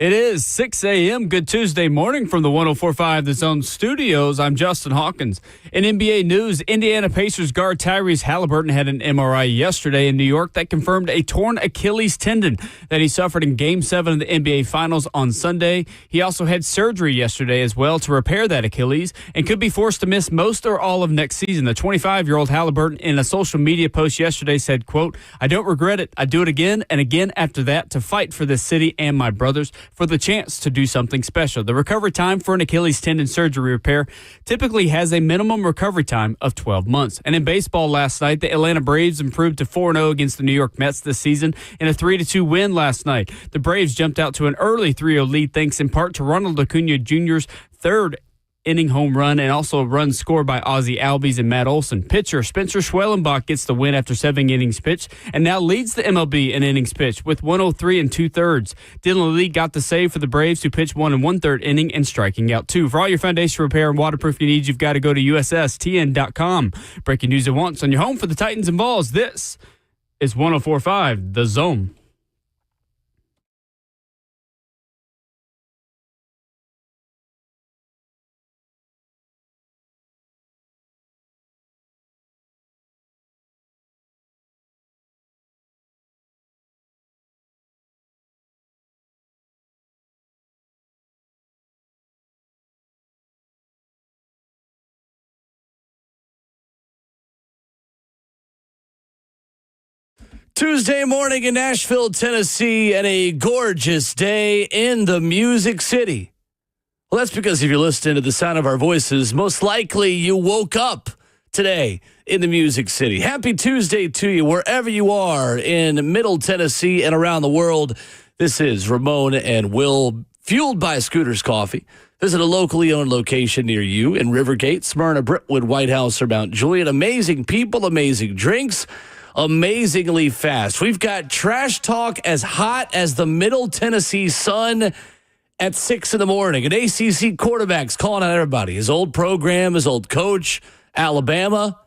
It is 6 a.m. Good Tuesday morning from the 104.5 The Zone studios. I'm Justin Hawkins. In NBA news, Indiana Pacers guard Tyrese Halliburton had an MRI yesterday in New York that confirmed a torn Achilles tendon that he suffered in Game 7 of the NBA Finals on Sunday. He also had surgery yesterday as well to repair that Achilles and could be forced to miss most or all of next season. The 25-year-old Halliburton in a social media post yesterday said, quote, "I don't regret it. I do it again and again after that to fight for this city and my brothers for the chance to do something special." The recovery time for an Achilles tendon surgery repair typically has a minimum recovery time of 12 months. And in baseball last night, the Atlanta Braves improved to 4-0 against the New York Mets this season in a 3-2 win last night. The Braves jumped out to an early 3-0 lead thanks in part to Ronald Acuna Jr.'s third inning home run and also a run scored by Ozzie Albies and Matt Olson. Pitcher Spencer Schwellenbach gets the win after 7 innings pitched and now leads the MLB in innings pitched with 103 2/3. Dylan Lee got the save for the Braves, who pitched 1 1/3 inning and striking out 2. For all your foundation repair and waterproofing needs, you've got to go to USSTN.com. Breaking news at once on your home for the Titans and Vols. This is 104.5 The Zone. Tuesday morning in Nashville, Tennessee, and a gorgeous day in the Music City. Well, that's because if you're listening to the sound of our voices, most likely you woke up today in the Music City. Happy Tuesday to you, wherever you are in Middle Tennessee and around the world. This is Ramon and Will, fueled by Scooter's Coffee. Visit a locally owned location near you in Rivergate, Smyrna, Brentwood, White House, or Mount Juliet. Amazing people, amazing drinks. Amazingly fast. We've got trash talk as hot as the Middle Tennessee sun at 6 in the morning. An ACC quarterback's calling out everybody. His old program, his old coach, Alabama.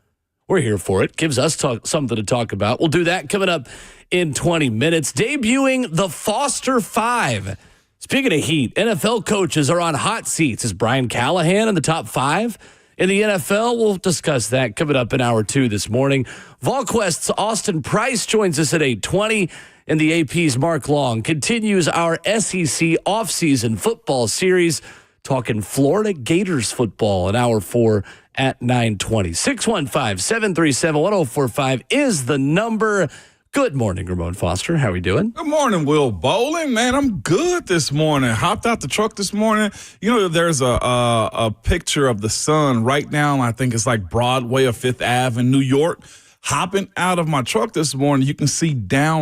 We're here for it. Gives us something to talk about. We'll do that coming up in 20 minutes. Debuting the Foster Five. Speaking of heat, NFL coaches are on hot seats. Is Brian Callahan in the top 5? In the NFL, we'll discuss that coming up in hour 2 this morning. VolQuest's Austin Price joins us at 8:20, and the AP's Mark Long continues our SEC offseason football series, talking Florida Gators football in hour 4 at 9:20. 615-737-1045 is the number. Good morning, Ramon Foster. How are we doing? Good morning, Will Bowling. Man, I'm good this morning. Hopped out the truck this morning. You know, there's a picture of the sun right now. I think it's like Broadway or Fifth Ave in New York. Hopping out of my truck this morning, you can see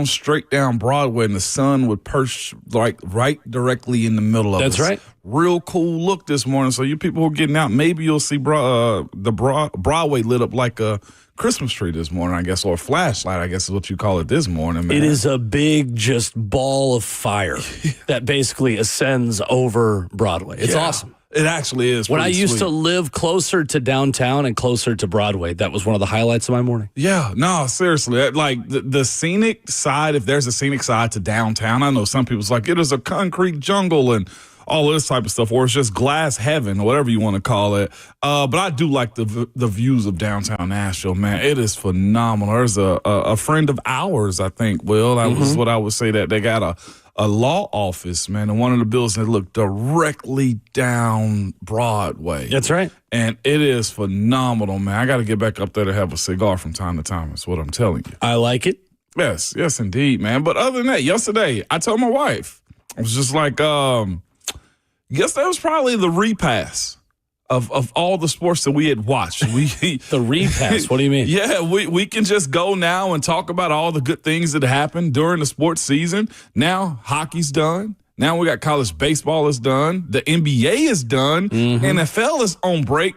straight down Broadway, and the sun would perch like right directly in the middle of it. That's right. Real cool look this morning. So you people who are getting out, maybe you'll see Broadway lit up like a Christmas tree this morning, I guess, or a flashlight, I guess is what you call it this morning, man. It is a big just ball of fire that basically ascends over Broadway. It's awesome. It actually is. When I used to live closer to downtown and closer to Broadway, that was one of the highlights of my morning. Yeah, no, seriously. Like the scenic side, if there's a scenic side to downtown, I know some people's like, it is a concrete jungle and all this type of stuff, or it's just glass heaven, or whatever you want to call it. But I do like the views of downtown Nashville, man. It is phenomenal. There's a friend of ours, I think, Will. That was what I would say, that they got a law office, man, in one of the buildings that look directly down Broadway. That's right. And it is phenomenal, man. I got to get back up there to have a cigar from time to time. That's what I'm telling you. I like it. Yes, indeed, man. But other than that, yesterday, I told my wife, I was just like, guess that was probably the repass of all the sports that we had watched. The repass, what do you mean? Yeah, we can just go now and talk about all the good things that happened during the sports season. Now hockey's done. Now we got college baseball is done. The NBA is done. NFL is on break.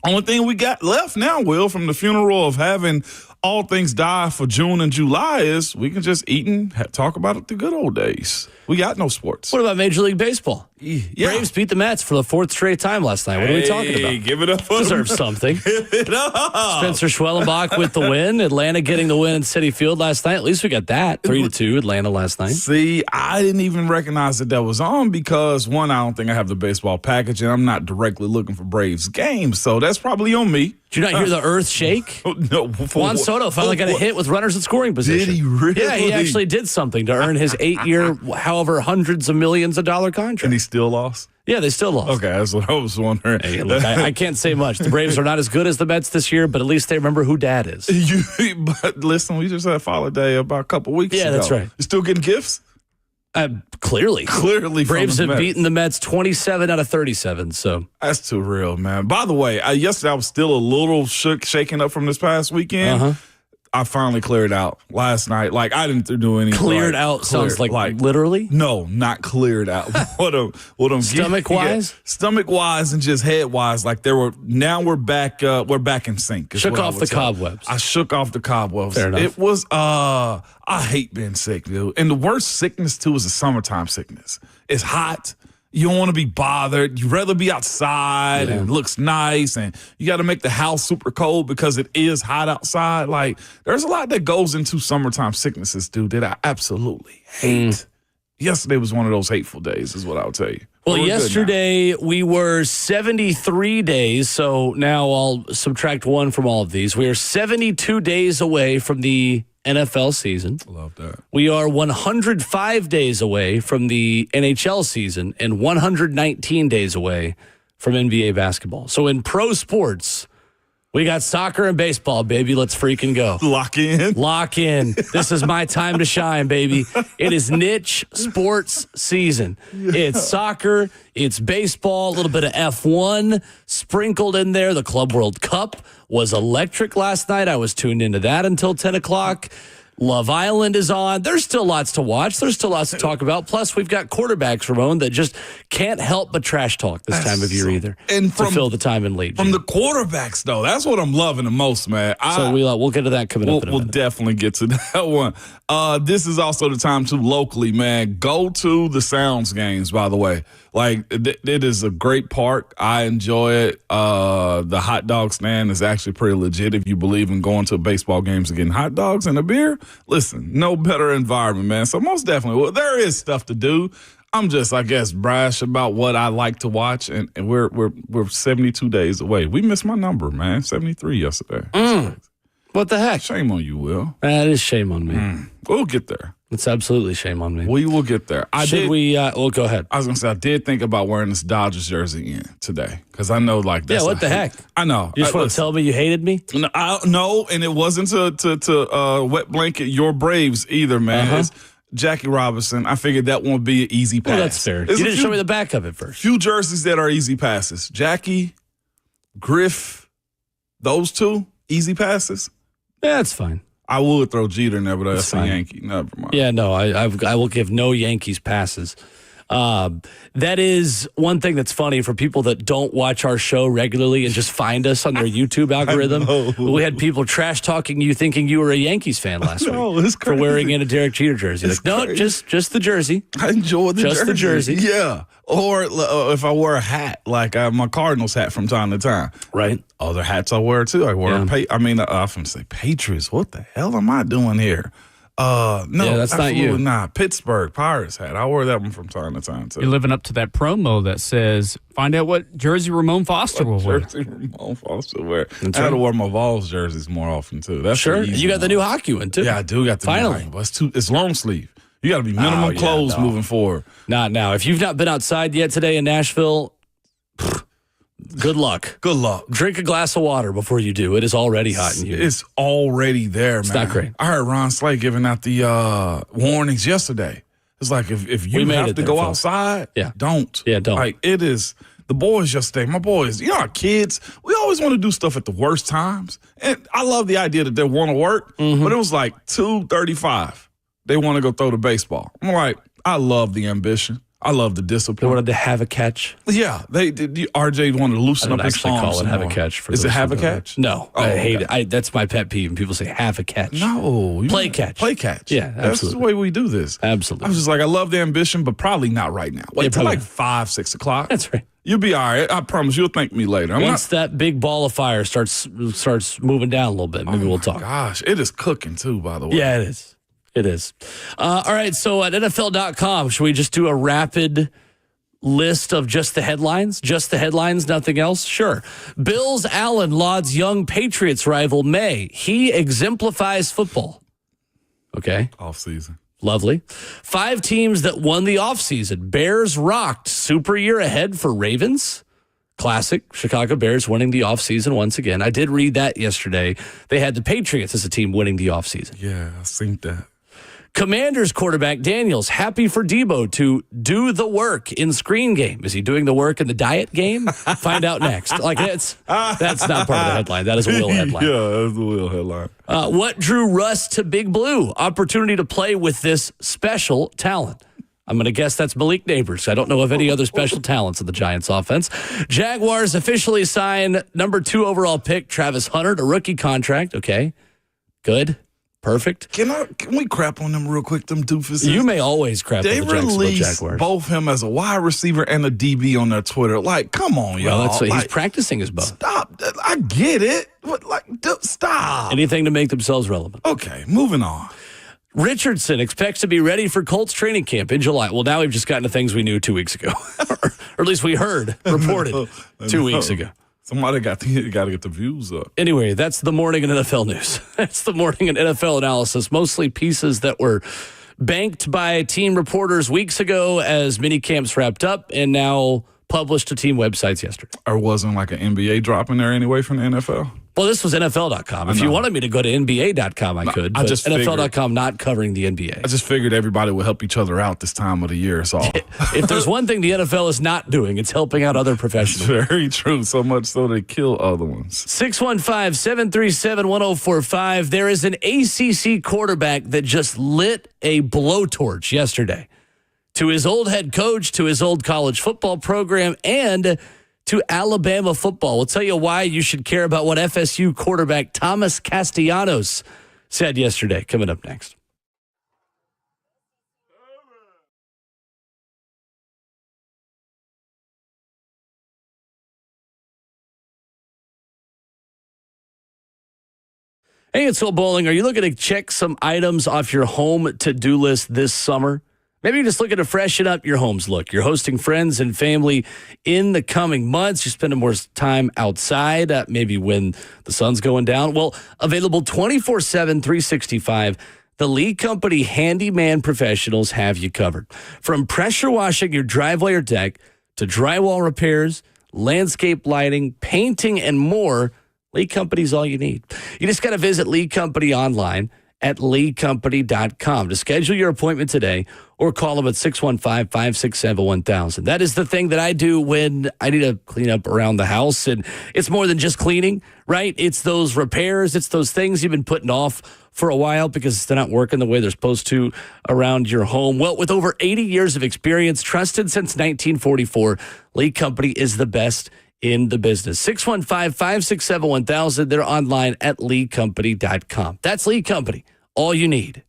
Only thing we got left now, Will, from the funeral of having all things die for June and July is we can just eat and talk about it the good old days. We got no sports. What about Major League Baseball? Yeah. Braves beat the Mets for the 4th straight time last night. What are we talking about? Give it up for Deserves them. something. Give it up. Spencer Schwellenbach with the win. Atlanta getting the win in Citi Field last night. At least we got that. 3-2 Atlanta last night. See, I didn't even recognize that was on because, one, I don't think I have the baseball package, and I'm not directly looking for Braves games, so that's probably on me. Did you not hear the earth shake? No. Juan Soto finally got a hit with runners in scoring position. Did he really? Yeah, he actually did something to earn his 8-year, however, hundreds of millions of dollar contract. And he still lost? Yeah, they still lost. Okay, that's what I was wondering. Hey, look, I can't say much. The Braves are not as good as the Mets this year, but at least they remember who Dad is. But listen, we just had Father's Day about a couple weeks ago. Yeah, that's right. You still getting gifts? Clearly. Clearly from Braves the have Mets. beaten the Mets 27 out of 37, so. That's too real, man. By the way, yesterday I was still a little shaken up from this past weekend. Uh-huh. I finally cleared out last night. Like, I didn't do any. Cleared out sounds like literally? No, not cleared out. what I'm Stomach-wise? Stomach-wise and just head-wise. Like, now we're back in sync. Shook off the cobwebs. I shook off the cobwebs. Fair enough. It was, I hate being sick, dude. And the worst sickness, too, is the summertime sickness. It's hot. You don't want to be bothered. You'd rather be outside and it looks nice, and you got to make the house super cold because it is hot outside. Like, there's a lot that goes into summertime sicknesses, dude, that I absolutely hate. Yesterday was one of those hateful days, is what I'll tell you. Well, yesterday we were 73 days, so now I'll subtract 1 from all of these. We are 72 days away from the NFL season. Love that. We are 105 days away from the NHL season and 119 days away from NBA basketball. So in pro sports, we got soccer and baseball, baby. Let's freaking go. Lock in. Lock in. This is my time to shine, baby. It is niche sports season. It's soccer, it's baseball, a little bit of F1 sprinkled in there. The Club World Cup was electric last night. I was tuned into that until 10 o'clock. Love Island is on. There's still lots to watch. There's still lots to talk about. Plus, we've got quarterbacks, Ramon, that just can't help but trash talk this time of year either. And to fill the time in late. From the quarterbacks, though, that's what I'm loving the most, man. So we'll get to that coming up in a minute. We'll definitely get to that one. This is also the time to locally, man. Go to the Sounds games, by the way. Like, it is a great park. I enjoy it. The hot dog stand is actually pretty legit if you believe in going to baseball games and getting hot dogs and a beer. Listen, no better environment, man. So most definitely, well, there is stuff to do. I'm just, I guess, brash about what I like to watch, and we're 72 days away. We missed my number, man. 73 yesterday. What the heck? Shame on you, Will. That is shame on me. We'll get there. It's absolutely shame on me. We will get there. Well, go ahead. I was going to say, I did think about wearing this Dodgers jersey in today because I know, like, that's what the heck? I know. You just want to tell me you hated me? No, and it wasn't to wet blanket your Braves either, man. It's Jackie Robinson. I figured that won't be an easy pass. Well, that's fair. You didn't show me the back of it first. Few jerseys that are easy passes. Jackie, Griff, those two, easy passes. Yeah, that's fine. I would throw Jeter in there, but that's a Yankee. Never mind. Yeah, no, I will give no Yankees passes. That is one thing that's funny for people that don't watch our show regularly and just find us on their YouTube algorithm. We had people trash talking you thinking you were a Yankees fan last week it's crazy. for wearing in a Derek Jeter jersey. It's no, crazy. just the jersey. I enjoy the jersey. Yeah. Or if I wear a hat, like my Cardinals hat from time to time. Right. Other hats I wear too. I wear I often say Patriots. What the hell am I doing here? No, that's not you. Not Pittsburgh Pirates hat. I wear that one from time to time too. You're living up to that promo that says, find out what jersey Ramon Foster will wear. Jersey Ramon Foster wear. I got to wear my Vols jerseys more often too. That's sure. You got the new hockey one too. Yeah, I do got the Finally. new hockey, but it's long sleeve. You got to be minimum clothes moving forward. Not now. If you've not been outside yet today in Nashville, good luck. Good luck. Drink a glass of water before you do. It is already hot in here. It's already there, man. It's not great. I heard Ron Slay giving out the warnings yesterday. It's like if you have to go outside, don't. Yeah, don't. Like, it is. The boys yesterday, my boys, our kids, we always want to do stuff at the worst times. And I love the idea that they want to work, but it was like 2:35. They want to go throw the baseball. I'm like, I love the ambition. I love the They discipline. wanted to have a catch. Yeah, they did. RJ wanted to loosen I don't up his actually arms. call it some have a more. catch. Is it have a catch? No, Oh, I hate okay. it. That's my pet peeve when people say have a catch. No. Play catch. Play catch. Yeah, That's absolutely. the way we do this. Absolutely. I was just like, I love the ambition, but probably not right now. Wait till probably like 5, 6 o'clock. That's right. You'll be all right. I promise you'll thank me later. Once that big ball of fire starts moving down a little bit, maybe we'll talk. Gosh, it is cooking too, by the way. Yeah, it is. It is. All right, so at NFL.com, should we just do a rapid list of just the headlines? Just the headlines, nothing else? Sure. Bills Allen lauds young Patriots rival May. He exemplifies football. Okay. Off season. Lovely. 5 teams that won the offseason. Bears rocked. Super year ahead for Ravens. Classic. Chicago Bears winning the offseason once again. I did read that yesterday. They had the Patriots as a team winning the offseason. Yeah, I seen that. Commanders quarterback Daniels happy for Debo to do the work in screen game. Is he doing the work in the diet game? Find out next. Like that's not part of the headline. That is a Will headline. Yeah, that's the Will headline. What drew Russ to Big Blue? Opportunity to play with this special talent. I'm going to guess that's Malik Neighbors. I don't know of any other special talents in the Giants offense. Jaguars officially sign number 2 overall pick Travis Hunter to rookie contract. Okay, good. Perfect. Can we crap on them real quick, them doofuses? You may always crap They on the Jacksonville released Jaguars. both him as a wide receiver and a DB on their Twitter. Like, come on, y'all. Well, that's what he's Like, practicing his bow. Stop. I get it. But, stop. Anything to make themselves relevant. Okay, moving on. Richardson expects to be ready for Colts training camp in July. Well, now we've just gotten to things we knew 2 weeks ago, or at least we heard reported 2 weeks ago. Somebody got to get the views up. Anyway, that's the morning in NFL news. That's the morning in NFL analysis. Mostly pieces that were banked by team reporters weeks ago as mini camps wrapped up and now published to team websites yesterday. Or wasn't like an NBA drop in there anyway from the NFL? Well, this was NFL.com. If you wanted me to go to NBA.com, I could. I But just figured- NFL.com not covering the NBA. I just figured everybody would help each other out this time of the year. So If there's one thing the NFL is not doing, it's helping out other professionals. very true. So much so they kill other ones. 615-737-1045. There is an ACC quarterback that just lit a blowtorch yesterday to his old head coach, to his old college football program, and to Alabama football. We'll tell you why you should care about what FSU quarterback Thomas Castellanos said yesterday. Coming up next. Hey, it's Will Bowling. Are you looking to check some items off your home to-do list this summer? Maybe you're just looking to freshen up your home's look. You're hosting friends and family in the coming months. You're spending more time outside, maybe when the sun's going down. Well, available 24/7, 365. The Lee Company handyman professionals have you covered. From pressure washing your driveway or deck to drywall repairs, landscape lighting, painting, and more, Lee Company's all you need. You just got to visit Lee Company online at leecompany.com to schedule your appointment today or call them at 615-567-1000. That is the thing that I do when I need to clean up around the house. And it's more than just cleaning, right? It's those repairs. It's those things you've been putting off for a while because they're not working the way they're supposed to around your home. Well, with over 80 years of experience, trusted since 1944, Lee Company is the best in the business. 615-567-1000. They're online at leecompany.com. That's Lee Company. All you need.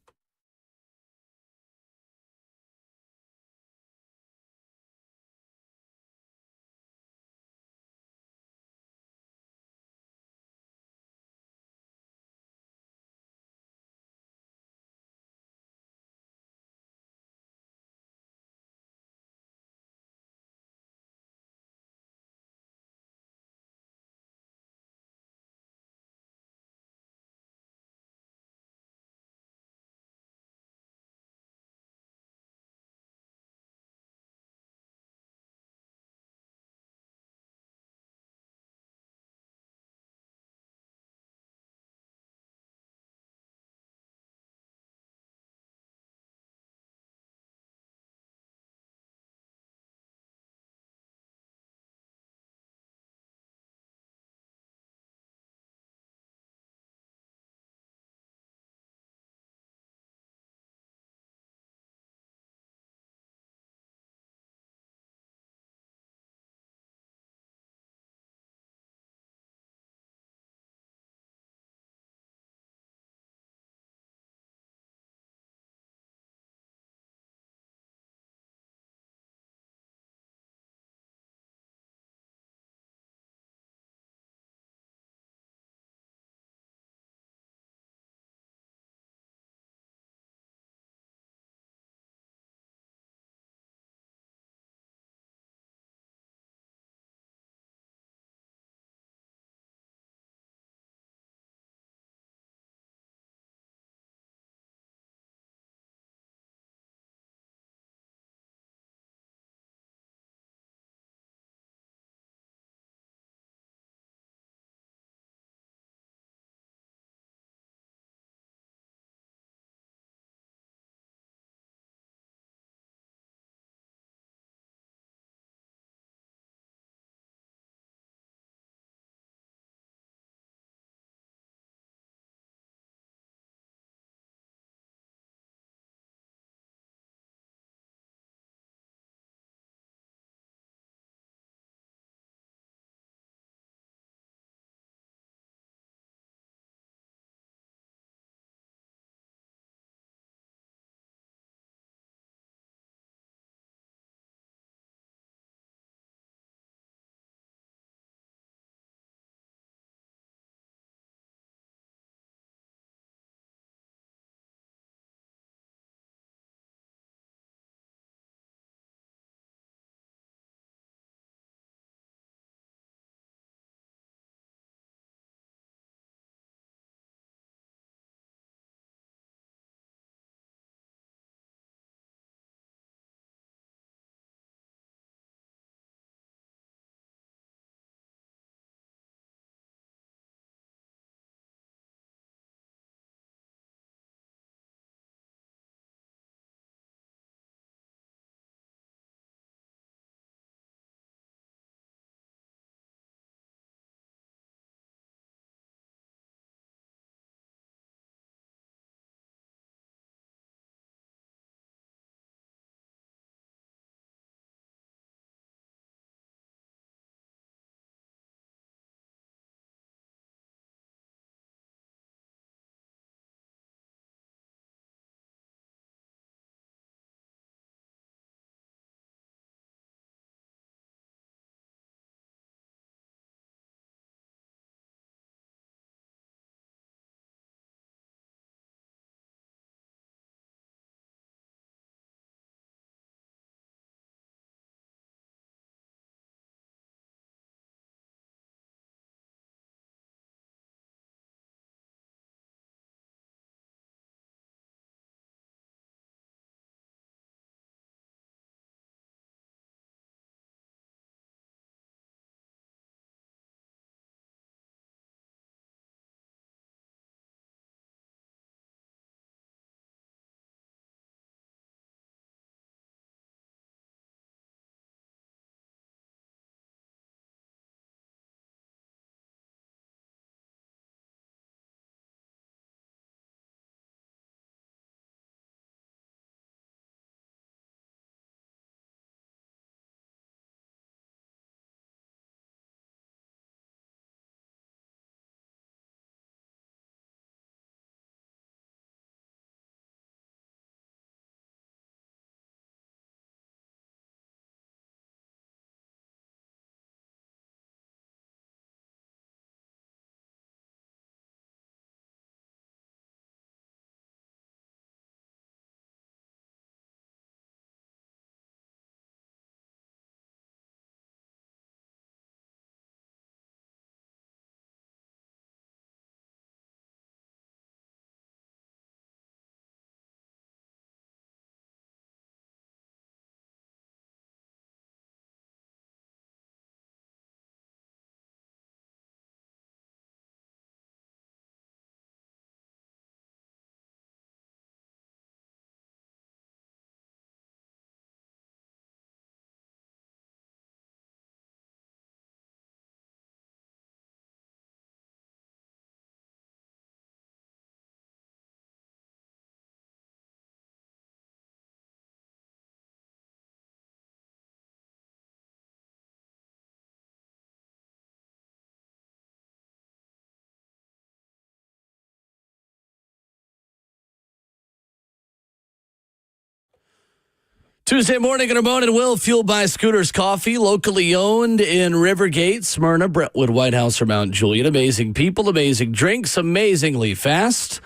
Tuesday morning at Ramon Will, fueled by Scooters Coffee, locally owned in Rivergate, Smyrna, Brentwood, White House, or Mount Juliet. Amazing people, amazing drinks, amazingly fast.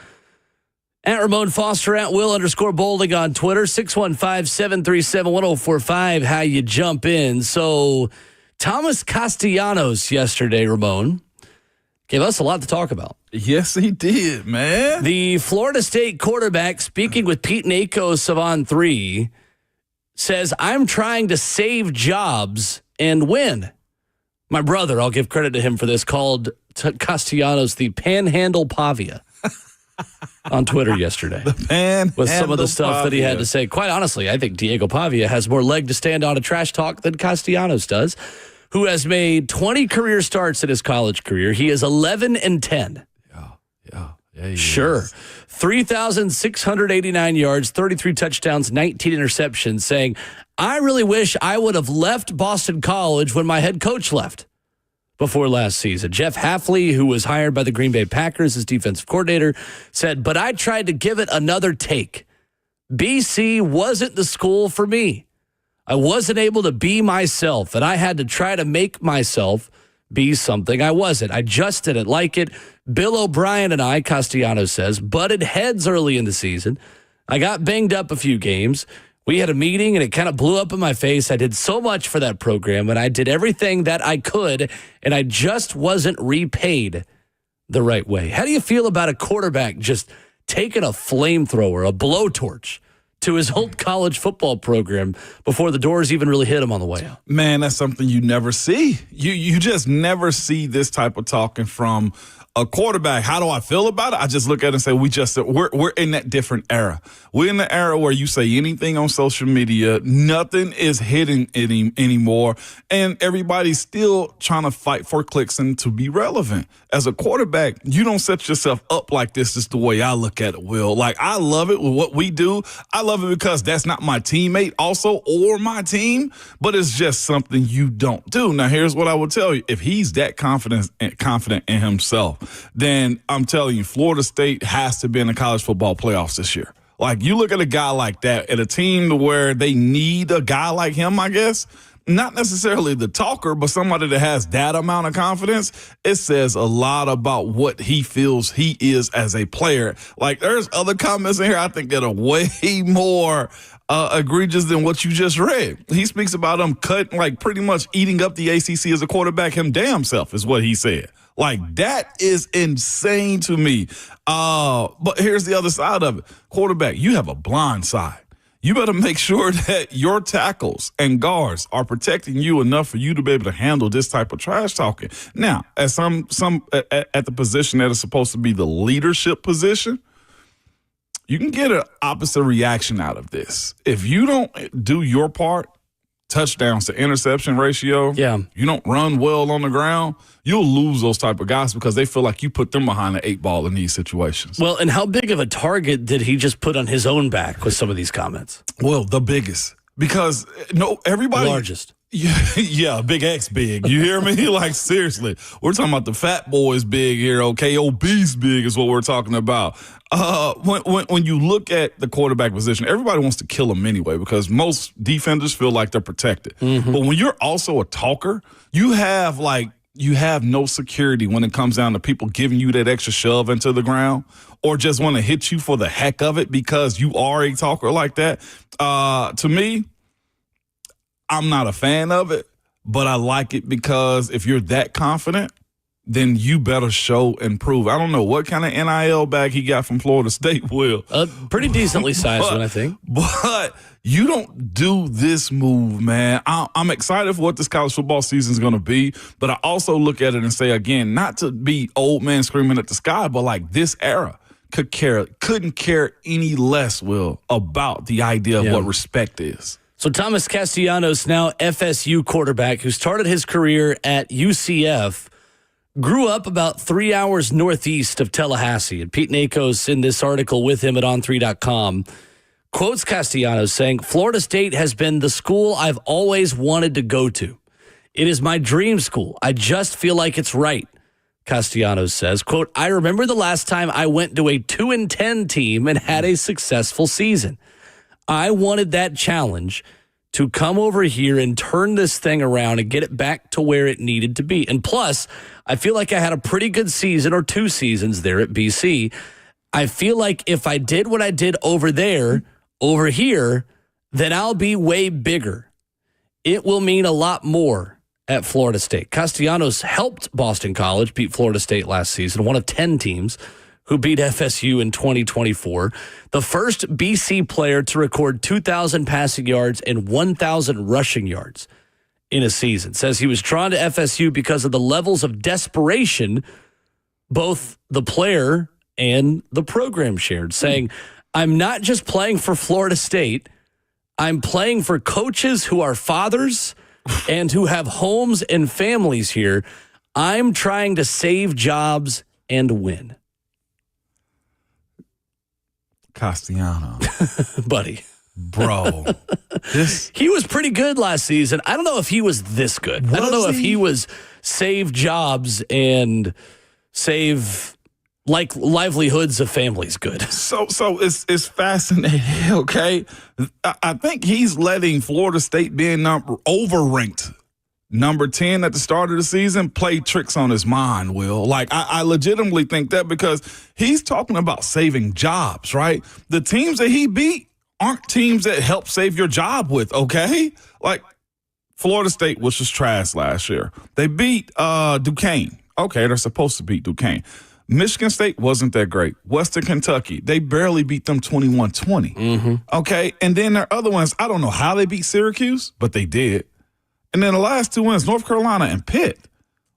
At Ramon Foster, at Will_Bowling on Twitter, 615-737-1045, how you jump in. So Thomas Castellanos yesterday, Ramon, gave us a lot to talk about. Yes, he did, man. The Florida State quarterback, speaking with Pete Nakos of On 3, says, I'm trying to save jobs and win. My brother, I'll give credit to him for this, called Castellanos the Panhandle Pavia on Twitter yesterday. With some of the stuff that he had to say. Quite honestly, I think Diego Pavia has more leg to stand on a trash talk than Castellanos does, who has made 20 career starts in his college career. He is 11-10. Yeah, sure. 3,689 yards, 33 touchdowns, 19 interceptions, saying, I really wish I would have left Boston College when my head coach left before last season. Jeff Hafley, who was hired by the Green Bay Packers as defensive coordinator, said, but I tried to give it another take. BC wasn't the school for me. I wasn't able to be myself, and I had to try to make myself be something I wasn't. I just didn't like it. Bill O'Brien and I, Castellanos says, butted heads early in the season. I got banged up a few games. We had a meeting, and it kind of blew up in my face. I did so much for that program, and I did everything that I could, and I just wasn't repaid the right way. How do you feel about a quarterback just taking a flamethrower, a blowtorch, to his old college football program before the doors even really hit him on the way out? Man, that's something you never see. You just never see this type of talking from a quarterback. How do I feel about it? I just look at it and say, we're in that different era. We're in the era where you say anything on social media, nothing is hitting anymore, and everybody's still trying to fight for clicks and to be relevant. As a quarterback, you don't set yourself up like this. Is the way I look at it, Will. Like, I love it with what we do. I love it because that's not my teammate also or my team, but it's just something you don't do. Now, here's what I will tell you. If he's that confident in himself, then I'm telling you, Florida State has to be in the college football playoffs this year. Like, you look at a guy like that at a team where they need a guy like him, I guess, not necessarily the talker, but somebody that has that amount of confidence, it says a lot about what he feels he is as a player. Like, there's other comments in here I think that are way more egregious than what you just read. He speaks about him pretty much eating up the ACC as a quarterback him damn self is what he said. Like, that is insane to me. But here's the other side of it. Quarterback, you have a blind side. You better make sure that your tackles and guards are protecting you enough for you to be able to handle this type of trash talking. Now, at some at the position that is supposed to be the leadership position, you can get an opposite reaction out of this. If you don't do your part, touchdowns to interception ratio, you don't run well on the ground, you'll lose those type of guys because they feel like you put them behind the 8 ball in these situations. Well, and how big of a target did he just put on his own back with some of these comments? Well, the biggest. Because, everybody... Largest. Yeah, Big X big. You hear me? Like, seriously. We're talking about the fat boys big here, okay? Obese big is what we're talking about. When you look at the quarterback position, everybody wants to kill them anyway because most defenders feel like they're protected. Mm-hmm. But when you're also a talker, you have no security when it comes down to people giving you that extra shove into the ground or just want to hit you for the heck of it because you are a talker like that. To me, I'm not a fan of it, but I like it because if you're that confident, then you better show and prove. I don't know what kind of NIL bag he got from Florida State, Will. Pretty decently sized one, I think. But you don't do this move, man. I'm excited for what this college football season is going to be, but I also look at it and say, again, not to be old man screaming at the sky, but like this era couldn't care any less, Will, about the idea of what respect is. So Thomas Castellanos, now FSU quarterback, who started his career at UCF, grew up about 3 hours northeast of Tallahassee. And Pete Nakos, in this article with him at on3.com, quotes Castellanos saying, Florida State has been the school I've always wanted to go to. It is my dream school. I just feel like it's right. Castellanos says, quote, I remember the last time I went to a 2-10 team and had a successful season. I wanted that challenge to come over here and turn this thing around and get it back to where it needed to be. And plus, I feel like I had a pretty good season or 2 seasons there at BC. I feel like if I did what I did over there, over here, then I'll be way bigger. It will mean a lot more at Florida State. Castellanos helped Boston College beat Florida State last season, one of 10 teams who beat FSU in 2024. The first BC player to record 2,000 passing yards and 1,000 rushing yards in a season. Says he was drawn to FSU because of the levels of desperation both the player and the program shared, saying, I'm not just playing for Florida State, I'm playing for coaches who are fathers and who have homes and families here. I'm trying to save jobs and win. Castellanos. Buddy. Bro. He was pretty good last season. I don't know if he was this good. I don't know if he was save jobs and save like livelihoods of families good. So it's fascinating, okay? I think he's letting Florida State being overranked number 10 at the start of the season play tricks on his mind, Will. Like, I legitimately think that because he's talking about saving jobs, right? The teams that he beat aren't teams that help save your job with, okay? Like, Florida State was just trash last year. They beat Duquesne. Okay, they're supposed to beat Duquesne. Michigan State wasn't that great. Western Kentucky, they barely beat them 21-20. Mm-hmm. Okay, and then there are other ones. I don't know how they beat Syracuse, but they did. And then the last 2 wins, North Carolina and Pitt.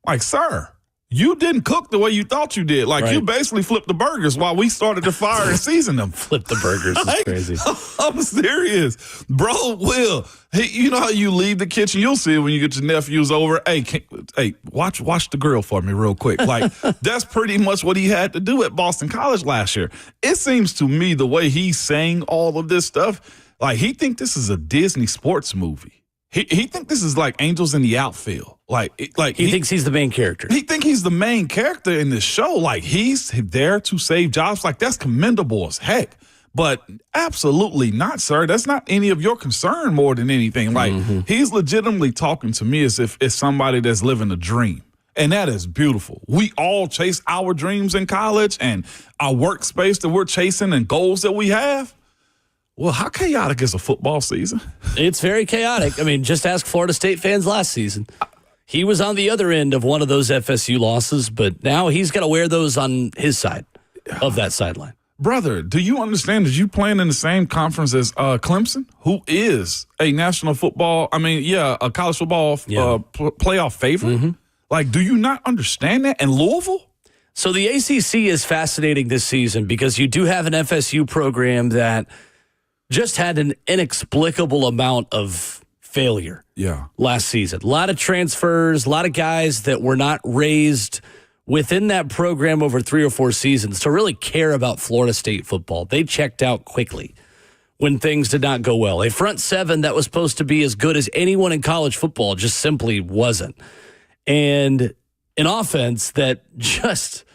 Like, sir, you didn't cook the way you thought you did. Like, you basically flipped the burgers while we started to fire and season them. Flip the burgers is crazy. I'm serious. Bro, Will, hey, you know how you leave the kitchen? You'll see it when you get your nephews over. Hey, watch the grill for me real quick. Like, that's pretty much what he had to do at Boston College last year. It seems to me the way he's saying all of this stuff, like, he think this is a Disney sports movie. He think this is like Angels in the Outfield. Like he thinks he's the main character. He think he's the main character in this show. Like, he's there to save jobs. Like, that's commendable as heck. But absolutely not, sir. That's not any of your concern more than anything. Like, he's legitimately talking to me as if it's somebody that's living a dream. And that is beautiful. We all chase our dreams in college and our workspace that we're chasing and goals that we have. Well, how chaotic is a football season? It's very chaotic. I mean, just ask Florida State fans last season. He was on the other end of one of those FSU losses, but now he's got to wear those on his side of that sideline. Brother, do you understand that you playing in the same conference as Clemson, who is a national football, a college football playoff favorite? Mm-hmm. Like, do you not understand that? And Louisville? So the ACC is fascinating this season because you do have an FSU program that just had an inexplicable amount of failure last season. A lot of transfers, a lot of guys that were not raised within that program over 3 or 4 seasons to really care about Florida State football. They checked out quickly when things did not go well. A front seven that was supposed to be as good as anyone in college football just simply wasn't. And an offense that just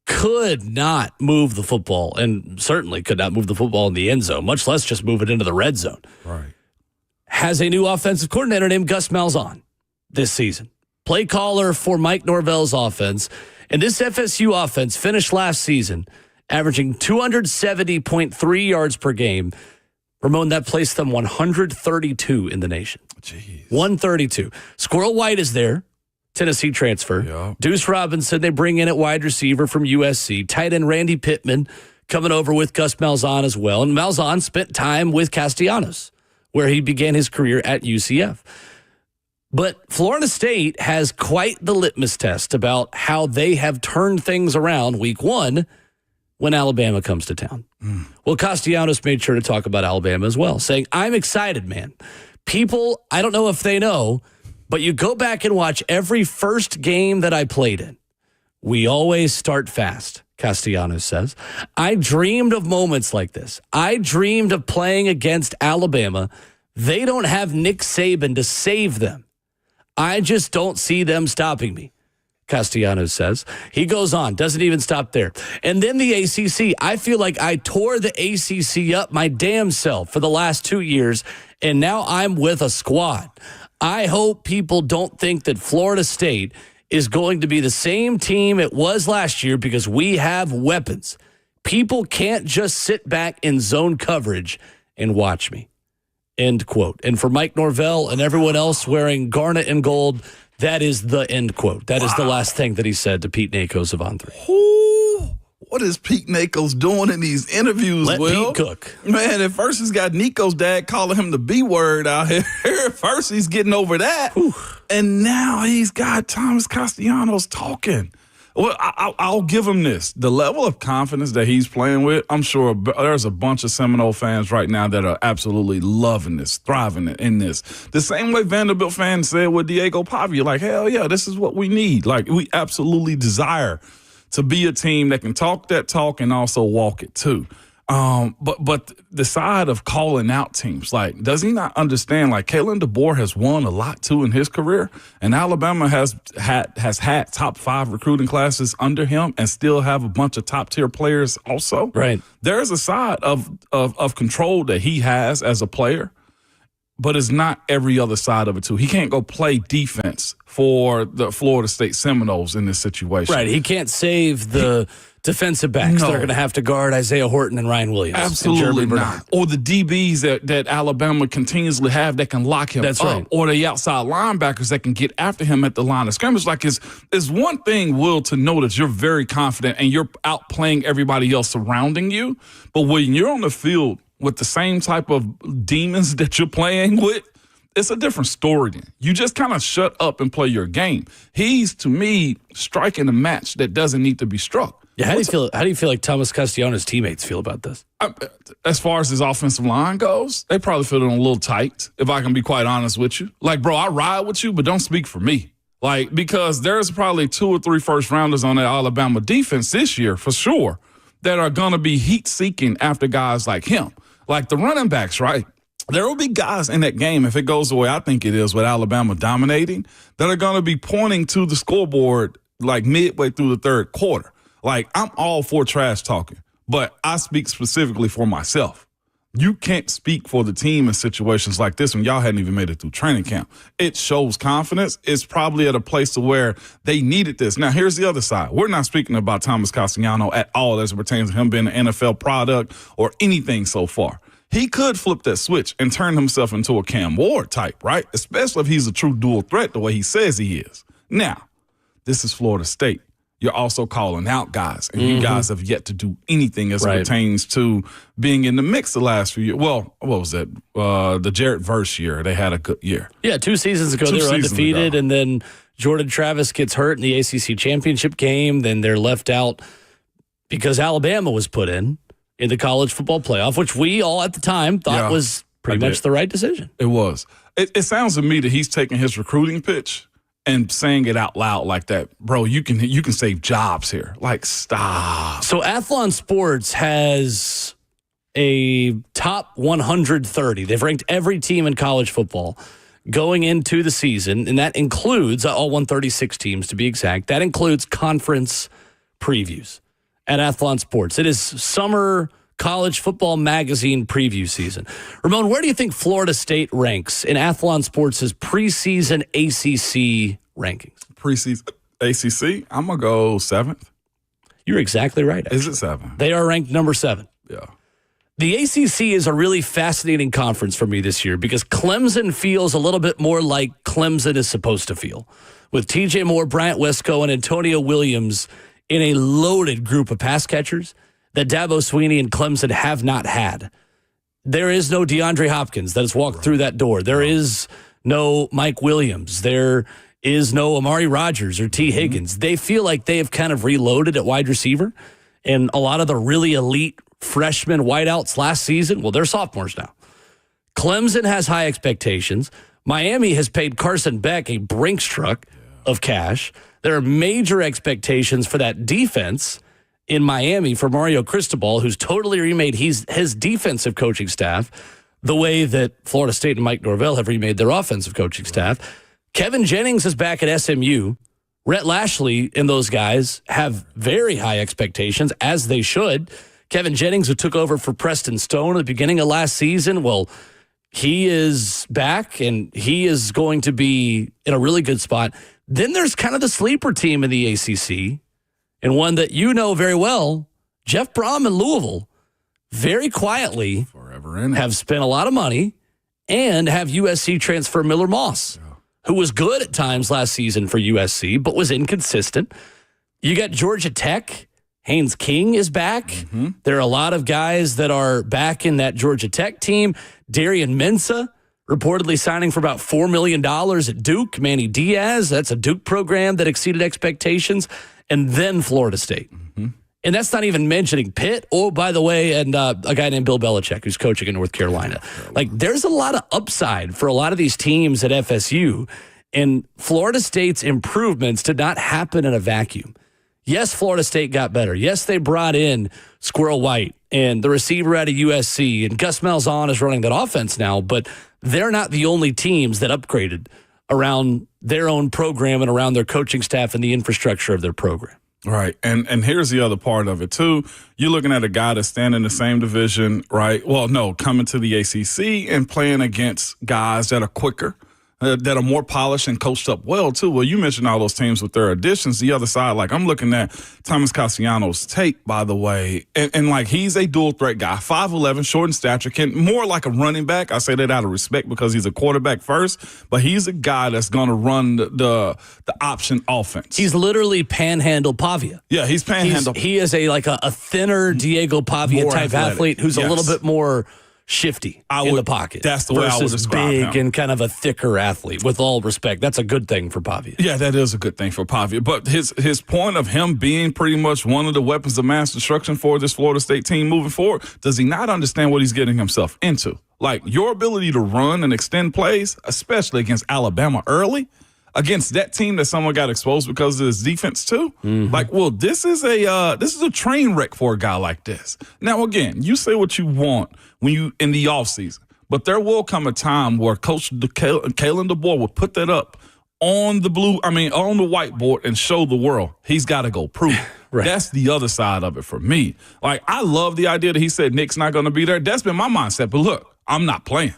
could not move the football and certainly could not move the football in the end zone, much less just move it into the red zone. Right. Has a new offensive coordinator named Gus Malzahn this season. Play caller for Mike Norvell's offense. And this FSU offense finished last season averaging 270.3 yards per game. Ramon, that placed them 132 in the nation. Jeez. 132. Squirrel White is there. Tennessee transfer. Yeah. Deuce Robinson, they bring in at wide receiver from USC. Tight end Randy Pittman coming over with Gus Malzahn as well. And Malzahn spent time with Castellanos, where he began his career at UCF. But Florida State has quite the litmus test about how they have turned things around week 1 when Alabama comes to town. Well, Castellanos made sure to talk about Alabama as well, saying, I'm excited, man. People, I don't know if they know, but you go back and watch every first game that I played in. We always start fast, Castellanos says. I dreamed of moments like this. I dreamed of playing against Alabama. They don't have Nick Saban to save them. I just don't see them stopping me. Castellanos says. He goes on, doesn't even stop there. And then the ACC. I feel like I tore the ACC up my damn self for the last 2 years, and now I'm with a squad. I hope people don't think that Florida State is going to be the same team it was last year because we have weapons. People can't just sit back in zone coverage and watch me. End quote. And for Mike Norvell and everyone else wearing garnet and gold, that is the end quote. That is the last thing that he said to Pete Nakos of On3. Ooh, what is Pete Nakos doing in these interviews, Let Will? Pete cook. Man, at first he's got Nico's dad calling him the B word out here. At first he's getting over that. Whew. And now he's got Thomas Castellanos talking. Well, I'll give him this. The level of confidence that he's playing with, I'm sure there's a bunch of Seminole fans right now that are absolutely loving this, thriving in this. The same way Vanderbilt fans said with Diego Pavia, like, hell yeah, this is what we need. Like, we absolutely desire to be a team that can talk that talk and also walk it too. But the side of calling out teams, like, does he not understand? Like, Kalen DeBoer has won a lot too in his career, and Alabama has had top 5 recruiting classes under him, and still have a bunch of top tier players also. Right. There's a side of control that he has as a player, but it's not every other side of it too. He can't go play defense for the Florida State Seminoles in this situation. Right. He can't save the defensive backs that are going to have to guard Isaiah Horton and Ryan Williams. Absolutely not. Or the DBs that Alabama continuously have that can lock him That's up. right. Or the outside linebackers that can get after him at the line of scrimmage. Like, it's one thing, Will, to know that you're very confident and you're outplaying everybody else surrounding you. But when you're on the field with the same type of demons that you're playing with, it's a different story then. You just kind of shut up and play your game. He's, to me, striking a match that doesn't need to be struck. Yeah, how do you feel like Thomas Castellanos' teammates feel about this? As far as his offensive line goes, they probably feel a little tight, if I can be quite honest with you. Like, bro, I ride with you, but don't speak for me. Like, because there's probably 2 or 3 first-rounders on that Alabama defense this year, for sure, that are going to be heat-seeking after guys like him. Like the running backs, right? There will be guys in that game, if it goes the way I think it is with Alabama dominating, that are going to be pointing to the scoreboard like midway through the third quarter. Like, I'm all for trash talking, but I speak specifically for myself. You can't speak for the team in situations like this when y'all hadn't even made it through training camp. It shows confidence. It's probably at a place to where they needed this. Now, here's the other side. We're not speaking about Thomas Castellanos at all as it pertains to him being an NFL product or anything so far. He could flip that switch and turn himself into a Cam Ward type, right? Especially if he's a true dual threat the way he says he is. Now, this is Florida State. You're also calling out guys, and you guys have yet to do anything as it pertains to being in the mix the last few years. Well, what was that? The Jarrett Verse year, they had a good year. Yeah, 2 seasons ago, they were undefeated, and then Jordan Travis gets hurt in the ACC championship game. Then they're left out because Alabama was put in the college football playoff, which we all at the time thought was pretty much the right decision. It was. It sounds to me that he's taking his recruiting pitch and saying it out loud like that. Bro, you can save jobs here. Like, stop. So Athlon Sports has a top 130. They've ranked every team in college football going into the season, and that includes all 136 teams to be exact. That includes conference previews at Athlon Sports. It is summer college football magazine preview season. Ramon, where do you think Florida State ranks in Athlon Sports' preseason ACC rankings? Preseason ACC, I'm going to go 7th. You're exactly right. Actually. Is it 7? They are ranked number 7. Yeah. The ACC is a really fascinating conference for me this year because Clemson feels a little bit more like Clemson is supposed to feel, with TJ Moore, Bryant Wesco, and Antonio Williams in a loaded group of pass catchers that Dabo Swinney and Clemson have not had. There is no DeAndre Hopkins that has walked through that door. There is no Mike Williams. There is no Amari Rodgers or T. Higgins. They feel like they have kind of reloaded at wide receiver. And a lot of the really elite freshman wideouts last season, well, they're sophomores now. Clemson has high expectations. Miami has paid Carson Beck a Brinks truck of cash. There are major expectations for that defense in Miami for Mario Cristobal, who's totally remade his defensive coaching staff the way that Florida State and Mike Norvell have remade their offensive coaching staff. Kevin Jennings is back at SMU. Rhett Lashley and those guys have very high expectations, as they should. Kevin Jennings, who took over for Preston Stone at the beginning of last season, well, he is back, and he is going to be in a really good spot. Then there's kind of the sleeper team in the ACC, and one that you know very well, Jeff Brom in Louisville, very quietly Forever in it. have spent a lot of money and have USC transfer Miller Moss, who was good at times last season for USC, but was inconsistent. You got Georgia Tech. Haynes King is back. Mm-hmm. There are a lot of guys that are back in that Georgia Tech team. Darian Mensah reportedly signing for about $4 million at Duke. Manny Diaz, that's a Duke program that exceeded expectations. And then Florida State. Mm-hmm. And that's not even mentioning Pitt. Oh, by the way, and a guy named Bill Belichick, who's coaching in North Carolina. Like, there's a lot of upside for a lot of these teams at FSU. And Florida State's improvements did not happen in a vacuum. Yes, Florida State got better. Yes, they brought in Squirrel White and the receiver out of USC, and Gus Malzahn is running that offense now, but they're not the only teams that upgraded around their own program and around their coaching staff and the infrastructure of their program. Right. And here's the other part of it, too. You're looking at a guy that's standing in the same division, right? Well, no, coming to the ACC and playing against guys that are quicker, that are more polished and coached up well, too. Well, you mentioned all those teams with their additions. The other side, like, I'm looking at Thomas Castellanos' tape, by the way, and like, he's a dual threat guy, 5'11", short in stature, can more like a running back. I say that out of respect because he's a quarterback first, but he's a guy that's going to run the option offense. He's literally Panhandle Pavia. Yeah, he's Panhandle. He is a thinner Diego Pavia More type athletic. athlete who's Yes. a little bit more shifty in the pocket. That's the way I would versus describe big him. and kind of a thicker athlete. With all respect, that's a good thing for Pavia. Yeah, that is a good thing for Pavia. But his point of him being pretty much one of the weapons of mass destruction for this Florida State team moving forward, does he not understand what he's getting himself into? Like, your ability to run and extend plays, especially against Alabama early, against that team that someone got exposed because of his defense too. Mm-hmm. Like, well, this is a train wreck for a guy like this. Now, again, you say what you want when you in the offseason, but there will come a time where Coach Kalen DeBoer will put that up on the whiteboard and show the world he's got to go prove it. Right. That's the other side of it for me. Like, I love the idea that he said Nick's not going to be there. That's been my mindset. But look, I'm not playing.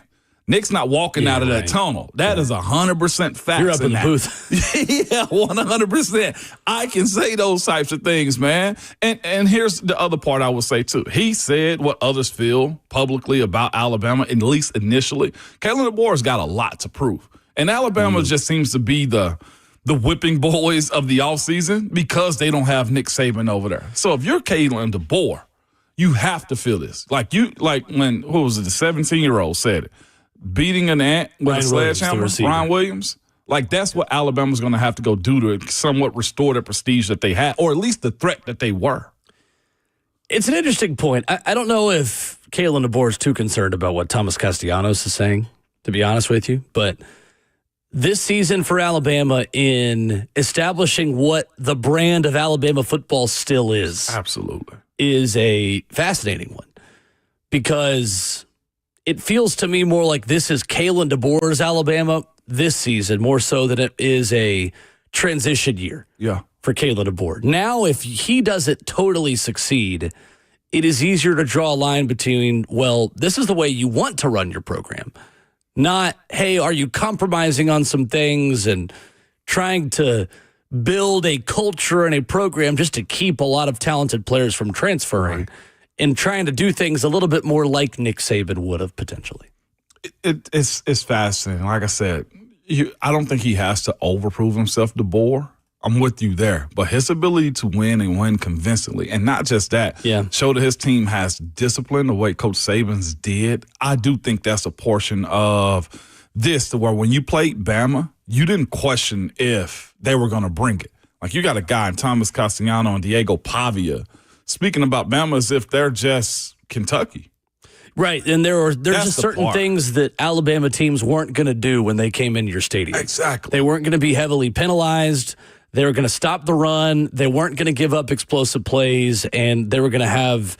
Nick's not walking out of that tunnel. That is 100% fact. You're up in the booth. Yeah, 100%. I can say those types of things, man. And here's the other part I would say, too. He said what others feel publicly about Alabama, at least initially. Kalen DeBoer's got a lot to prove. And Alabama just seems to be the whipping boys of the offseason because they don't have Nick Saban over there. So if you're Kalen DeBoer, you have to feel this. Like when, who was it, the 17-year-old said it. Beating an ant with a sledgehammer, Ryan Williams. Like, that's what Alabama's going to have to go do to somewhat restore the prestige that they had, or at least the threat that they were. It's an interesting point. I don't know if Kalen DeBoer is too concerned about what Thomas Castellanos is saying, to be honest with you. But this season for Alabama in establishing what the brand of Alabama football still is. Absolutely. Is a fascinating one. Because it feels to me more like this is Kalen DeBoer's Alabama this season, more so than it is a transition year for Kalen DeBoer. Now, if he doesn't totally succeed, it is easier to draw a line between, well, this is the way you want to run your program. Not, hey, are you compromising on some things and trying to build a culture and a program just to keep a lot of talented players from transferring? Right. And trying to do things a little bit more like Nick Saban would have potentially. It's fascinating. Like I said, I don't think he has to overprove himself, DeBoer. I'm with you there. But his ability to win and win convincingly, and not just that, show that his team has discipline the way Coach Saban's did. I do think that's a portion of this, to where when you played Bama, you didn't question if they were going to bring it. Like, you got a guy in Thomas Castellanos and Diego Pavia speaking about Bama as if they're just Kentucky. Right, and there's just certain things that Alabama teams weren't going to do when they came into your stadium. Exactly. They weren't going to be heavily penalized. They were going to stop the run. They weren't going to give up explosive plays, and they were going to have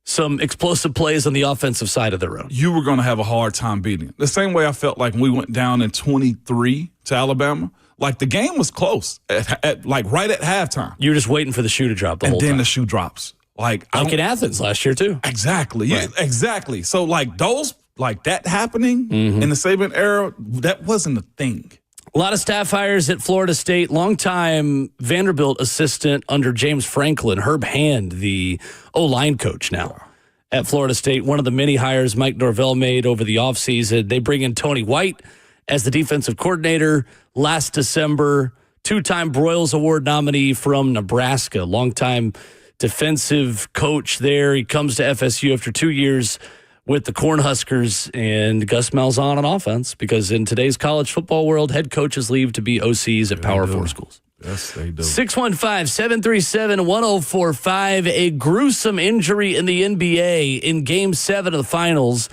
some explosive plays on the offensive side of their own. You were going to have a hard time beating it. The same way I felt like when we went down in 23 to Alabama. Like the game was close at like right at halftime. You're just waiting for the shoe to drop the whole time. And then the shoe drops. Like in Athens last year too. Exactly. Right. Yeah, exactly. So like that happening in the Saban era, that wasn't a thing. A lot of staff hires at Florida State. Longtime Vanderbilt assistant under James Franklin, Herb Hand, the O-line coach now at Florida State. One of the many hires Mike Norvell made over the offseason. They bring in Tony White as the defensive coordinator last December. Two-time Broyles Award nominee from Nebraska. Longtime defensive coach there. He comes to FSU after 2 years with the Cornhuskers, and Gus Malzahn on offense, because in today's college football world, head coaches leave to be OCs at Power 4 schools. Yes, they do. 615-737-1045. A gruesome injury in the NBA in Game 7 of the finals.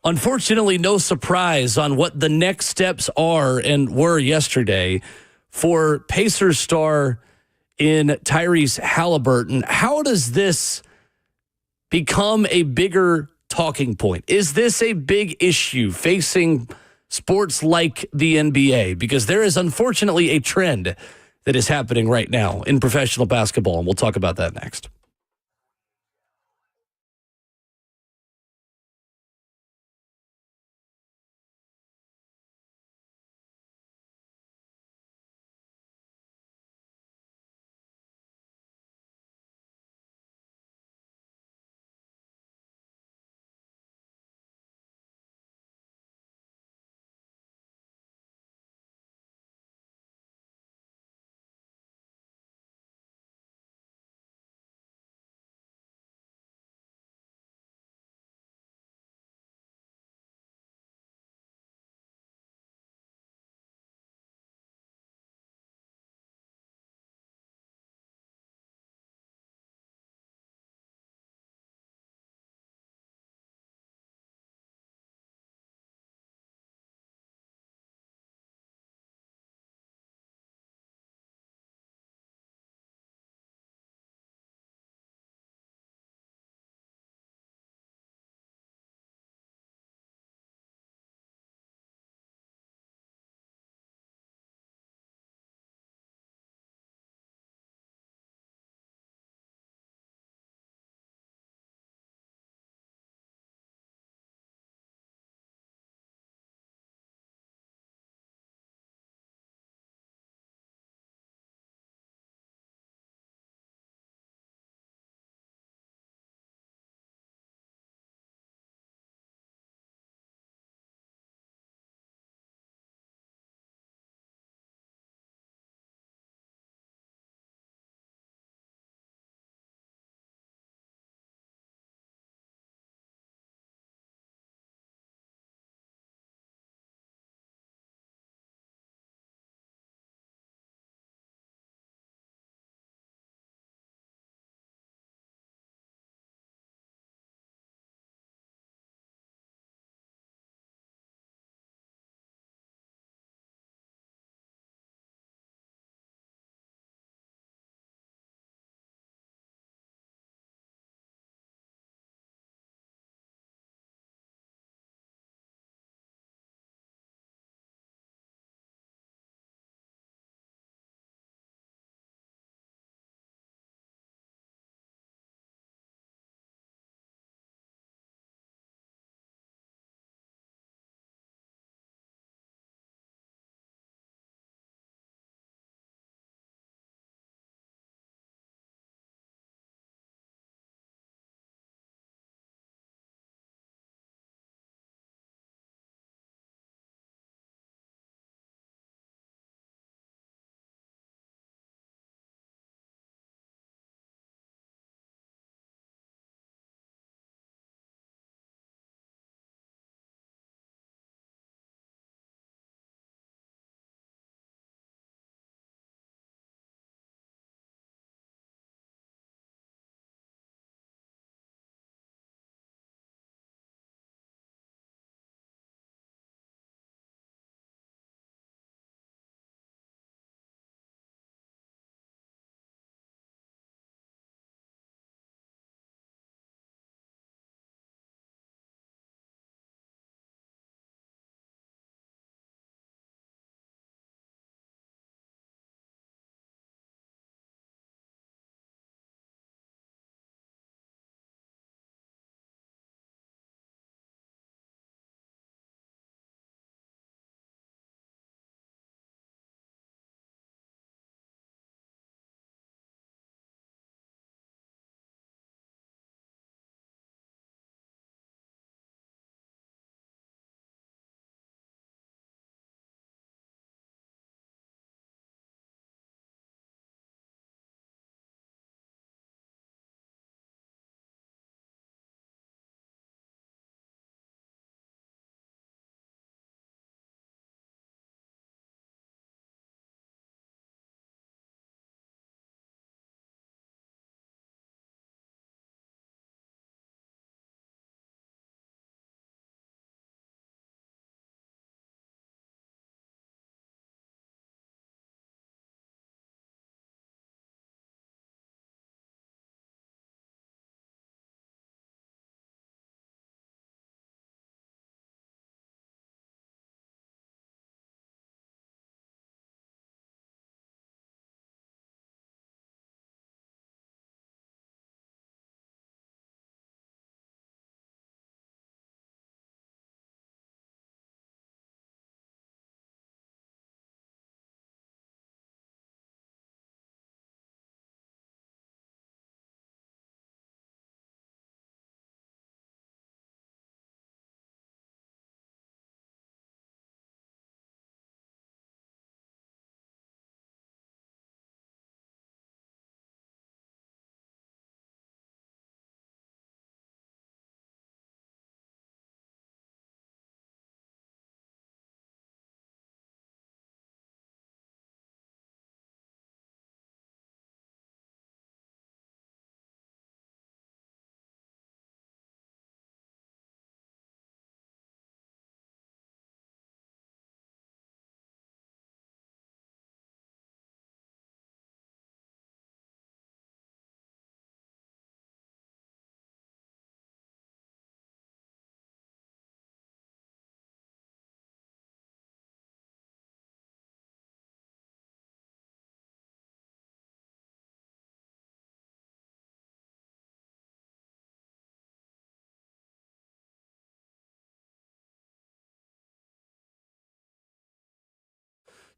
Unfortunately, no surprise on what the next steps are and were yesterday for Pacers star in Tyrese Halliburton. How does this become a bigger talking point? Is this a big issue facing sports like the NBA? Because there is unfortunately a trend that is happening right now in professional basketball, and we'll talk about that next.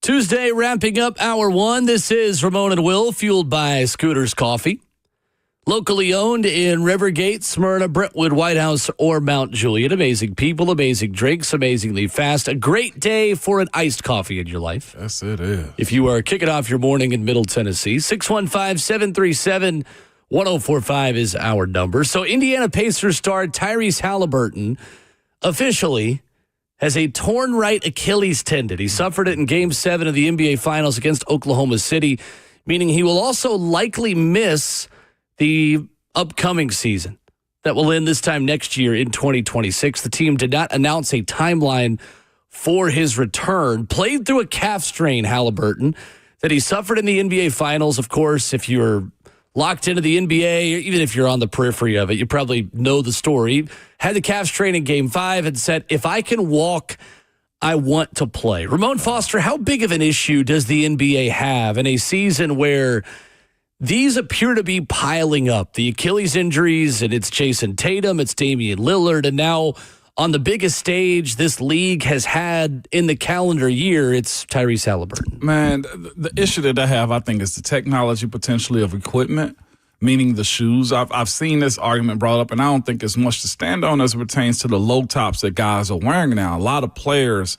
Tuesday, wrapping up hour one. This is Ramon and Will, fueled by Scooter's Coffee. Locally owned in Rivergate, Smyrna, Brentwood, White House, or Mount Juliet. Amazing people, amazing drinks, amazingly fast. A great day for an iced coffee in your life. Yes, it is. If you are kicking off your morning in Middle Tennessee, 615-737-1045 is our number. So Indiana Pacers star Tyrese Halliburton officially has a torn right Achilles tendon. He suffered it in Game 7 of the NBA Finals against Oklahoma City, meaning he will also likely miss the upcoming season that will end this time next year in 2026. The team did not announce a timeline for his return. Played through a calf strain, Halliburton, that he suffered in the NBA Finals. Of course, if you're locked into the NBA, even if you're on the periphery of it, you probably know the story. Had the calf strain in Game 5 and said, if I can walk, I want to play. Ramon Foster, how big of an issue does the NBA have in a season where these appear to be piling up? The Achilles injuries, and it's Jason Tatum, it's Damian Lillard, and now on the biggest stage this league has had in the calendar year, it's Tyrese Halliburton. Man, the issue that I have, I think, is the technology potentially of equipment, meaning the shoes. I've seen this argument brought up, and I don't think it's much to stand on as it pertains to the low tops that guys are wearing now. A lot of players,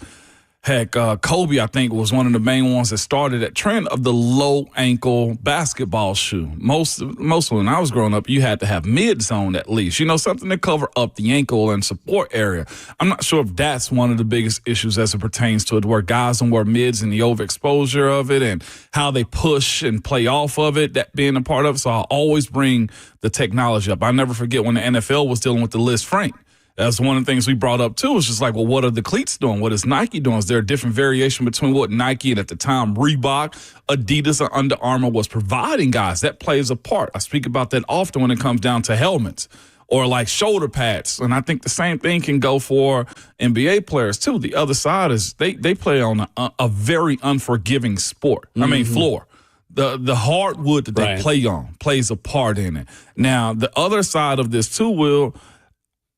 heck, Kobe, I think, was one of the main ones that started that trend of the low ankle basketball shoe. Most when I was growing up, you had to have mid-zone at least, something to cover up the ankle and support area. I'm not sure if that's one of the biggest issues as it pertains to it, where guys don't wear mids and the overexposure of it and how they push and play off of it, that being a part of it. So I always bring the technology up. I never forget when the NFL was dealing with the Liz Frank. That's one of the things we brought up, too. It's just like, well, what are the cleats doing? What is Nike doing? Is there a different variation between what Nike and at the time Reebok, Adidas, or Under Armour was providing guys? That plays a part. I speak about that often when it comes down to helmets or like shoulder pads. And I think the same thing can go for NBA players, too. The other side is they play on a very unforgiving sport. I mean, floor. The hardwood that they play on plays a part in it. Now, the other side of this, too, Will,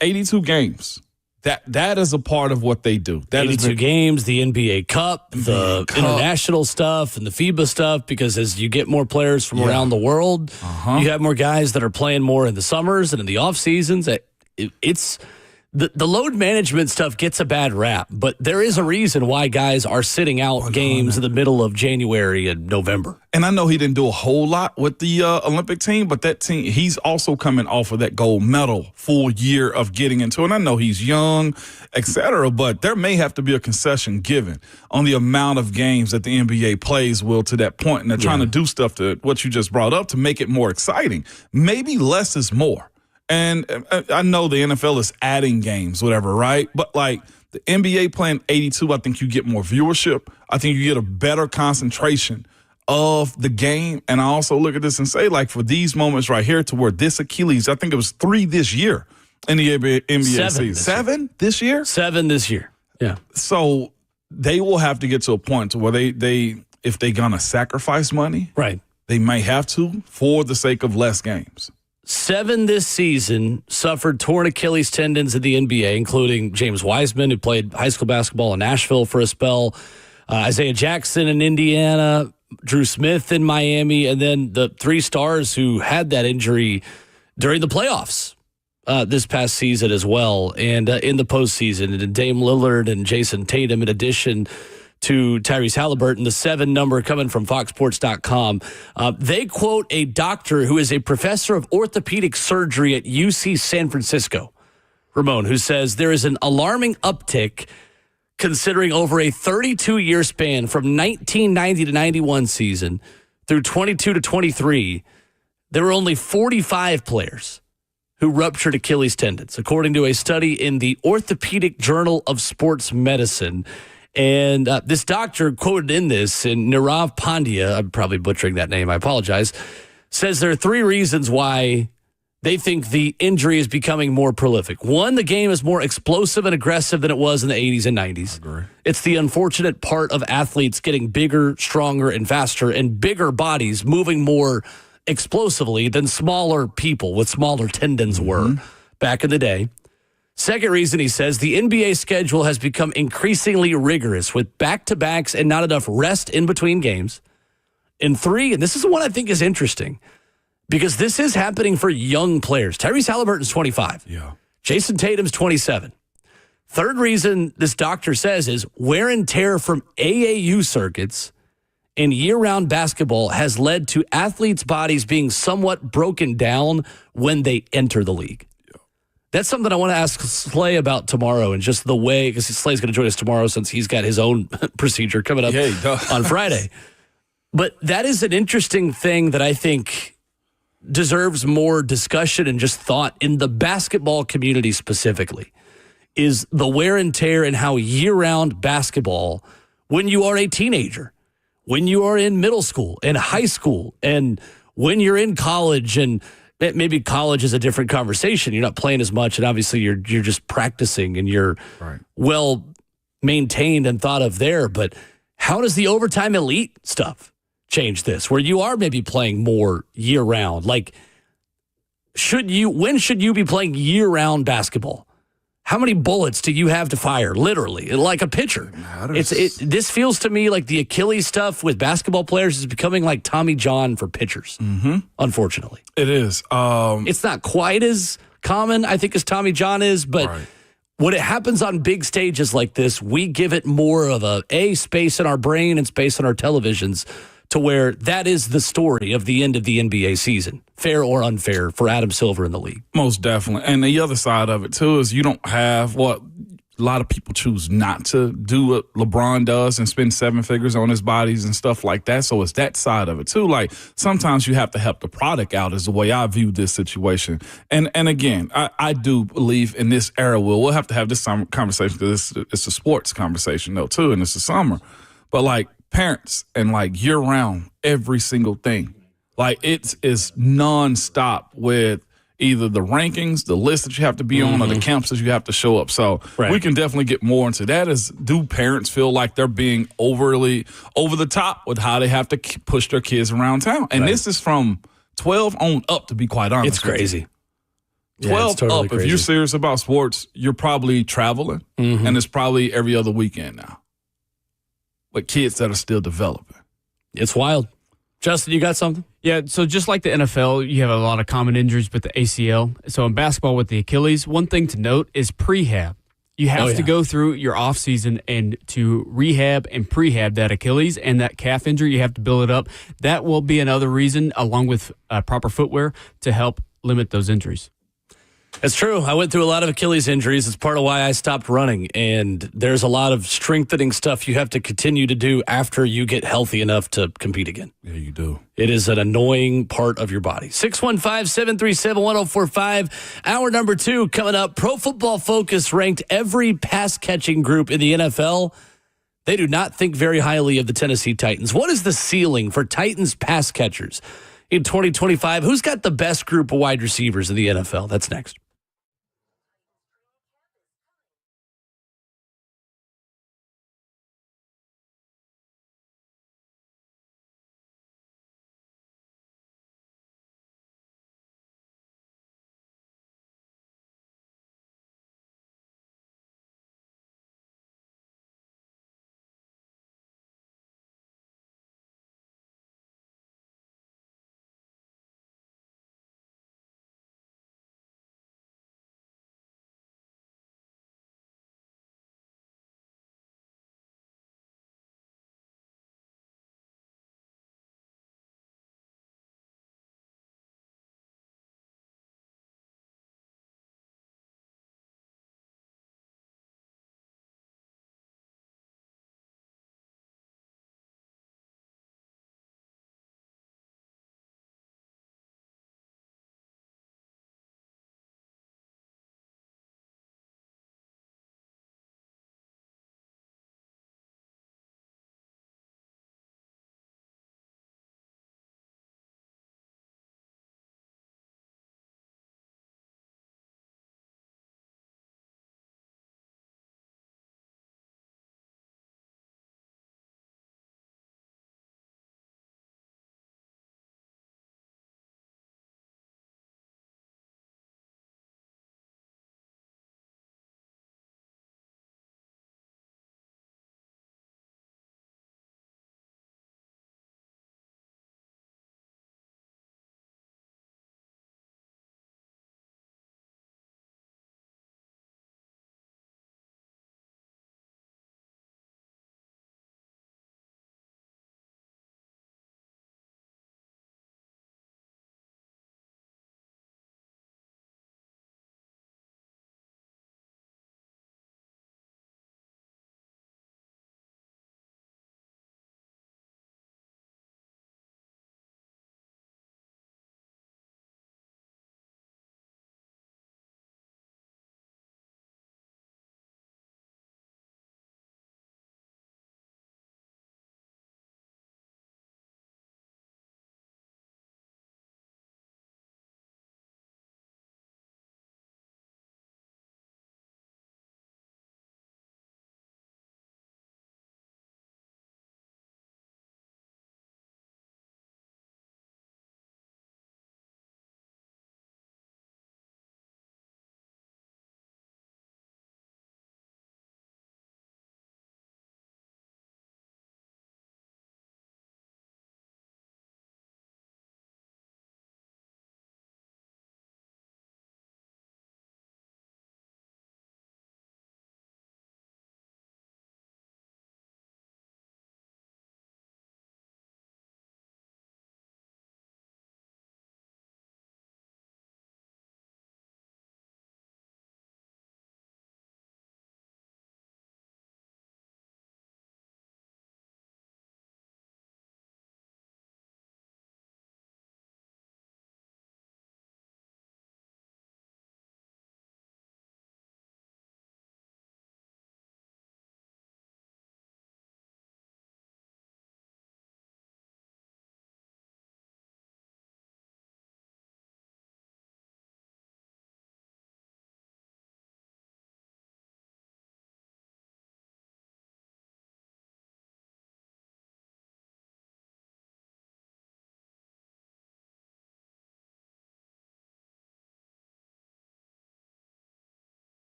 82 games. That is a part of what they do. That 82 games, the NBA Cup, the international stuff, and the FIBA stuff, because as you get more players from around the world, you have more guys that are playing more in the summers and in the off seasons. It's the load management stuff gets a bad rap, but there is a reason why guys are sitting out games in the middle of January and November. And I know he didn't do a whole lot with the Olympic team, but that team, he's also coming off of that gold medal full year of getting into it. And I know he's young, et cetera, but there may have to be a concession given on the amount of games that the NBA plays, Will, to that point. And they're trying to do stuff to what you just brought up to make it more exciting. Maybe less is more. And I know the NFL is adding games, whatever, right? But like the NBA playing 82, I think you get more viewership. I think you get a better concentration of the game. And I also look at this and say, like, for these moments right here to where this Achilles, I think it was 3 this year in the NBA season. 7 this year? 7 this year. Yeah. So they will have to get to a point to where they if they're going to sacrifice money, right, they may have to for the sake of less games. 7 this season suffered torn Achilles tendons in the NBA, including James Wiseman, who played high school basketball in Nashville for a spell, Isaiah Jackson in Indiana, Drew Smith in Miami, and then the 3 stars who had that injury during the playoffs this past season as well, and in the postseason, and Dame Lillard and Jason Tatum, in addition to Tyrese Halliburton. The 7 number coming from FoxSports.com. They quote a doctor who is a professor of orthopedic surgery at UC San Francisco, Ramon, who says there is an alarming uptick considering over a 32-year span from 1990 to 91 season through 22 to 23, there were only 45 players who ruptured Achilles tendons, according to a study in the Orthopedic Journal of Sports Medicine. And this doctor quoted in this, and Nirav Pandya, I'm probably butchering that name, I apologize, says there are 3 reasons why they think the injury is becoming more prolific. 1, the game is more explosive and aggressive than it was in the 80s and 90s. I agree. It's the unfortunate part of athletes getting bigger, stronger, and faster, and bigger bodies moving more explosively than smaller people with smaller tendons were back in the day. Second reason, he says, the NBA schedule has become increasingly rigorous with back-to-backs and not enough rest in between games. And 3, and this is the one I think is interesting, because this is happening for young players. Tyrese Halliburton's 25. Yeah. Jason Tatum's 27. Third reason this doctor says is wear and tear from AAU circuits and year-round basketball has led to athletes' bodies being somewhat broken down when they enter the league. That's something I want to ask Slay about tomorrow, and just the way, because Slay's going to join us tomorrow since he's got his own procedure coming up on Friday. But that is an interesting thing that I think deserves more discussion and just thought in the basketball community specifically, is the wear and tear and how year-round basketball, when you are a teenager, when you are in middle school and high school, and when you're in college, and maybe college is a different conversation. You're not playing as much, and obviously you're just practicing, and you're well maintained and thought of there. But how does the overtime elite stuff change this, where you are maybe playing more year round? Like, when should you be playing year round basketball? How many bullets do you have to fire? Literally, like a pitcher. This feels to me like the Achilles stuff with basketball players is becoming like Tommy John for pitchers. Unfortunately, it is. It's not quite as common, I think, as Tommy John is, but when it happens on big stages like this, we give it more of a space in our brain and space in our televisions, to where that is the story of the end of the NBA season, fair or unfair, for Adam Silver in the league. Most definitely. And the other side of it, too, is you don't have what a lot of people choose not to do what LeBron does and spend 7 figures on his bodies and stuff like that. So it's that side of it, too. Like, sometimes you have to help the product out is the way I view this situation. And again, I do believe in this era, we'll have to have this conversation, because it's a sports conversation, though, too, and it's the summer. But, like, parents and like year round, every single thing, like it's nonstop with either the rankings, the list that you have to be on, or the camps that you have to show up. So we can definitely get more into that. Is, do parents feel like they're being overly over the top with how they have to push their kids around town? And this is from 12 on up, to be quite honest. It's crazy. 12 it's totally up. crazy. If you're serious about sports, you're probably traveling, and it's probably every other weekend now. But kids that are still developing. It's wild. Justin, you got something? Yeah, so just like the NFL, you have a lot of common injuries with the ACL. So in basketball with the Achilles, one thing to note is prehab. You have to go through your offseason and to rehab and prehab that Achilles and that calf injury. You have to build it up. That will be another reason, along with proper footwear, to help limit those injuries. It's true. I went through a lot of Achilles injuries. It's part of why I stopped running. And there's a lot of strengthening stuff you have to continue to do after you get healthy enough to compete again. Yeah, you do. It is an annoying part of your body. 615-737-1045. Hour number 2 coming up. Pro Football Focus ranked every pass-catching group in the NFL. They do not think very highly of the Tennessee Titans. What is the ceiling for Titans pass catchers in 2025? Who's got the best group of wide receivers in the NFL? That's next.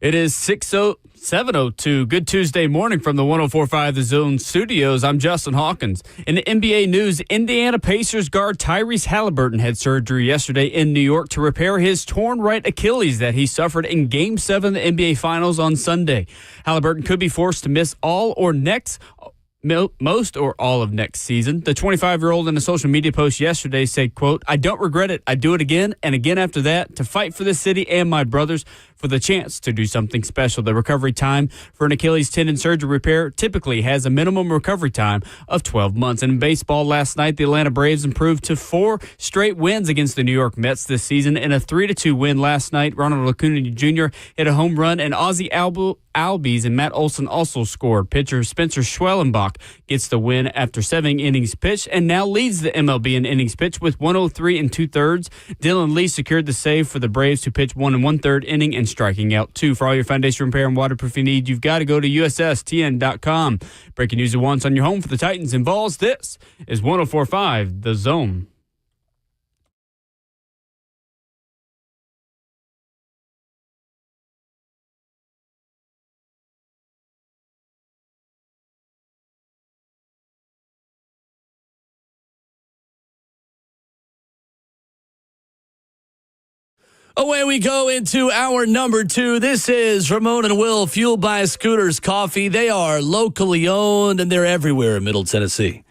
It is 7:02. Good Tuesday morning from the 104.5 The Zone studios. I'm Justin Hawkins. In the NBA news, Indiana Pacers guard Tyrese Halliburton had surgery yesterday in New York to repair his torn right Achilles that he suffered in Game 7 of the NBA Finals on Sunday. Halliburton could be forced to miss most or all of next season. The 25-year-old in a social media post yesterday said, quote, "I don't regret it. I do it again and again after that to fight for the city and my brothers for the chance to do something special." The recovery time for an Achilles tendon surgery repair typically has a minimum recovery time of 12 months. And in baseball last night, the Atlanta Braves improved to 4 straight wins against the New York Mets this season. In a 3-2 win last night, Ronald Acuna Jr. hit a home run, and Ozzie Albies and Matt Olson also scored. Pitcher Spencer Schwellenbach gets the win after 7 innings pitched and now leads the MLB in innings pitched with 103 2/3. Dylan Lee secured the save for the Braves, who pitched 1 1/3 inning and striking out 2. For all your foundation repair and waterproofing needs, you've got to go to USSTN.com. Breaking news at once on your home for the Titans and Vols. This is 104.5 The Zone. Away we go into hour number 2. This is Ramon and Will, fueled by Scooters Coffee. They are locally owned, and they're everywhere in Middle Tennessee.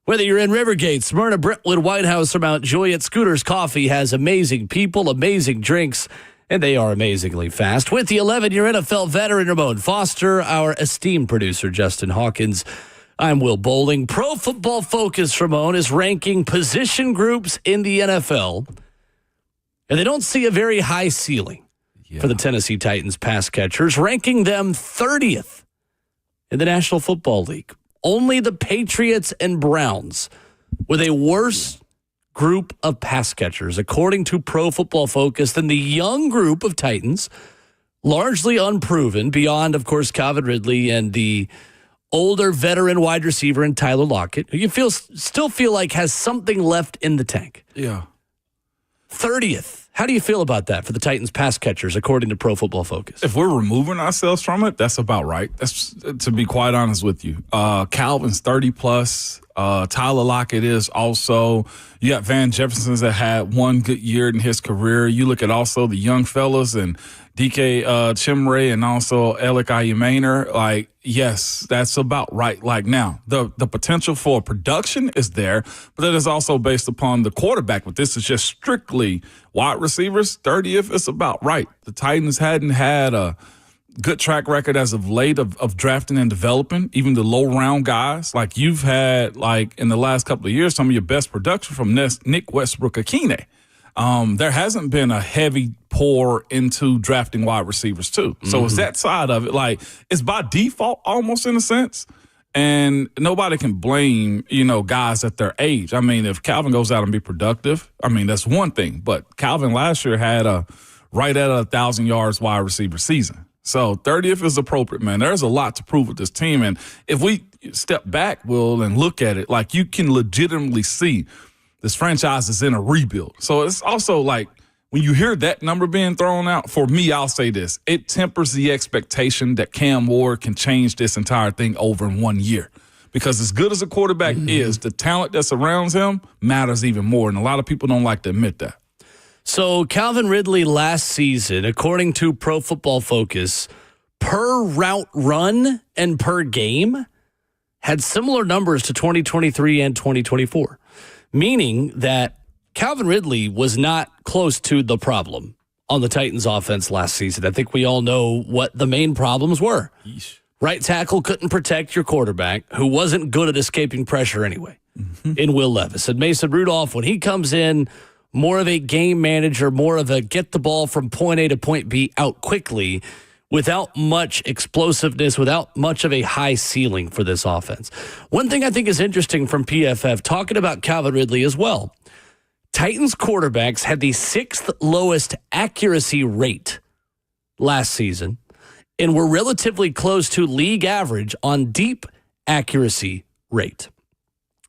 Whether you're in Rivergate, Smyrna, Brentwood, White House, or Mount Juliet, Scooters Coffee has amazing people, amazing drinks, and they are amazingly fast. With the 11-year NFL veteran Ramon Foster, our esteemed producer Justin Hawkins, I'm Will Bowling. Pro Football Focus, Ramon, is ranking position groups in the NFL, and they don't see a very high ceiling for the Tennessee Titans pass catchers, ranking them 30th in the National Football League. Only the Patriots and Browns with a worse group of pass catchers, according to Pro Football Focus, than the young group of Titans, largely unproven, beyond, of course, Calvin Ridley and the older veteran wide receiver in Tyler Lockett, who you still feel like has something left in the tank. Yeah. 30th. How do you feel about that for the Titans pass catchers, according to Pro Football Focus? If we're removing ourselves from it, that's about right. That's, to be quite honest with you. Calvin's 30+. Tyler Lockett is also. You got Van Jefferson's that had one good year in his career. You look at also the young fellas and DK Chimray and also Alec Ayumaner. Like, yes, that's about right. Like, now, the potential for production is there, but that is also based upon the quarterback. But this is just strictly wide receivers. 30th is about right. The Titans hadn't had a good track record as of late of drafting and developing, even the low-round guys. Like, you've had, like, in the last couple of years, some of your best production from Nick Westbrook-Akine. There hasn't been a heavy pour into drafting wide receivers, too. So it's that side of it. Like, it's by default almost in a sense. And nobody can blame, guys at their age. I mean, if Calvin goes out and be productive, I mean, that's one thing. But Calvin last year had right at 1,000 yards wide receiver season. So 30th is appropriate, man. There's a lot to prove with this team. And if we step back, Will, and look at it, like, you can legitimately see this franchise is in a rebuild. So it's also like, when you hear that number being thrown out, for me, I'll say this. It tempers the expectation that Cam Ward can change this entire thing over in 1 year. Because as good as a quarterback is, the talent that surrounds him matters even more. And a lot of people don't like to admit that. So Calvin Ridley last season, according to Pro Football Focus, per route run and per game, had similar numbers to 2023 and 2024, meaning that Calvin Ridley was not close to the problem on the Titans offense last season. I think we all know what the main problems were. Yeesh. Right tackle couldn't protect your quarterback, who wasn't good at escaping pressure anyway, in Will Levis. And Mason Rudolph, when he comes in, more of a game manager, more of a get the ball from point A to point B out quickly, without much explosiveness, without much of a high ceiling for this offense. One thing I think is interesting from PFF, talking about Calvin Ridley as well, Titans quarterbacks had the 6th lowest accuracy rate last season and were relatively close to league average on deep accuracy rate.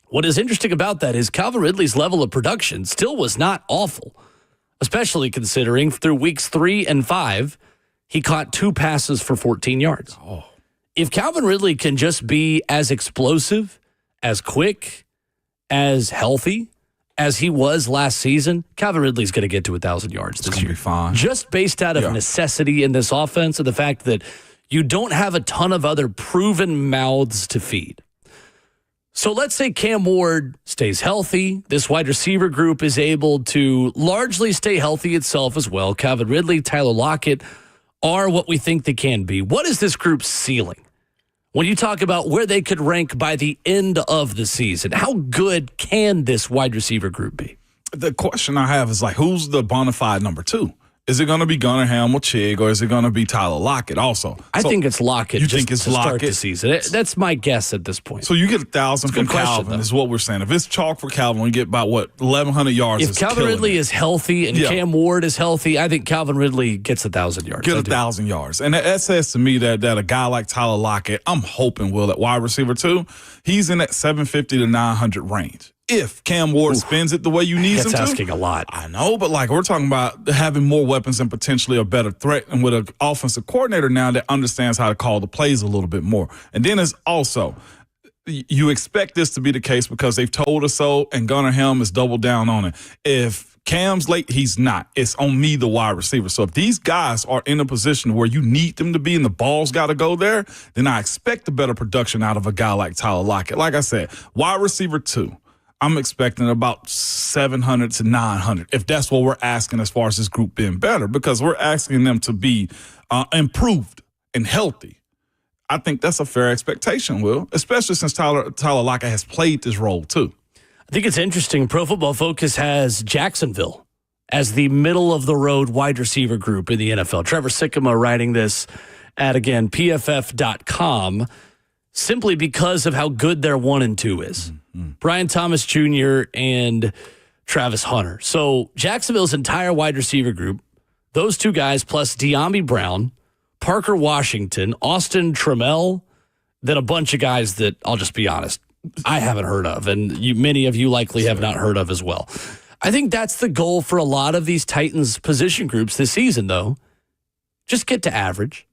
What is interesting about that is Calvin Ridley's level of production still was not awful, especially considering through weeks 3 and 5, he caught 2 passes for 14 yards. Oh. If Calvin Ridley can just be as explosive, as quick, as healthy as he was last season, Calvin Ridley's going to get to 1,000 yards this year. Be fine. Just based out of necessity in this offense and the fact that you don't have a ton of other proven mouths to feed. So let's say Cam Ward stays healthy. This wide receiver group is able to largely stay healthy itself as well. Calvin Ridley, Tyler Lockett are what we think they can be. What is this group's ceiling? When you talk about where they could rank by the end of the season, how good can this wide receiver group be? The question I have is, like, who's the bona fide number 2? Is it going to be Gunnar Ham or Chig, or is it going to be Tyler Lockett also? I think it's Lockett. You think it's Lockett? Start the season. That's my guess at this point. So you get 1,000 from Calvin, is what we're saying. If it's chalk for Calvin, we get about, 1,100 yards. If Calvin Ridley is healthy and Cam Ward is healthy, I think Calvin Ridley gets 1,000 yards. Get 1,000 yards. And that says to me that a guy like Tyler Lockett, I'm hoping, Will, at wide receiver 2, he's in that 750 to 900 range. If Cam Ward spins it the way you need him to. That's asking a lot. I know, but we're talking about having more weapons and potentially a better threat, and with an offensive coordinator now that understands how to call the plays a little bit more. And then it's also, you expect this to be the case because they've told us so, and Gunnar Helm has doubled down on it. If Cam's late, he's not. It's on me, the wide receiver. So if these guys are in a position where you need them to be and the ball's got to go there, then I expect a better production out of a guy like Tyler Lockett. Like I said, wide receiver 2. I'm expecting about 700 to 900, if that's what we're asking as far as this group being better, because we're asking them to be improved and healthy. I think that's a fair expectation, Will, especially since Tyler Lockett has played this role too. I think it's interesting. Pro Football Focus has Jacksonville as the middle-of-the-road wide receiver group in the NFL. Trevor Sikkema writing this at, again, PFF.com, simply because of how good their 1 and 2 is. Mm-hmm. Brian Thomas Jr. and Travis Hunter. So Jacksonville's entire wide receiver group, those 2 guys plus De'Ami Brown, Parker Washington, Austin Trammell, then a bunch of guys that, I'll just be honest, I haven't heard of, and many of you likely have not heard of as well. I think that's the goal for a lot of these Titans position groups this season, though. Just get to average.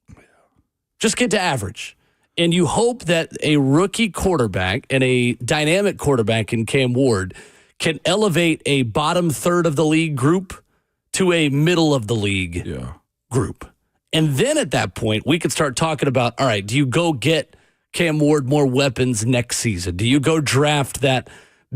Just get to average. And you hope that a rookie quarterback and a dynamic quarterback in Cam Ward can elevate a bottom third of the league group to a middle of the league group. And then at that point, we could start talking about, all right, do you go get Cam Ward more weapons next season? Do you go draft that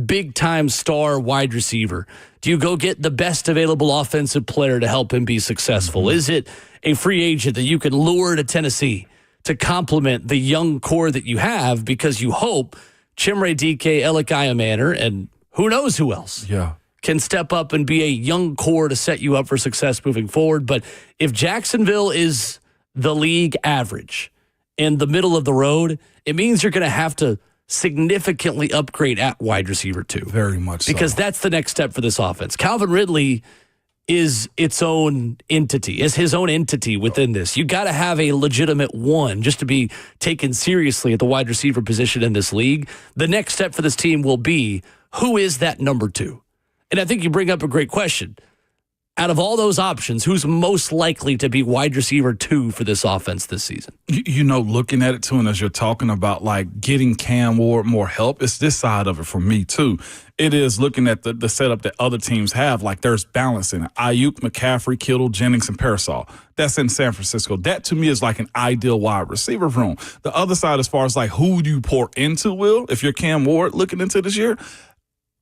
big-time star wide receiver? Do you go get the best available offensive player to help him be successful? Mm-hmm. Is it a free agent that you can lure to Tennessee to complement the young core that you have, because you hope Chimere Dike, Alec Iamaner, and who knows who else can step up and be a young core to set you up for success moving forward. But if Jacksonville is the league average in the middle of the road, it means you're going to have to significantly upgrade at wide receiver 2. Very much so. Because that's the next step for this offense. Calvin Ridley is its own entity, is his own entity within this. You got to have a legitimate 1 just to be taken seriously at the wide receiver position in this league. The next step for this team will be, who is that number 2? And I think you bring up a great question. Out of all those options, who's most likely to be wide receiver 2 for this offense this season? Looking at it too, and as you're talking about getting Cam Ward more help, it's this side of it for me too. It is looking at the setup that other teams have. There's balance in it. Ayuk, McCaffrey, Kittle, Jennings, and Parasol. That's in San Francisco. That to me is an ideal wide receiver room. The other side, as far as who do you pour into, Will, if you're Cam Ward looking into this year,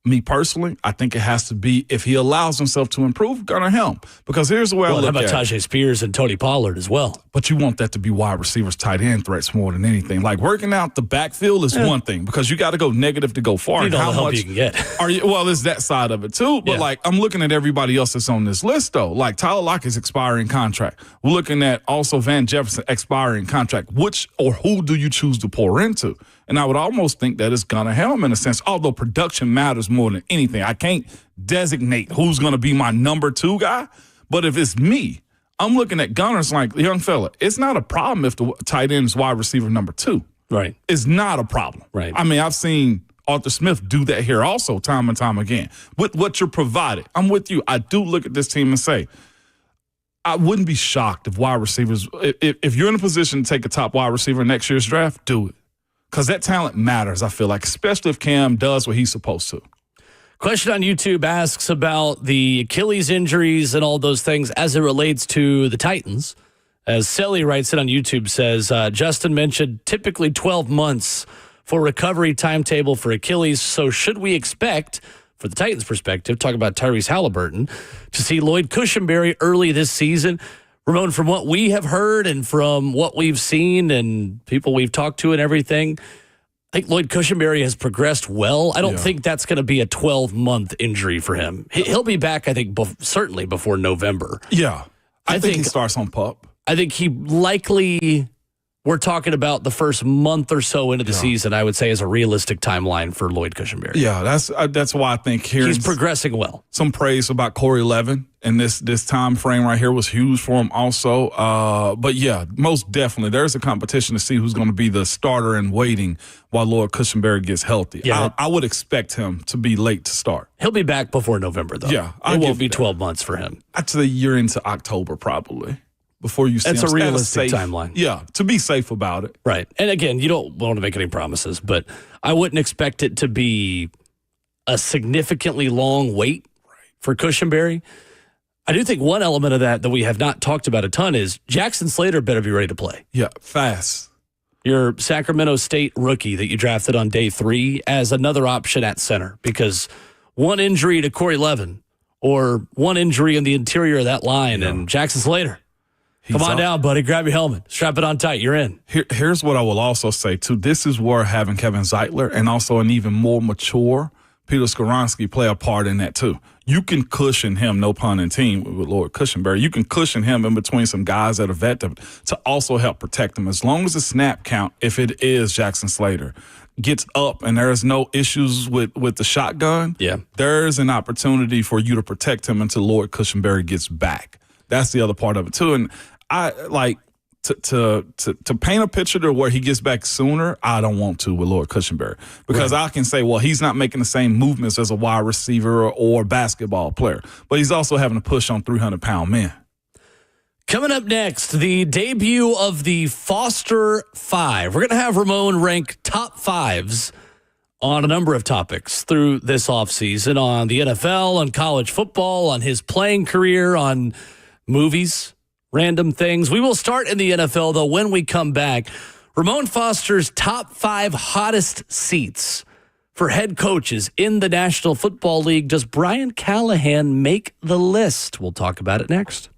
me personally, I think it has to be, if he allows himself to improve, Gunnar Helm. Because here's the way I look at it. How about Tajay Spears and Tony Pollard as well? But you want that to be wide receivers, tight end threats more than anything. Working out the backfield is one thing, because you got to go negative to go far. You know how much you can get. It's that side of it too. But I'm looking at everybody else that's on this list though. Tyler Lockett's expiring contract. We're looking at also Van Jefferson expiring contract. Which or who do you choose to pour into? And I would almost think that it's Gunnar Helm in a sense, although production matters more than anything. I can't designate who's going to be my number 2 guy. But if it's me, I'm looking at Gunnar's young fella. It's not a problem if the tight end is wide receiver number 2. Right. It's not a problem. Right. I mean, I've seen Arthur Smith do that here also time and time again. With what you're provided, I'm with you. I do look at this team and say, I wouldn't be shocked if wide receivers, if you're in a position to take a top wide receiver in next year's draft, do it. Because that talent matters, I feel like, especially if Cam does what he's supposed to. Question on YouTube asks about the Achilles injuries and all those things as it relates to the Titans. As Selly writes it on YouTube, says, Justin mentioned typically 12 months for recovery timetable for Achilles. So should we expect, for the Titans' perspective, talk about Tyrese Halliburton, to see Lloyd Cushenberry early this season? Ramon, from what we have heard and from what we've seen and people we've talked to and everything, I think Lloyd Cushenberry has progressed well. I don't think that's going to be a 12-month injury for him. He'll be back, I think, certainly before November. Yeah. I think he starts on PUP. I think he likely, we're talking about the first month or so into the season, I would say, is a realistic timeline for Lloyd Cushenberry. Yeah, that's why I think he's progressing well. Some praise about Corey Levin, and this time frame right here was huge for him also. But yeah, most definitely, there's a competition to see who's going to be the starter in waiting while Lloyd Cushenberry gets healthy. Yeah, I would expect him to be late to start. He'll be back before November, though. Yeah, it won't be 12 months for him. I'd say a year into October, probably. Before you see That's a realistic timeline. Yeah, to be safe about it. Right. And again, you don't want to make any promises, but I wouldn't expect it to be a significantly long wait for Cushenberry. I do think one element of that we have not talked about a ton is Jackson Slater better be ready to play. Yeah, fast. Your Sacramento State rookie that you drafted on day 3 as another option at center, because one injury to Corey Levin or one injury in the interior of that line and Jackson Slater. Come on down, buddy. Grab your helmet. Strap it on tight. You're in. Here's what I will also say, too. This is where having Kevin Zeitler and also an even more mature Peter Skoronski play a part in that, too. You can cushion him, no pun intended, with Lloyd Cushenberry. You can cushion him in between some guys that are vet to also help protect him. As long as the snap count, if it is Jackson Slater, gets up and there's no issues with the shotgun, there's an opportunity for you to protect him until Lloyd Cushenberry gets back. That's the other part of it, too. And I like to paint a picture to where he gets back sooner. I don't want to with Lloyd Cushenberry because I can say, well, he's not making the same movements as a wide receiver or basketball player, but he's also having to push on 300-pound men. Coming up next, the debut of the Foster 5. We're going to have Ramon rank top 5s on a number of topics through this offseason, on the NFL, on college football, on his playing career, on movies, random things. We will start in the NFL, though, when we come back. Ramon Foster's top 5 hottest seats for head coaches in the National Football League. Does Brian Callahan make the list? We'll talk about it next.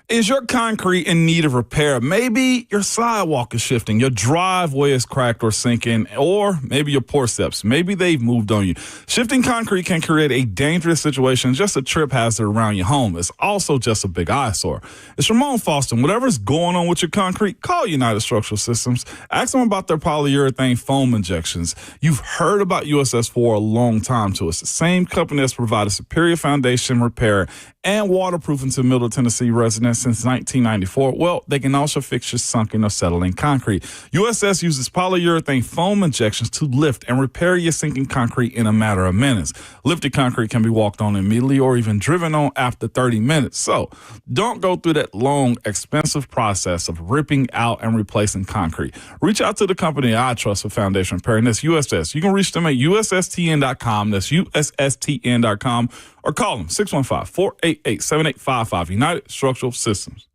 Is your concrete in need of repair? Maybe your sidewalk is shifting, your driveway is cracked or sinking, or maybe your porch steps. Maybe they've moved on you. Shifting concrete can create a dangerous situation, just a trip hazard around your home. It's also just a big eyesore. It's Ramon Foster. Whatever's going on with your concrete, call United Structural Systems. Ask them about their polyurethane foam injections. You've heard about USS for a long time, too. It's the same company that's provided superior foundation repair and waterproofing to Middle Tennessee residents since 1994. Well, they can also fix your sunken or settling concrete. USS uses polyurethane foam injections to lift and repair your sinking concrete in a matter of minutes. Lifted concrete can be walked on immediately or even driven on after 30 minutes. So don't go through that long, expensive process of ripping out and replacing concrete. Reach out to the company I trust for foundation repair, and that's USS. You can reach them at USSTN.com. That's USSTN.com. Or call them 615-488-7855, United Structural Systems.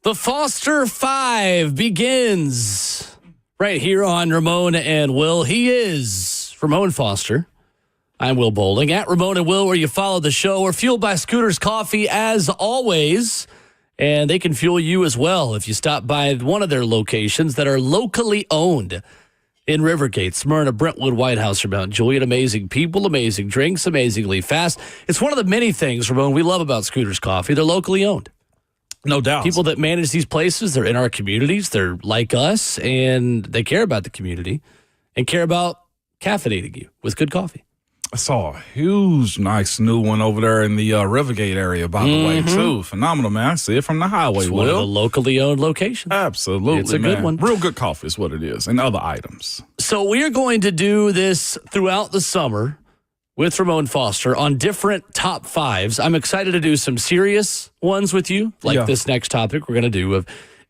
The Foster 5 begins right here on Ramon and Will. He is Ramon Foster. I'm Will Bowling. At Ramon and Will, where you follow the show. We're fueled by Scooters Coffee, as always. And they can fuel you as well if you stop by one of their locations that are locally owned in Rivergate, Smyrna, Brentwood, White House, or Mount Juliet. Amazing people, amazing drinks, amazingly fast. It's one of the many things, Ramon, we love about Scooters Coffee. They're locally owned. No doubt. People that manage these places, they're in our communities. They're like us, and they care about the community and care about caffeinating you with good coffee. I saw a huge, nice new one over there in the Rivergate area, by the way, too. Phenomenal, man. I see it from the highway, It's one of the locally owned locations. Absolutely, It's a man. good one. Real good coffee is what it is, and other items. So we are going to do this throughout the summer with Ramon Foster on different top fives. I'm excited to do some serious ones with you, like this next topic we're going to do of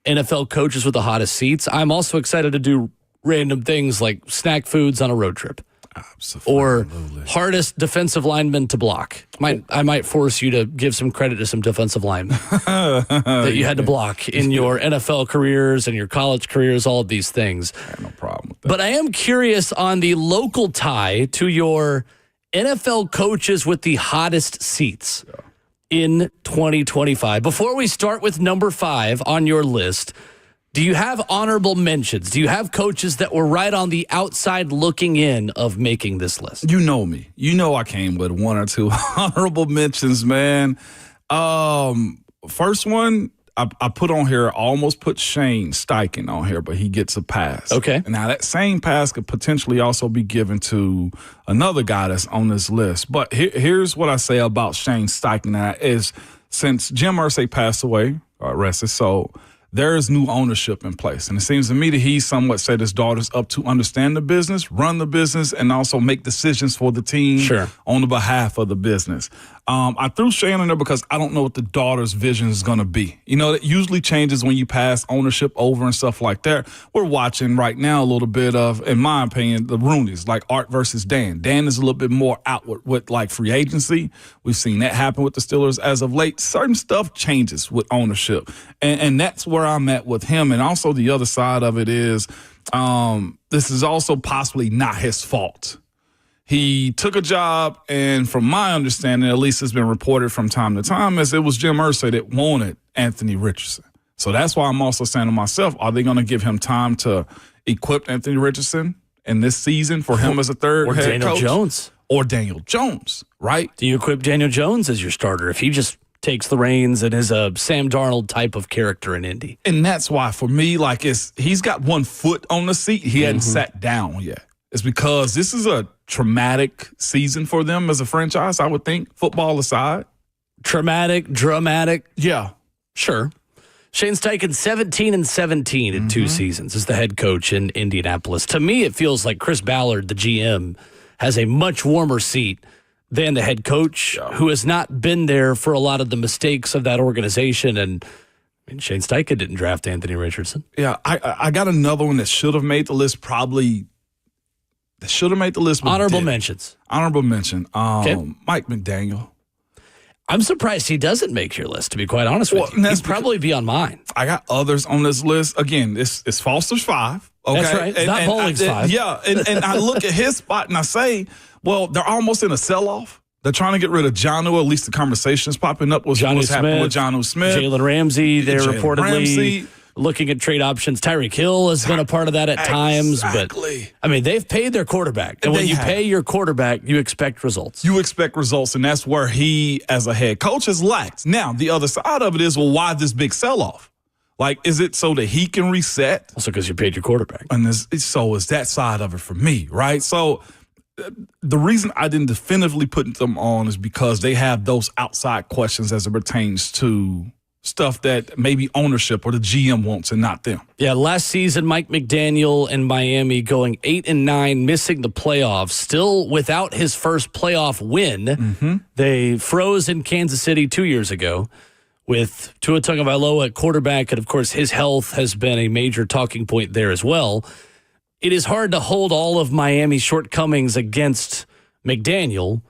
NFL coaches with the hottest seats. I'm also excited to do random things like snack foods on a road trip. Absolutely. Or hardest defensive lineman to block. I might force you to give some credit to some defensive linemen that you had to block in your NFL careers and your college careers, all of these things. I have no problem with that. But I am curious on the local tie to your NFL coaches with the hottest seats in 2025. Before we start with number 5 on your list, do you have honorable mentions? Do you have coaches that were right on the outside looking in of making this list? You know me. You know I came with 1 or 2 honorable mentions, man. First one, I put on here, I almost put Shane Steichen on here, but he gets a pass. Okay. Now, that same pass could potentially also be given to another guy that's on this list. But here's what I say about Shane Steichen is since Jim Irsay passed away, rest his soul, there is new ownership in place. And it seems to me that he somewhat set his daughters up to understand the business, run the business, and also make decisions for the team on the behalf of the business. I threw Shane in there because I don't know what the daughter's vision is going to be. You know, it usually changes when you pass ownership over and stuff like that. We're watching right now a little bit of, in my opinion, the Rooneys, like Art versus Dan. Dan is a little bit more outward with like free agency. We've seen that happen with the Steelers as of late. Certain stuff changes with ownership. And that's where I'm at with him. And also the other side of it is this is also possibly not his fault. He took a job, and from my understanding, at least it's been reported from time to time, as it was Jim Irsay that wanted Anthony Richardson. So that's why I'm also saying to myself, are they going to give him time to equip Anthony Richardson in this season for him as a third or head Daniel coach? Jones. Or Daniel Jones, right? Do you equip Daniel Jones as your starter if he just takes the reins and is a Sam Darnold type of character in Indy? And that's why, for me, like he's got 1 foot on the seat. He hadn't sat down yet. It's because this is a traumatic season for them as a franchise, I would think, football aside. Traumatic, dramatic. Yeah. Sure. Shane Steichen, 17-17 in 2 seasons as the head coach in Indianapolis. To me, it feels like Chris Ballard, the GM, has a much warmer seat than the head coach, who has not been there for a lot of the mistakes of that organization. And Shane Steichen didn't draft Anthony Richardson. Yeah, I got another one that should have made the list, probably. That should have made the list. Honorable mentions. Honorable mention. Mike McDaniel. I'm surprised he doesn't make your list, to be quite honest with you. He'd probably be on mine. I got others on this list. Again, it's Foster's 5. Okay? That's right. It's not Bowling's 5. Yeah, and I look at his spot and I say, well, they're almost in a sell-off. They're trying to get rid of Jonnu. At least the conversations popping up was what's happening with Jonnu Smith. Jalen Ramsey, they're reportedly looking at trade options. Tyreek Hill has been a part of that at times. But, I mean, they've paid their quarterback. And when you pay your quarterback, you expect results. You expect results, and that's where he, as a head coach, has lacked. Now, the other side of it is, well, why this big sell-off? Like, is it so that he can reset? Also because you paid your quarterback. And so is that side of it for me, right? So the reason I didn't definitively put them on is because they have those outside questions as it pertains to stuff that maybe ownership or the GM wants and not them. Yeah, last season, Mike McDaniel and Miami going 8-9, missing the playoffs, still without his first playoff win. They froze in Kansas City 2 years ago with Tua Tagovailoa at quarterback, and of course his health has been a major talking point there as well. It is hard to hold all of Miami's shortcomings against McDaniel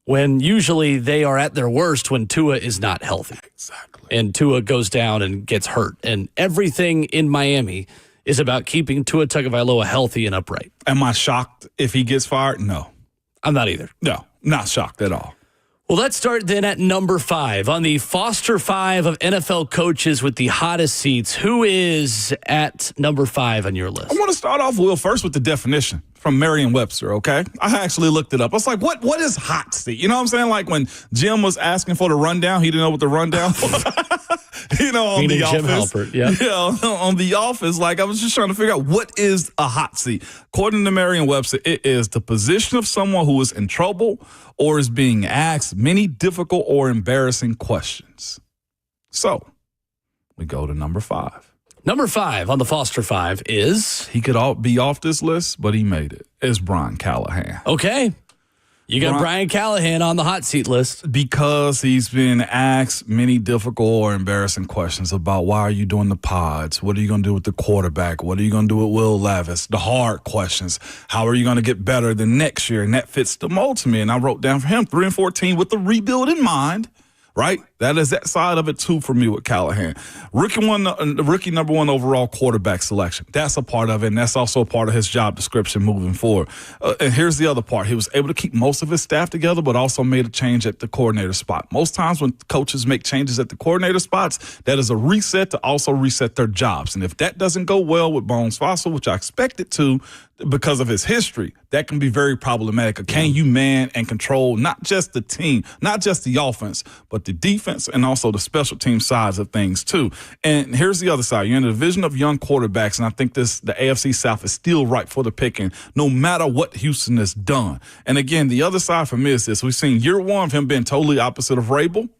when usually they are at their worst when Tua is not healthy. Exactly. And Tua goes down and gets hurt. And everything in Miami is about keeping Tua Tagovailoa healthy and upright. Am I shocked if he gets fired? No. I'm not either. No, not shocked at all. Well, let's start then at number 5. On the Foster 5 of NFL coaches with the hottest seats, who is at number 5 on your list? I want to start off, Will, first with the definition from Merriam-Webster, okay? I actually looked it up. I was like, what is hot seat? You know what I'm saying? Like when Jim was asking for the rundown, he didn't know what the rundown was. On Meaning The Jim Office. Halpert, yeah. Yeah, on The Office, like I was just trying to figure out what is a hot seat. According to Merriam-Webster, it is the position of someone who is in trouble or is being asked many difficult or embarrassing questions. So we go to number 5. Number 5 on the Foster 5 is? He could be off this list, but he made it. It's Brian Callahan. Okay. You got Brian Callahan on the hot seat list. Because he's been asked many difficult or embarrassing questions about why are you doing the pods? What are you going to do with the quarterback? What are you going to do with Will Levis? The hard questions. How are you going to get better than next year? And that fits the mold to me. And I wrote down for him 3-14 with the rebuild in mind. Right? That is that side of it, too, for me with Callahan. Rookie number 1 overall quarterback selection. That's a part of it, and that's also a part of his job description moving forward. And here's the other part. He was able to keep most of his staff together, but also made a change at the coordinator spot. Most times when coaches make changes at the coordinator spots, that is a reset to also reset their jobs. And if that doesn't go well with Bones Fossil, which I expect it to, because of his history, that can be very problematic. Can you man and control not just the team, not just the offense, but the defense and also the special team sides of things too? And here's the other side. You're in a division of young quarterbacks, and I think the AFC South is still ripe for the picking, no matter what Houston has done. And again, the other side for me is this. We've seen year 1 of him being totally opposite of Vrabel,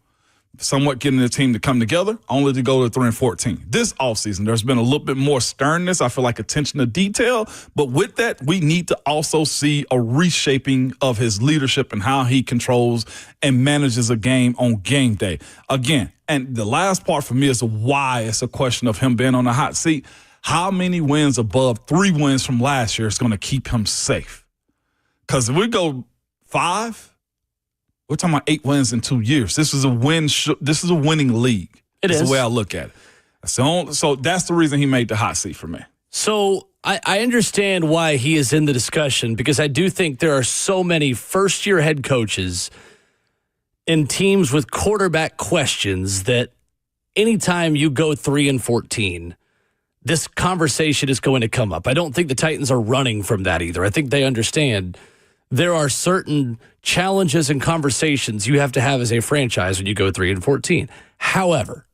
somewhat getting the team to come together, only to go to 3-14. This offseason, there's been a little bit more sternness. I feel like attention to detail. But with that, we need to also see a reshaping of his leadership and how he controls and manages a game on game day. Again, and the last part for me is why it's a question of him being on the hot seat. How many wins above 3 wins from last year is going to keep him safe? Because if we go 5, we're talking about 8 wins in 2 years. This is a this is a winning league. That's the way I look at it. So that's the reason he made the hot seat for me. So I understand why he is in the discussion, because I do think there are so many first-year head coaches and teams with quarterback questions that anytime you go 3-14, this conversation is going to come up. I don't think the Titans are running from that either. I think they understand there are certain challenges and conversations you have to have as a franchise when you go 3-14. However,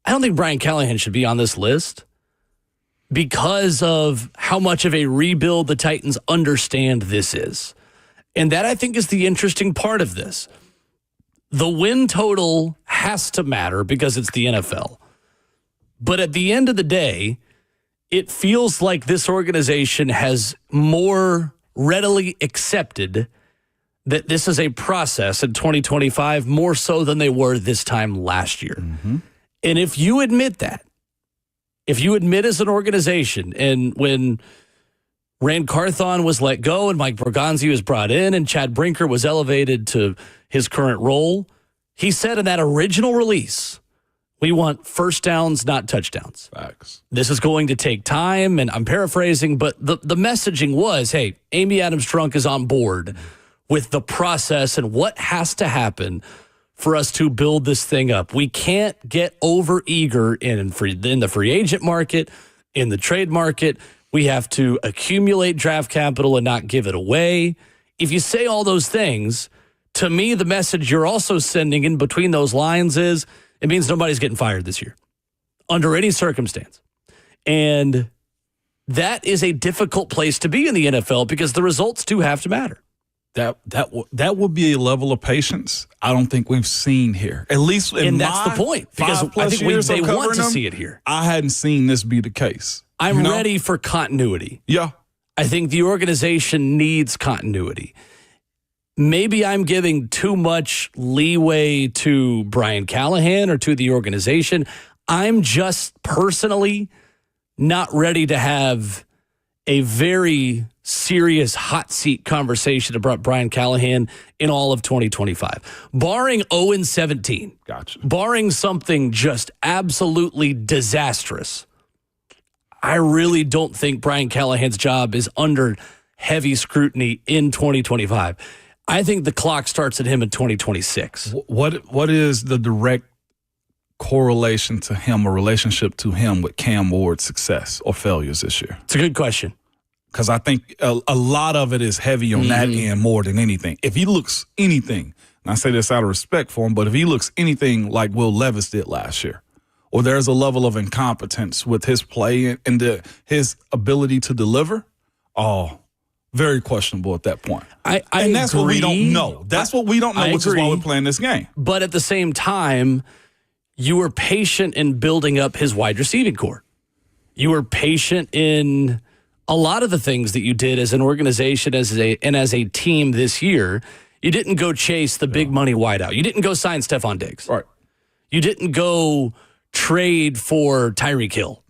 I don't think Brian Callahan should be on this list because of how much of a rebuild the Titans understand this is. And that, I think, is the interesting part of this. The win total has to matter because it's the NFL. But at the end of the day, it feels like this organization has more readily accepted that this is a process in 2025 more so than they were this time last year. Mm-hmm. And if you admit that, if you admit as an organization, and when Rand Carthon was let go and Mike Borgonzi was brought in and Chad Brinker was elevated to his current role, he said in that original release, we want first downs, not touchdowns. Facts. This is going to take time, and I'm paraphrasing, but the messaging was, hey, Amy Adams-Strunk is on board with the process and what has to happen for us to build this thing up. We can't get over-eager in the free agent market, in the trade market. We have to accumulate draft capital and not give it away. If you say all those things, to me, the message you're also sending in between those lines is, it means nobody's getting fired this year under any circumstance. And that is a difficult place to be in the NFL because the results do have to matter. That would be a level of patience I don't think we've seen here. At least in that's the point. Because I think they want to see it here. I hadn't seen this be the case. I'm ready for continuity. Yeah. I think the organization needs continuity. Maybe I'm giving too much leeway to Brian Callahan or to the organization. I'm just personally not ready to have a very serious hot seat conversation about Brian Callahan in all of 2025. Barring 0-17, Gotcha. barring something just absolutely disastrous, I really don't think Brian Callahan's job is under heavy scrutiny in 2025. I think the clock starts at him in 2026. What is the direct correlation to him or relationship to him with Cam Ward's success or failures this year? It's a good question. Because I think a lot of it is heavy on that end more than anything. If he looks anything, and I say this out of respect for him, but if he looks anything like Will Levis did last year, or there's a level of incompetence with his play and his ability to deliver, very questionable at that point. And that's what we don't know. That's what we don't know, which is why we're playing this game. But at the same time, you were patient in building up his wide receiving core. You were patient in a lot of the things that you did as an organization as a team this year. You didn't go chase the big money wideout. You didn't go sign Stephon Diggs. Right. You didn't go trade for Tyreek Hill.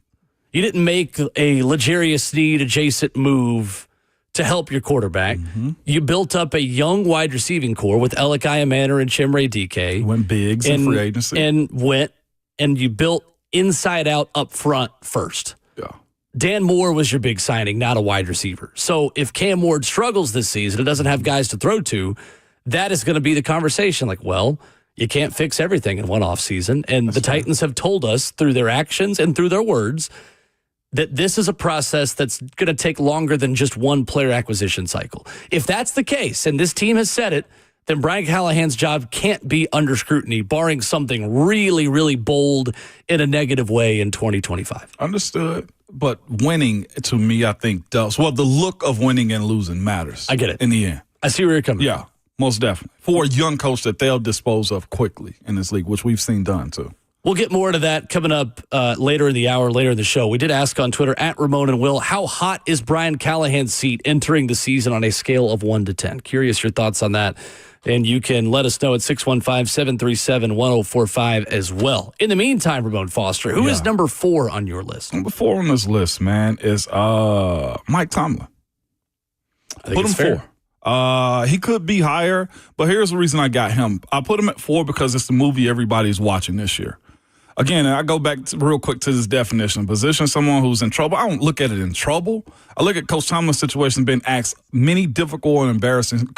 You didn't make a L'Jarius Sneed adjacent move to help your quarterback. You built up a young wide receiving core with Alec Iamanair and Chimere Dike. Went bigs in free agency. And you built inside out up front first. Yeah. Dan Moore was your big signing, not a wide receiver. So if Cam Ward struggles this season and doesn't have guys to throw to, that is going to be the conversation. Like, well, you can't fix everything in one offseason. And the Titans have told us through their actions and through their words that this is a process that's going to take longer than just one player acquisition cycle. If that's the case, and this team has said it, then Brian Callahan's job can't be under scrutiny, barring something really, really bold in a negative way in 2025. Understood. But winning, to me, I think does. Well, the look of winning and losing matters. I get it. In the end. I see where you're coming from. Yeah, most definitely. For a young coach that they'll dispose of quickly in this league, which we've seen done too. We'll get more to that coming up later in the hour, later in the show. We did ask on Twitter, at Ramon and Will, how hot is Brian Callahan's seat entering the season on a scale of 1 to 10? Curious your thoughts on that. And you can let us know at 615-737-1045 as well. In the meantime, Ramon Foster, who is number 4 on your list? Number 4 on this list, man, is Mike Tomlin. I think it's fair. 4. He could be higher, but here's the reason I got him. I put him at 4 because it's the movie everybody's watching this year. Again, I go back real quick to this definition. Position someone who's in trouble. I don't look at it in trouble. I look at Coach Tomlin's situation being asked many difficult and embarrassing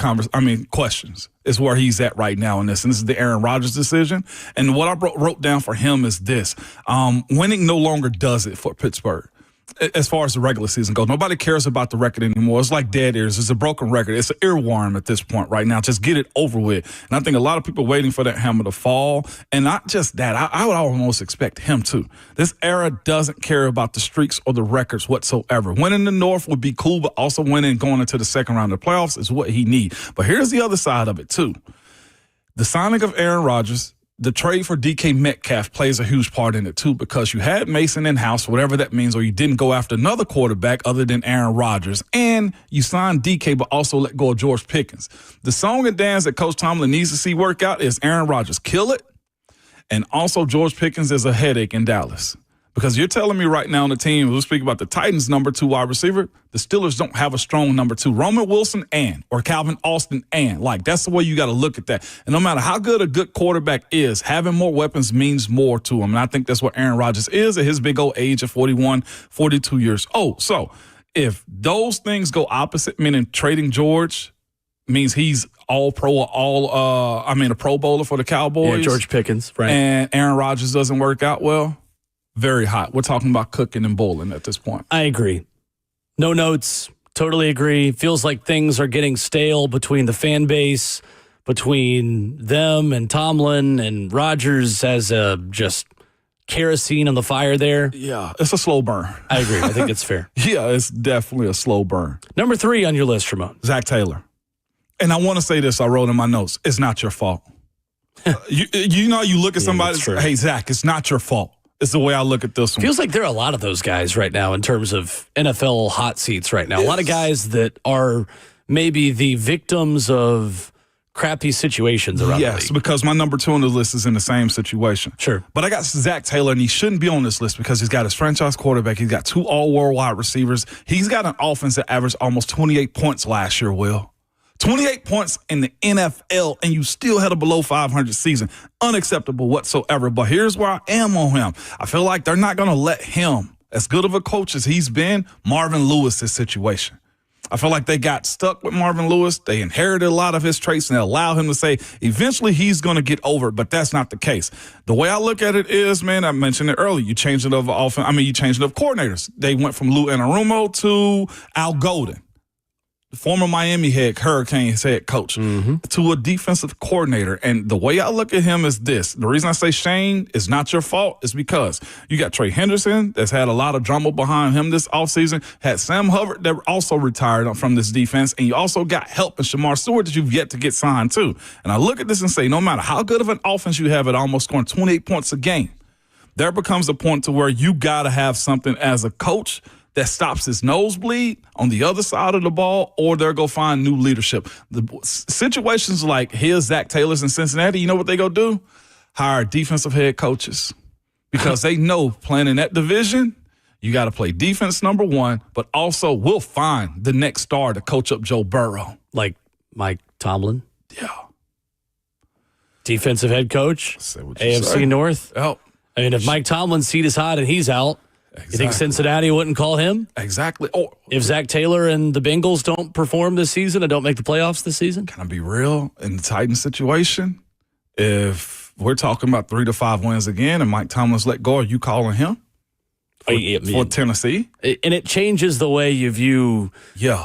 questions is where he's at right now in this. And this is the Aaron Rodgers decision. And what I wrote down for him is this. Winning no longer does it for Pittsburgh. As far as the regular season goes, nobody cares about the record anymore. It's like dead ears. It's a broken record. It's an earworm at this point right now. Just get it over with. And I think a lot of people are waiting for that hammer to fall. And not just that, I would almost expect him to. This era doesn't care about the streaks or the records whatsoever. Winning the North would be cool, but also winning going into the second round of the playoffs is what he needs. But here's the other side of it, too. The signing of Aaron Rodgers, the trade for DK Metcalf plays a huge part in it, too, because you had Mason in-house, whatever that means, or you didn't go after another quarterback other than Aaron Rodgers, and you signed DK but also let go of George Pickens. The song and dance that Coach Tomlin needs to see work out is Aaron Rodgers, kill it, and also George Pickens is a headache in Dallas. Because you're telling me right now on the team, we'll speak about the Titans' number 2 wide receiver, the Steelers don't have a strong number 2. Roman Wilson or Calvin Austin that's the way you got to look at that. And no matter how good a good quarterback is, having more weapons means more to him. And I think that's what Aaron Rodgers is at his big old age of 41, 42 years old. So if those things go opposite, meaning trading George means he's all pro or a Pro Bowler for the Cowboys. Yeah, George Pickens, right. And Aaron Rodgers doesn't work out well. Very hot. We're talking about cooking and boiling at this point. I agree. No notes. Totally agree. Feels like things are getting stale between the fan base, between them and Tomlin and Rodgers as just kerosene on the fire there. Yeah, it's a slow burn. I agree. I think it's fair. Yeah, it's definitely a slow burn. Number 3 on your list, Ramon. Zach Taylor. And I want to say this. I wrote in my notes. It's not your fault. you look at somebody, hey, Zach, it's not your fault. It's the way I look at this one. Feels like there are a lot of those guys right now in terms of NFL hot seats right now. A lot of guys that are maybe the victims of crappy situations around the Yes, league. because my number 2 on the list is in the same situation. Sure. But I got Zach Taylor, and he shouldn't be on this list because he's got his franchise quarterback. He's got 2 all-world wide receivers. He's got an offense that averaged almost 28 points last year, Will. 28 points in the NFL, and you still had a below 500 season. Unacceptable whatsoever. But here's where I am on him. I feel like they're not going to let him, as good of a coach as he's been, Marvin Lewis' situation. I feel like they got stuck with Marvin Lewis. They inherited a lot of his traits, and they allow him to say eventually he's going to get over it, but that's not the case. The way I look at it is, man, I mentioned it earlier. You changed it of you changed it of coordinators. They went from Lou Anarumo to Al Golden, former Miami Hurricanes head coach, to a defensive coordinator. And the way I look at him is this. The reason I say Shane is not your fault is because you got Trey Henderson that's had a lot of drama behind him this offseason, had Sam Hubbard that also retired from this defense, and you also got help in Shamar Stewart that you've yet to get signed to. And I look at this and say, no matter how good of an offense you have at almost scoring 28 points a game, there becomes a point to where you got to have something as a coach that stops his nosebleed on the other side of the ball, or they'll go find new leadership. The situations like his, Zach Taylor's in Cincinnati, you know what they go do? Hire defensive head coaches, because they know playing in that division, you got to play defense number 1, but also we'll find the next star to coach up Joe Burrow. Like Mike Tomlin, Yeah. defensive head coach, Say what you AFC say. North. Oh, I mean, if Mike Tomlin's seat is hot and he's out, you think Cincinnati wouldn't call him? exactly. Oh, If Zach Taylor and the Bengals don't perform this season and don't make the playoffs this season? can I be real? In the Titans situation, if we're talking about 3 to 5 wins again and Mike Tomlin's let go, are you calling him for Tennessee? And it changes the way you view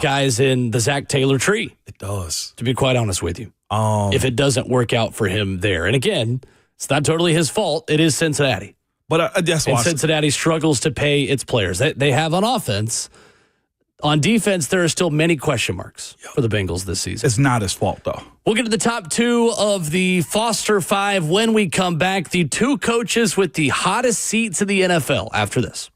guys in the Zach Taylor tree, It does. to be quite honest with you. If it doesn't work out for him there. And again, it's not totally his fault. It is Cincinnati. But that's why And Cincinnati struggles to pay its players. They have on offense. On defense, there are still many question marks for the Bengals this season. it's not his fault, though. We'll get to the top 2 of the Foster 5 when we come back. The 2 coaches with the hottest seats in the NFL after this.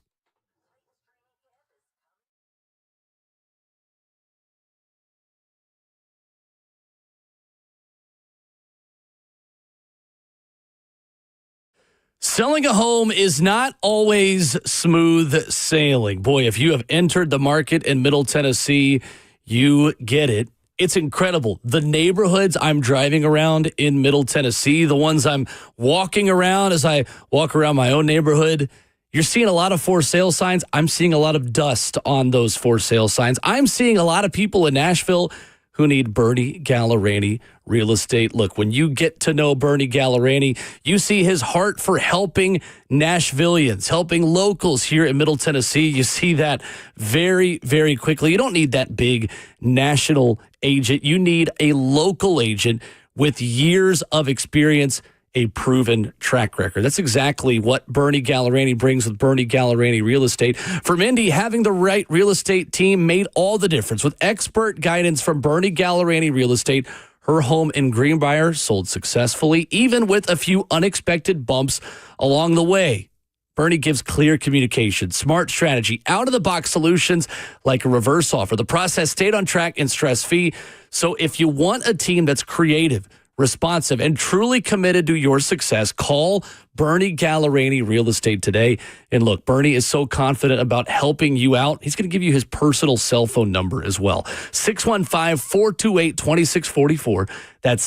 Selling a home is not always smooth sailing. Boy, if you have entered the market in Middle Tennessee, you get it. It's incredible. The neighborhoods I'm driving around in Middle Tennessee, the ones I'm walking around as I walk around my own neighborhood, you're seeing a lot of for sale signs. I'm seeing a lot of dust on those for sale signs. I'm seeing a lot of people in Nashville who need Bernie Gallerani real estate. Look, when you get to know Bernie Gallerani, you see his heart for helping Nashvillians, helping locals here in Middle Tennessee. You see that very, very quickly. You don't need that big national agent. You need a local agent with years of experience, a proven track record. That's exactly what Bernie Gallerani brings with Bernie Gallerani Real Estate. For Mindy, having the right real estate team made all the difference. With expert guidance from Bernie Gallerani Real Estate, her home in Greenbrier sold successfully, even with a few unexpected bumps along the way. Bernie gives clear communication, smart strategy, out-of-the-box solutions like a reverse offer. The process stayed on track and stress-free. So if you want a team that's creative, responsive, and truly committed to your success, call Bernie Gallerani Real Estate today. And look, Bernie is so confident about helping you out, he's going to give you his personal cell phone number as well. 615-428-2644. That's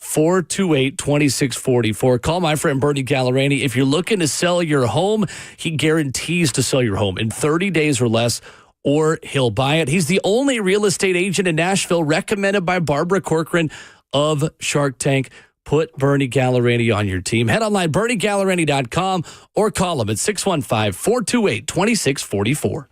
615-428-2644. Call my friend Bernie Gallerani. If you're looking to sell your home, he guarantees to sell your home in 30 days or less, or he'll buy it. He's the only real estate agent in Nashville recommended by Barbara Corcoran of Shark Tank. Put Bernie Gallerani on your team. Head online, BernieGallerani.com, or call him at 615-428-2644.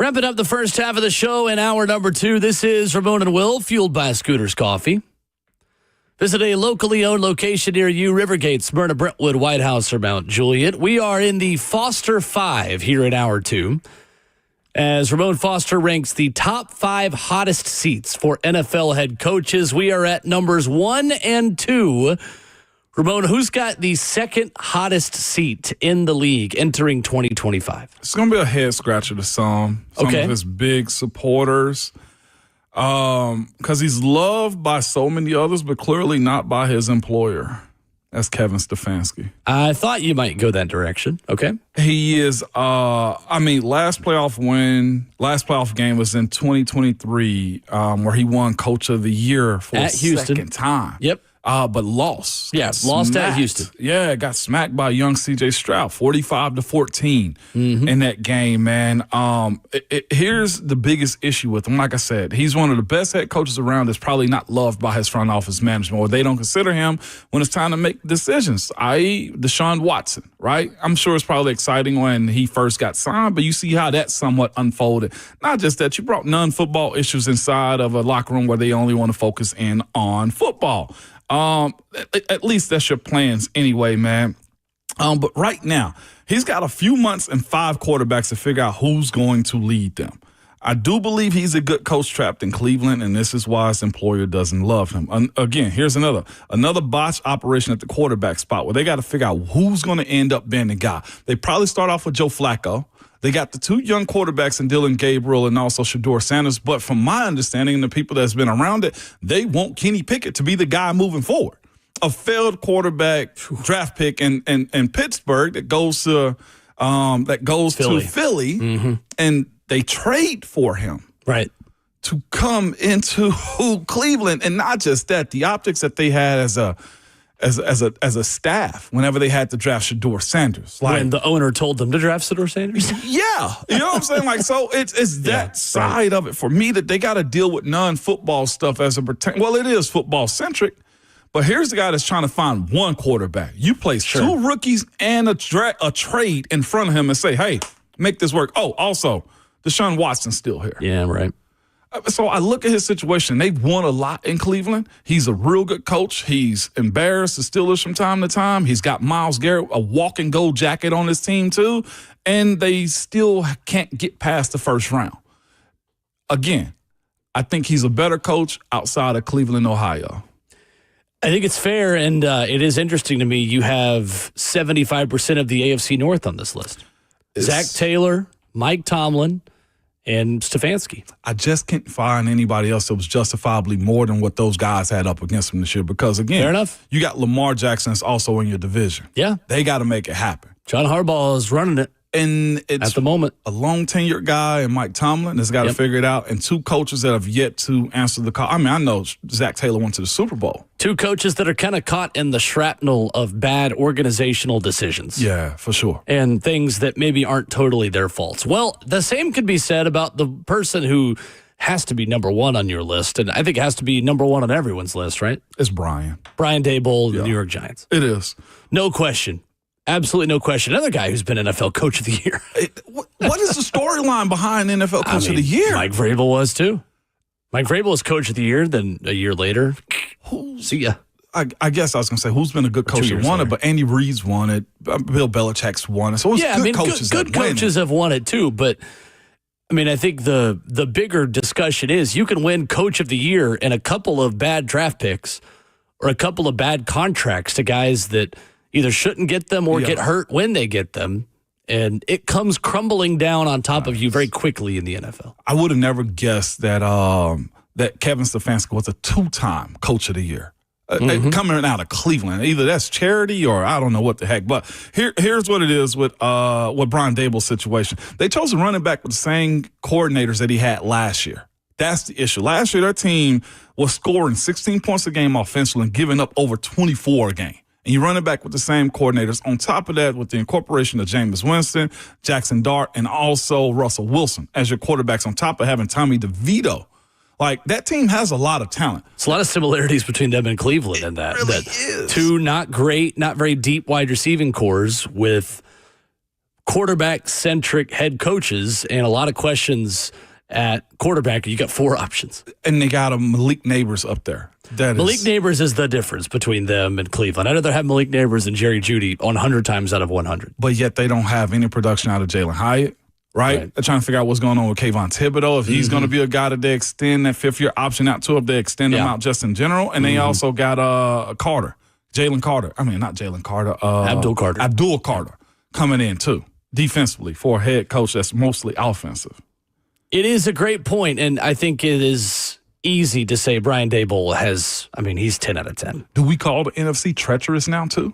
Wrapping up the first half of the show in hour number 2, this is Ramon and Will, fueled by Scooters Coffee. Visit a locally owned location near you, Rivergate, Smyrna, Brentwood, White House, or Mount Juliet. We are in the Foster 5 here in hour 2, as Ramon Foster ranks the top 5 hottest seats for NFL head coaches. We are at numbers 1 and 2. Ramon, who's got the second hottest seat in the league entering 2025? It's going to be a head scratcher to some of his big supporters, because he's loved by so many others, but clearly not by his employer. That's Kevin Stefanski. I thought you might go that direction. Okay. He is, last playoff game was in 2023, where he won Coach of the Year for at Houston. Second time. Yep. But lost. Yeah, lost at Houston. Yeah, got smacked by young C.J. Stroud, 45-14 in that game, man. Here's the biggest issue with him. Like I said, he's one of the best head coaches around that's probably not loved by his front office management, or they don't consider him when it's time to make decisions, i.e. Deshaun Watson, right? I'm sure it's probably exciting when he first got signed, but you see how that somewhat unfolded. Not just that, you brought non-football issues inside of a locker room where they only want to focus in on football. At least that's your plans anyway, man. But right now, he's got a few months and 5 quarterbacks to figure out who's going to lead them. I do believe he's a good coach trapped in Cleveland, and this is why his employer doesn't love him. Again, here's another botched operation at the quarterback spot where they got to figure out who's going to end up being the guy. They probably start off with Joe Flacco. They got the 2 young quarterbacks in Dylan Gabriel and also Shedeur Sanders. But from my understanding and the people that's been around it, they want Kenny Pickett to be the guy moving forward. A failed quarterback draft pick in Pittsburgh that goes to Philly, and they trade for him. Right. To come into Cleveland. And not just that, the optics that they had as a staff whenever they had to draft Shedeur Sanders. When the owner told them to draft Shedeur Sanders? Yeah. You know what I'm saying? So it's that side of it for me that they got to deal with non-football stuff as a pertain. Well, it is football-centric, but here's the guy that's trying to find one quarterback. You place 2 rookies and a trade in front of him and say, hey, make this work. Oh, also, Deshaun Watson's still here. Yeah, right. So I look at his situation. They've won a lot in Cleveland. He's a real good coach. He's embarrassed the Steelers from time to time. He's got Myles Garrett, a walking gold jacket on his team too, and they still can't get past the first round. Again, I think he's a better coach outside of Cleveland, Ohio. I think it's fair, and it is interesting to me. You have 75% of the AFC North on this list. Zach Taylor, Mike Tomlin, and Stefanski. I just can't find anybody else that was justifiably more than what those guys had up against them this year. Because, again, fair enough. You got Lamar Jackson that's also in your division. Yeah. They got to make it happen. John Harbaugh is running it. And it's at the moment a long tenured guy and Mike Tomlin has got to figure it out, and 2 coaches that have yet to answer the call. I mean, I know Zach Taylor went to the Super Bowl. 2 coaches that are kind of caught in the shrapnel of bad organizational decisions. Yeah, for sure. And things that maybe aren't totally their faults. Well, the same could be said about the person who has to be number 1 on your list, and I think has to be number 1 on everyone's list, right? It's Brian Daboll, the New York Giants. It is. No question. Absolutely no question. Another guy who's been NFL Coach of the Year. What is the storyline behind NFL Coach of the Year? Mike Vrabel was too. Mike Vrabel was Coach of the Year. Then a year later, see ya. I guess I was going to say who's been a good coach that won it, but Andy Reid's won it. Bill Belichick's won it. So it's good coaches. Good coaches have won it too. But I mean, I think the bigger discussion is you can win Coach of the Year in a couple of bad draft picks or a couple of bad contracts to guys that either shouldn't get them or get hurt when they get them. And it comes crumbling down on top of you very quickly in the NFL. I would have never guessed that that Kevin Stefanski was a 2-time Coach of the Year. Coming out of Cleveland. Either that's charity or I don't know what the heck. But here's what it is with Brian Daboll's situation. They chose a running back with the same coordinators that he had last year. That's the issue. Last year, their team was scoring 16 points a game offensively and giving up over 24 a game. And you run it back with the same coordinators. On top of that, with the incorporation of Jameis Winston, Jackson Dart, and also Russell Wilson as your quarterbacks, on top of having Tommy DeVito. Like, that team has a lot of talent. It's a lot of similarities between them and Cleveland in that. Really is. 2 not great, not very deep wide receiving cores with quarterback-centric head coaches and a lot of questions at quarterback. You got 4 options. And they got a Malik Neighbors up there. Malik Neighbors is the difference between them and Cleveland. I'd rather have Malik Neighbors than Jerry Jeudy 100 times out of 100. But yet they don't have any production out of Jalen Hyatt, right? They're trying to figure out what's going on with Kayvon Thibodeau, if he's going to be a guy that they extend that 5th-year option out to, if they extend him out just in general. And they also got Carter, Jalen Carter. I mean, not Jalen Carter. Abdul Carter. Abdul Carter coming in, too, defensively for a head coach that's mostly offensive. It is a great point, and I think it is easy to say Brian Daboll he's 10 out of 10. Do we call the NFC treacherous now, too,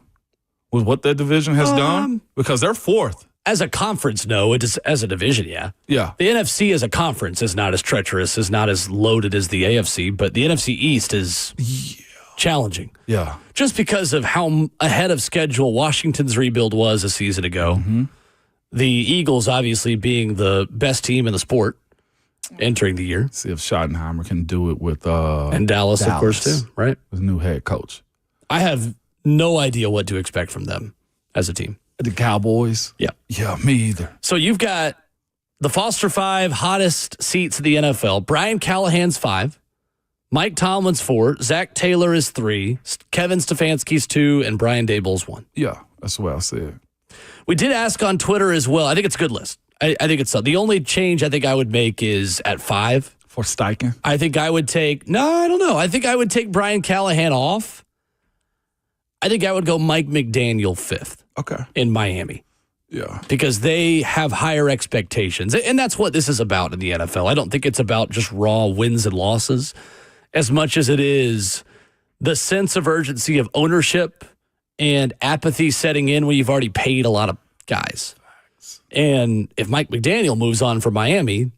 with what that division has done? Because they're 4th. As a conference, no. It is as a division, yeah. Yeah. The NFC as a conference is not as treacherous, is not as loaded as the AFC, but the NFC East is challenging. Yeah. Just because of how ahead of schedule Washington's rebuild was a season ago. Mm-hmm. The Eagles obviously being the best team in the sport entering the year. See if Schottenheimer can do it with and Dallas, of course, too, right? His new head coach. I have no idea what to expect from them as a team. The Cowboys? Yeah. Yeah, me either. So you've got the Foster 5 hottest seats in the NFL. Brian Callahan's 5. Mike Tomlin's 4. Zach Taylor is 3. Kevin Stefanski's 2. And Brian Daboll's 1. Yeah, that's what I said. We did ask on Twitter as well. I think it's a good list. I think it's the only change I think I would make is at 5. For Steichen? I think I would take, I don't know. I think I would take Brian Callahan off. I think I would go Mike McDaniel 5th. Okay. In Miami. Yeah. Because they have higher expectations. And that's what this is about in the NFL. I don't think it's about just raw wins and losses as much as it is the sense of urgency of ownership and apathy setting in when you've already paid a lot of guys. And if Mike McDaniel moves on from Miami,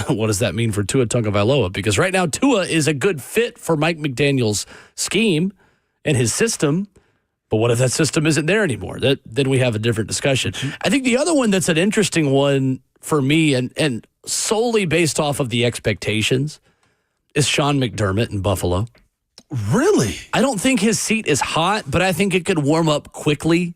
what does that mean for Tua Tagovailoa? Because right now Tua is a good fit for Mike McDaniel's scheme and his system. But what if that system isn't there anymore? Then we have a different discussion. I think the other one that's an interesting one for me and solely based off of the expectations is Sean McDermott in Buffalo. Really? I don't think his seat is hot, but I think it could warm up quickly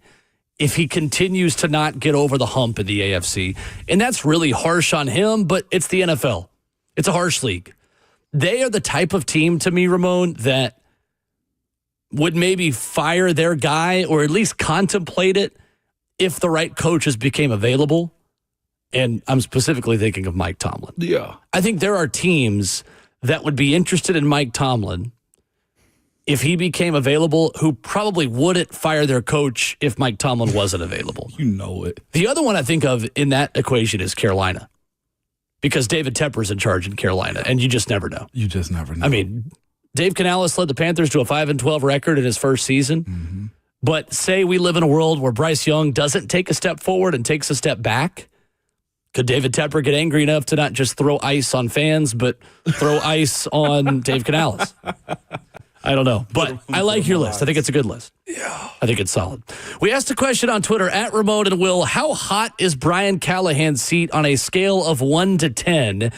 if he continues to not get over the hump in the AFC. And that's really harsh on him, but it's the NFL. It's a harsh league. They are the type of team, to me, Ramon, that would maybe fire their guy or at least contemplate it if the right coaches became available. And I'm specifically thinking of Mike Tomlin. Yeah. I think there are teams that would be interested in Mike Tomlin if he became available, who probably wouldn't fire their coach if Mike Tomlin wasn't available. You know it. The other one I think of in that equation is Carolina, because David Tepper's in charge in Carolina, and you just never know. You just never know. I mean, Dave Canales led the Panthers to a 5-12 record in his first season. Mm-hmm. But say we live in a world where Bryce Young doesn't take a step forward and takes a step back. Could David Tepper get angry enough to not just throw ice on fans, but throw ice on Dave Canales? I don't know. But I like your list. I think it's a good list. Yeah. I think it's solid. We asked a question on Twitter at Ramon and Will. How hot is Brian Callahan's seat on a scale of 1 to 10?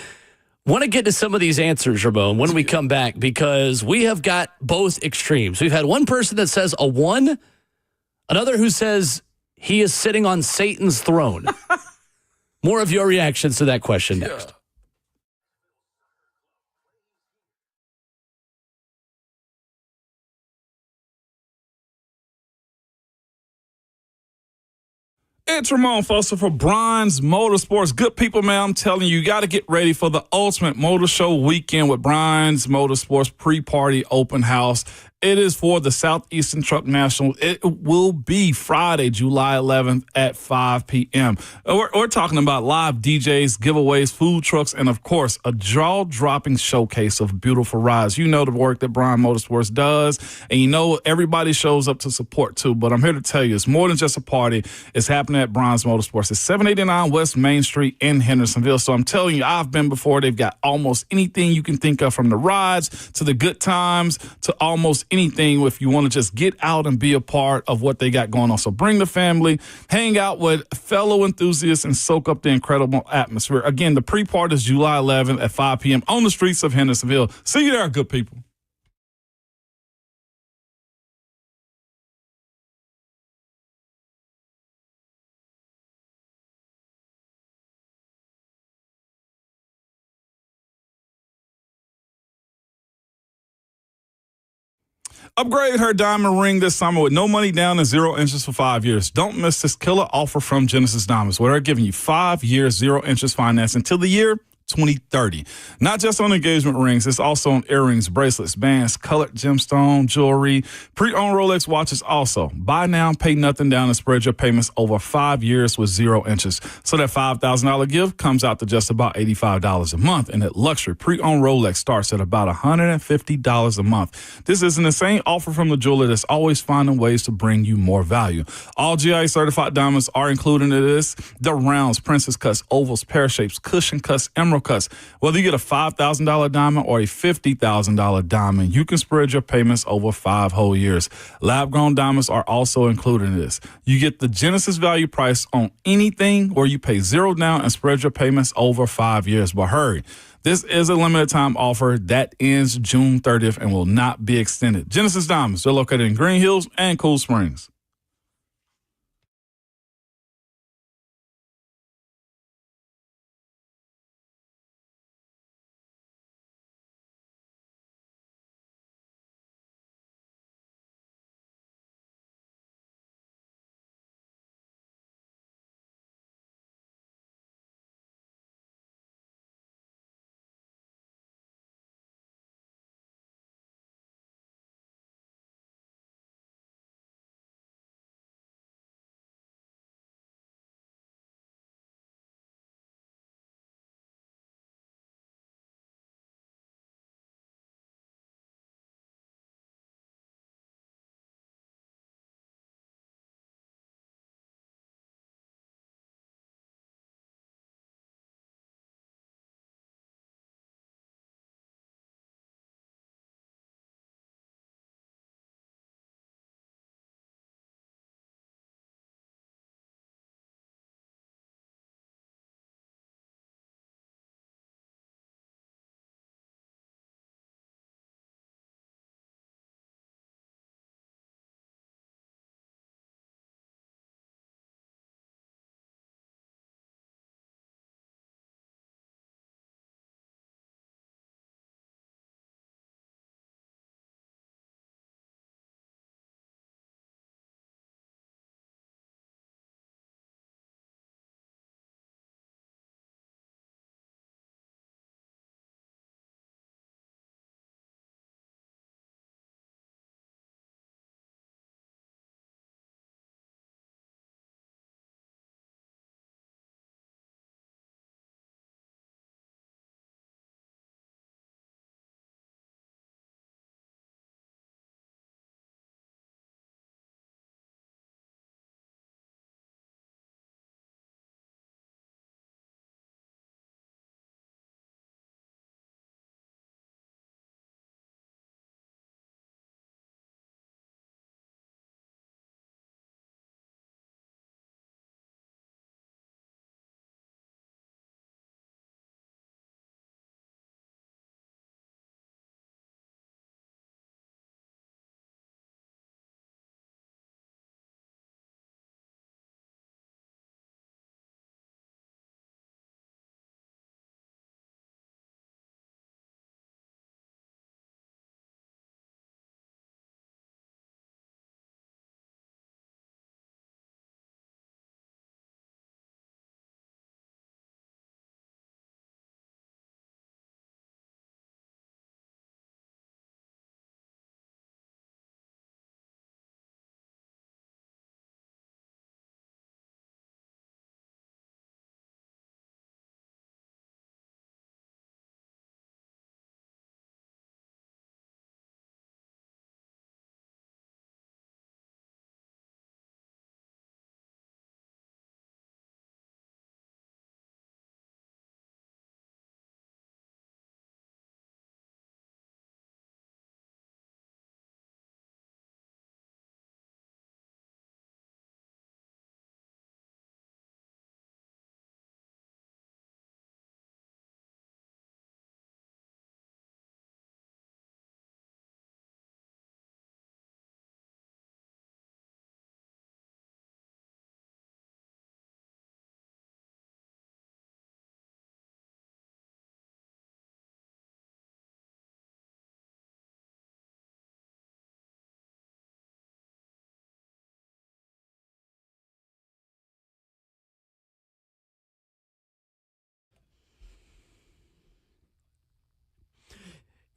Want to get to some of these answers, Ramon, when we come back, because we have got both extremes. We've had one person that says a 1, another who says he is sitting on Satan's throne. More of your reactions to that question next. It's Ramon Foster for Brian's Motorsports. Good people, man, I'm telling you, you got to get ready for the Ultimate Motor Show weekend with Brian's Motorsports pre-party open house. It is for the Southeastern Truck National. It will be Friday, July 11th at 5 p.m. We're talking about live DJs, giveaways, food trucks, and, of course, a jaw-dropping showcase of beautiful rides. You know the work that Brian Motorsports does, and you know everybody shows up to support, too. But I'm here to tell you, it's more than just a party. It's happening at Brian's Motorsports. It's 789 West Main Street in Hendersonville. So I'm telling you, I've been before. They've got almost anything you can think of, from the rides to the good times to almost anything if you want to just get out and be a part of what they got going on. So bring the family, hang out with fellow enthusiasts, and soak up the incredible atmosphere. Again, the pre-party is July 11th at 5 p.m. on the streets of Hendersonville. See you there, good people. Upgrade her diamond ring this summer with no money down and 0 interest for 5 years. Don't miss this killer offer from Genesis Diamonds, where they're giving you 5 years, 0 interest finance until the year 2030. Not just on engagement rings, it's also on earrings, bracelets, bands, colored gemstone, jewelry, pre-owned Rolex watches also. Buy now, pay nothing down, and spread your payments over 5 years with 0 interest. So that $5,000 gift comes out to just about $85 a month, and that luxury pre-owned Rolex starts at about $150 a month. This is an insane offer from the jeweler that's always finding ways to bring you more value. All GIA certified diamonds are included in this. The rounds, princess cuts, ovals, pear shapes, cushion cuts, emerald cuts. Whether you get a $5,000 diamond or a $50,000 diamond, you can spread your payments over 5 whole years. Lab-grown diamonds are also included in this. You get the Genesis value price on anything where you pay 0 down and spread your payments over 5 years. But hurry, this is a limited time offer that ends June 30th and will not be extended. Genesis Diamonds, they're located in Green Hills and Cool Springs.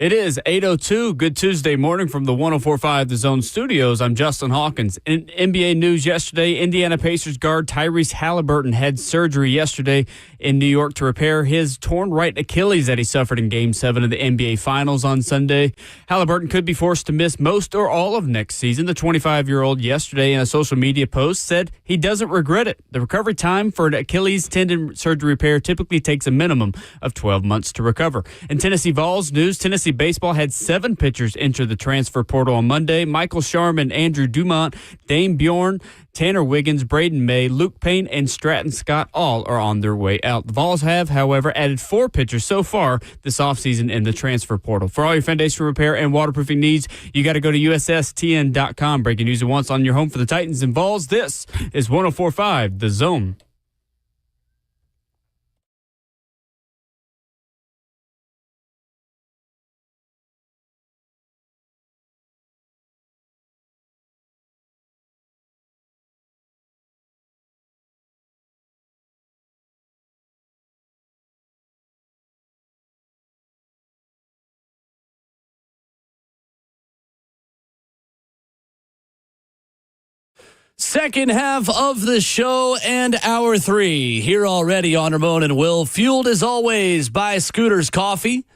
It is 8:02. Good Tuesday morning from the 104.5 The Zone Studios. I'm Justin Hawkins. In NBA news yesterday, Indiana Pacers guard Tyrese Halliburton had surgery yesterday in New York to repair his torn right Achilles that he suffered in Game 7 of the NBA Finals on Sunday. Halliburton could be forced to miss most or all of next season. The 25-year-old yesterday in a social media post said he doesn't regret it. The recovery time for an Achilles tendon surgery repair typically takes a minimum of 12 months to recover. In Tennessee Vols news, Tennessee baseball had 7 pitchers enter the transfer portal on Monday. Michael Sharman, Andrew Dumont, Dane Bjorn, Tanner Wiggins, Braden May, Luke Payne, and Stratton Scott all are on their way out. The Vols have, however, added 4 pitchers so far this offseason in the transfer portal. For all your foundation repair and waterproofing needs, you got to go to USSTN.com. Breaking news at once on your home for the Titans and Vols. This is 104.5 The Zone. Second half of the show and hour 3 here already on Ramon and Will, fueled as always by Scooters Coffee.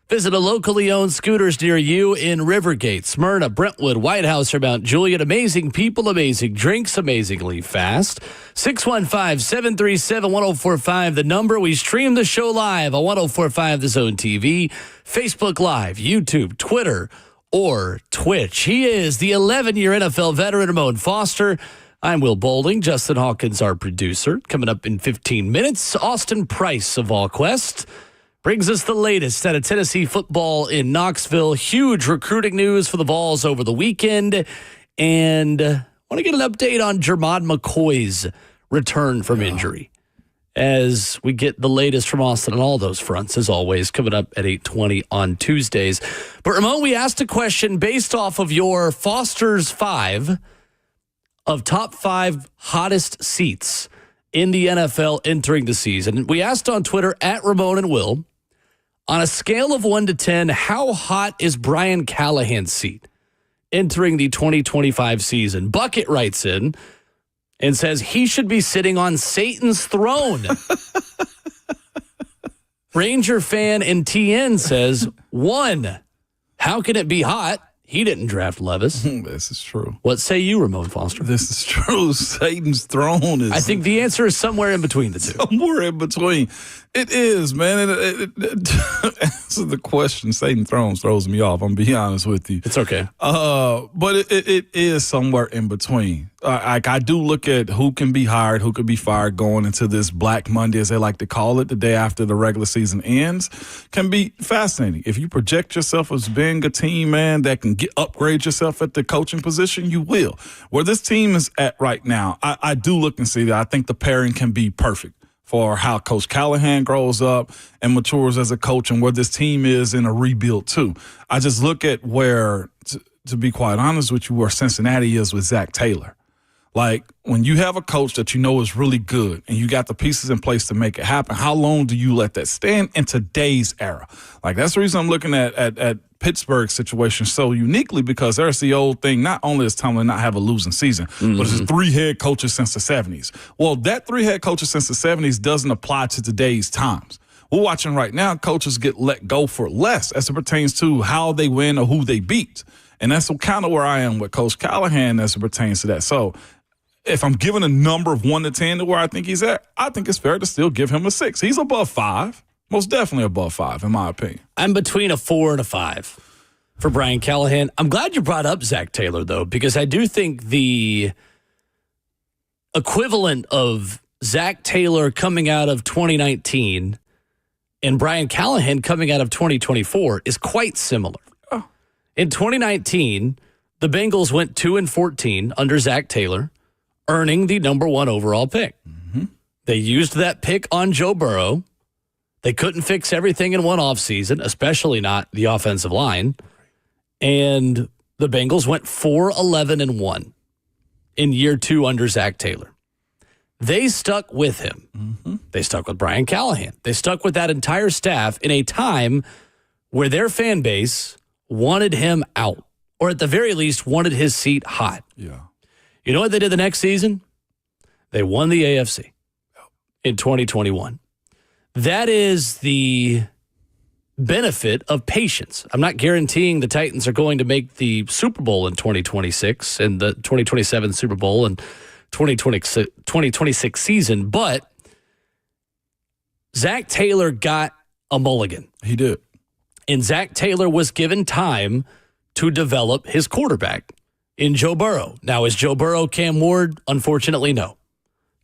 Visit a locally owned Scooters near you in Rivergate, Smyrna, Brentwood, White House, or Mount Juliet. Amazing people, amazing drinks, amazingly fast. 615-737-1045, the number. We stream the show live on 1045 The Zone TV, Facebook Live, YouTube, Twitter, or Twitch. He is the 11-year NFL veteran, Ramon Foster. I'm Will Boulding. Justin Hawkins, our producer. Coming up in 15 minutes, Austin Price of VolQuest brings us the latest out of Tennessee football in Knoxville. Huge recruiting news for the Vols over the weekend. And I want to get an update on Jermod McCoy's return from injury, as we get the latest from Austin on all those fronts, as always, coming up at 8:20 on Tuesdays. But, Ramon, we asked a question based off of your Foster's 5 of top 5 hottest seats in the NFL entering the season. We asked on Twitter, at Ramon and Will, on a scale of 1 to 10, how hot is Brian Callahan's seat entering the 2025 season? Bucket writes in and says he should be sitting on Satan's throne. Ranger fan and TN says, 1, how can it be hot? He didn't draft Levis. This is true. What say you, Ramon Foster? This is true. Satan's throne is... I think the answer is somewhere in between the two. Somewhere in between. It is, man. It answer the question. Satan's throne throws me off. I'm going to be honest with you. It's okay. But it is somewhere in between. I do look at who can be hired, who could be fired going into this Black Monday, as they like to call it, the day after the regular season ends. Can be fascinating. If you project yourself as being a team, man, that can upgrade yourself at the coaching position, you will. Where this team is at right now, I do look and see that I think the pairing can be perfect for how Coach Callahan grows up and matures as a coach, and where this team is in a rebuild too. I just look at where, to be quite honest with you, where Cincinnati is with Zach Taylor. Like, when you have a coach that you know is really good and you got the pieces in place to make it happen, how long do you let that stand in today's era? Like, that's the reason I'm looking at Pittsburgh's situation so uniquely, because there's the old thing, not only does Tomlin not have a losing season, but it's 3 head coaches since the 70s. Well, that 3 head coaches since the 70s doesn't apply to today's times. We're watching right now coaches get let go for less as it pertains to how they win or who they beat. And that's kind of where I am with Coach Callahan as it pertains to that. So if I'm giving a number of 1 to 10 to where I think he's at, I think it's fair to still give him a 6. He's above 5. Most definitely above 5, in my opinion. I'm between a 4 and a 5 for Brian Callahan. I'm glad you brought up Zach Taylor, though, because I do think the equivalent of Zach Taylor coming out of 2019 and Brian Callahan coming out of 2024 is quite similar. Oh. In 2019, the Bengals went 2-14 under Zach Taylor, earning the number 1 overall pick. Mm-hmm. They used that pick on Joe Burrow. They couldn't fix everything in one offseason, especially not the offensive line. And the Bengals went 4-11-1 in year 2 under Zach Taylor. They stuck with him. Mm-hmm. They stuck with Brian Callahan. They stuck with that entire staff in a time where their fan base wanted him out, or at the very least wanted his seat hot. Yeah. You know what they did the next season? They won the AFC in 2021. That is the benefit of patience. I'm not guaranteeing the Titans are going to make the Super Bowl in 2026 and the 2027 Super Bowl and 2026 season, but Zach Taylor got a mulligan. He did. And Zach Taylor was given time to develop his quarterback in Joe Burrow. Now, is Joe Burrow Cam Ward? Unfortunately, no.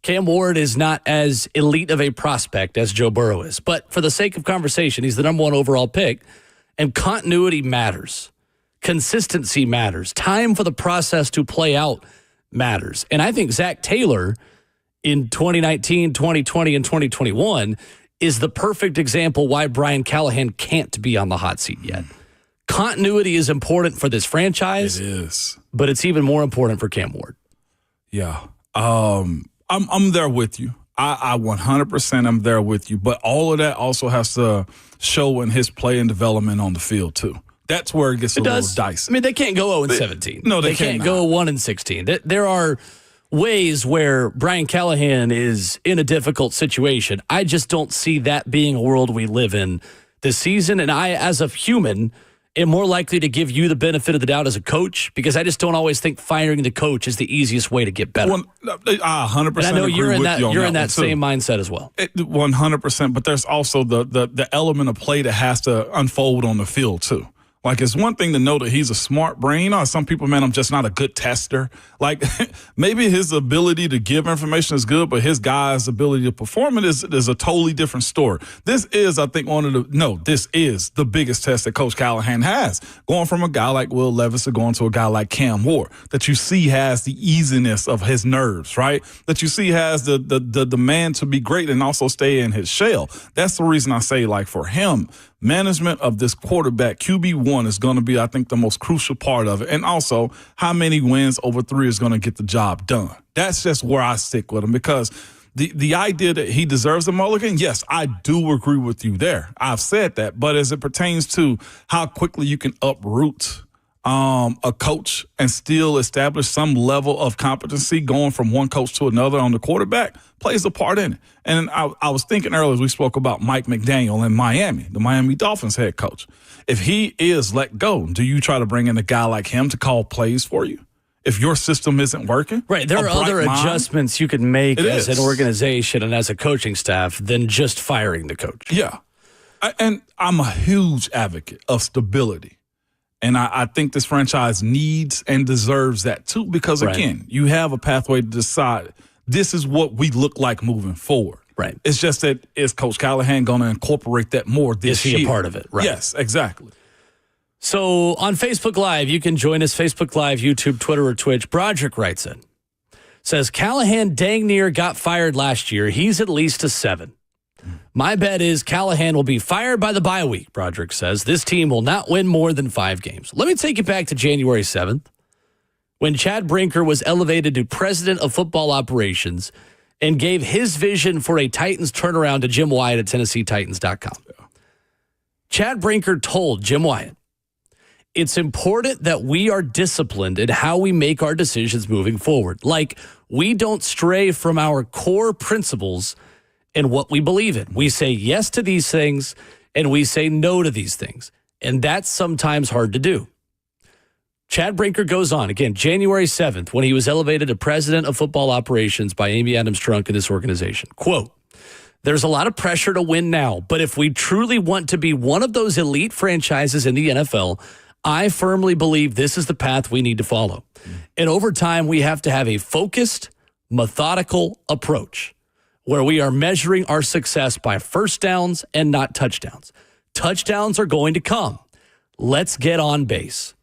Cam Ward is not as elite of a prospect as Joe Burrow is. But for the sake of conversation, he's the number one overall pick. And continuity matters. Consistency matters. Time for the process to play out matters. And I think Zach Taylor in 2019, 2020, and 2021 is the perfect example why Brian Callahan can't be on the hot seat yet. Continuity is important for this franchise. It is. But it's even more important for Cam Ward. Yeah. I'm there with you. I 100% am there with you. But all of that also has to show in his play and development on the field, too. That's where it gets a little dicey. I mean, they can't go 0-17. No, they can't go 1-16. There are ways where Brian Callahan is in a difficult situation. I just don't see that being a world we live in this season. And I, as a human, am more likely to give you the benefit of the doubt as a coach because I just don't always think firing the coach is the easiest way to get better. I 100% and I know agree with you on you're in that one, same mindset as well. 100%, but there's also the element of play that has to unfold on the field too. Like, it's one thing to know that he's a smart brain. Or some people, man, I'm just not a good tester. Like, maybe his ability to give information is good, but his guy's ability to perform it is a totally different story. This is, I think, this is the biggest test that Coach Callahan has. Going from a guy like Will Levis to going to a guy like Cam Ward, that you see has the easiness of his nerves, right? That you see has the demand to be great and also stay in his shell. That's the reason I say, like, for him, management of this quarterback, QB1, is going to be, I think, the most crucial part of it. And also, how many wins over 3 is going to get the job done. That's just where I stick with him because the idea that he deserves a mulligan, yes, I do agree with you there. I've said that. But as it pertains to how quickly you can uproot a coach and still establish some level of competency going from one coach to another on the quarterback plays a part in it. And I was thinking earlier as we spoke about Mike McDaniel in Miami, the Miami Dolphins head coach. If he is let go, do you try to bring in a guy like him to call plays for you? If your system isn't working? Right. There are other adjustments you can make as an organization and as a coaching staff than just firing the coach. Yeah. And I'm a huge advocate of stability. And I think this franchise needs and deserves that too, because again, you have a pathway to decide this is what we look like moving forward. Right. It's just that is Coach Callahan going to incorporate that more this year? Is he a part of it? Right. Yes, exactly. So on Facebook Live, you can join us, Facebook Live, YouTube, Twitter, or Twitch. Broderick writes in, says, Callahan dang near got fired last year. He's at least a 7. My bet is Callahan will be fired by the bye week, Broderick says. This team will not win more than 5 games. Let me take you back to January 7th when Chad Brinker was elevated to president of football operations and gave his vision for a Titans turnaround to Jim Wyatt at TennesseeTitans.com. Chad Brinker told Jim Wyatt, it's important that we are disciplined in how we make our decisions moving forward. Like, we don't stray from our core principles and what we believe in. We say yes to these things and we say no to these things. And that's sometimes hard to do. Chad Brinker goes on, again, January 7th, when he was elevated to president of football operations by Amy Adams Strunk in this organization. Quote, there's a lot of pressure to win now, but if we truly want to be one of those elite franchises in the NFL, I firmly believe this is the path we need to follow. And over time, we have to have a focused, methodical approach where we are measuring our success by first downs and not touchdowns. Touchdowns are going to come. Let's get on base.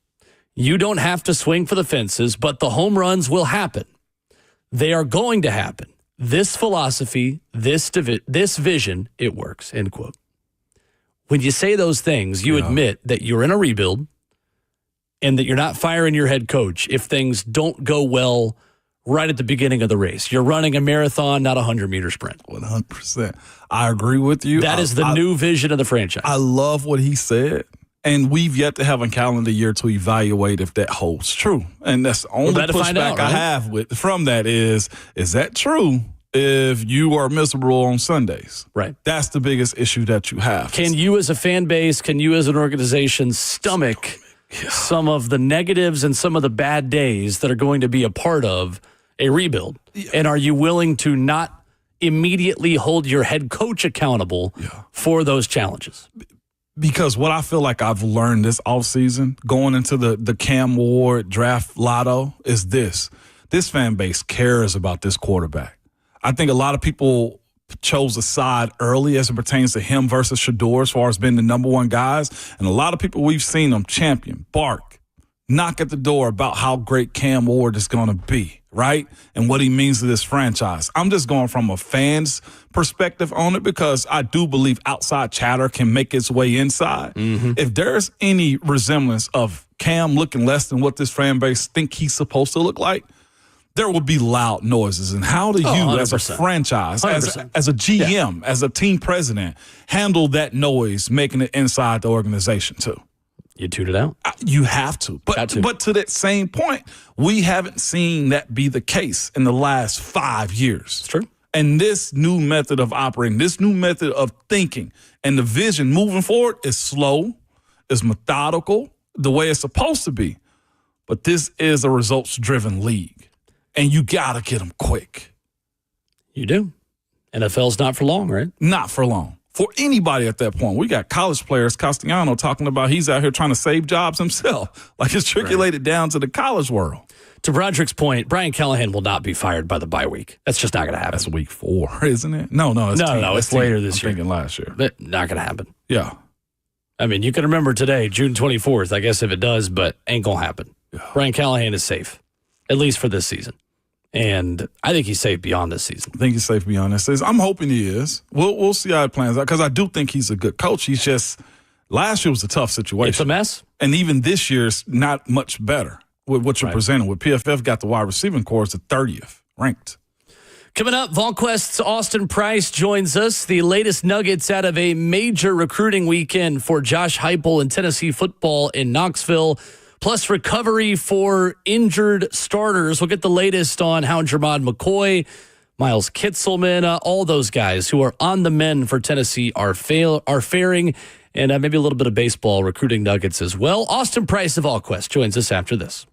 You don't have to swing for the fences, but the home runs will happen. They are going to happen. This philosophy, this vision, it works, end quote. When you say those things, you admit that you're in a rebuild and that you're not firing your head coach if things don't go well right at the beginning of the race. You're running a marathon, not a 100-meter sprint. 100%. I agree with you. That is the new vision of the franchise. I love what he said. And we've yet to have a calendar year to evaluate if that holds true. And that's the only pushback I have from that is that true if you are miserable on Sundays? Right. That's the biggest issue that you have. Can you as a fan base, can you as an organization stomach some of the negatives and some of the bad days that are going to be a part of a rebuild? Yeah. And are you willing to not immediately hold your head coach accountable for those challenges? Because what I feel like I've learned this offseason, going into the Cam Ward draft lotto, is this. This fan base cares about this quarterback. I think a lot of people chose a side early as it pertains to him versus Shador as far as being the number one guys. And a lot of people we've seen them champion, bark, knock at the door about how great Cam Ward is going to be, right? And what he means to this franchise. I'm just going from a fan's perspective on it because I do believe outside chatter can make its way inside. Mm-hmm. If there's any resemblance of Cam looking less than what this fan base think he's supposed to look like, there will be loud noises. And how do you, as a franchise, as a GM, as a team president, handle that noise, making it inside the organization too? You tune it out. You have to. But to that same point, we haven't seen that be the case in the last 5 years. It's true. And this new method of operating, this new method of thinking, and the vision moving forward is slow, is methodical, the way it's supposed to be. But this is a results-driven league. And you got to get them quick. You do. NFL's not for long, right? Not for long. For anybody at that point. We got college players, Castellanos, talking about he's out here trying to save jobs himself. Like it's trickulated down to the college world. To Broderick's point, Brian Callahan will not be fired by the bye week. That's just not going to happen. That's week 4, isn't it? No, it's later this year. I'm thinking last year. But not going to happen. Yeah. I mean, you can remember today, June 24th, I guess if it does, but ain't going to happen. Yeah. Brian Callahan is safe, at least for this season. And I think he's safe beyond this season. I think he's safe beyond this season. I'm hoping he is. We'll see how it plans out because I do think he's a good coach. He's just last year was a tough situation. It's a mess. And even this year's not much better with what you're presenting. With PFF got the wide receiving corps at 30th ranked. Coming up, VolQuest's Austin Price joins us. The latest nuggets out of a major recruiting weekend for Josh Heupel and Tennessee football in Knoxville. Plus recovery for injured starters. We'll get the latest on how Jermod McCoy, Miles Kitselman, all those guys who are on the mend for Tennessee are faring, and maybe a little bit of baseball recruiting nuggets as well. Austin Price of VolQuest joins us after this.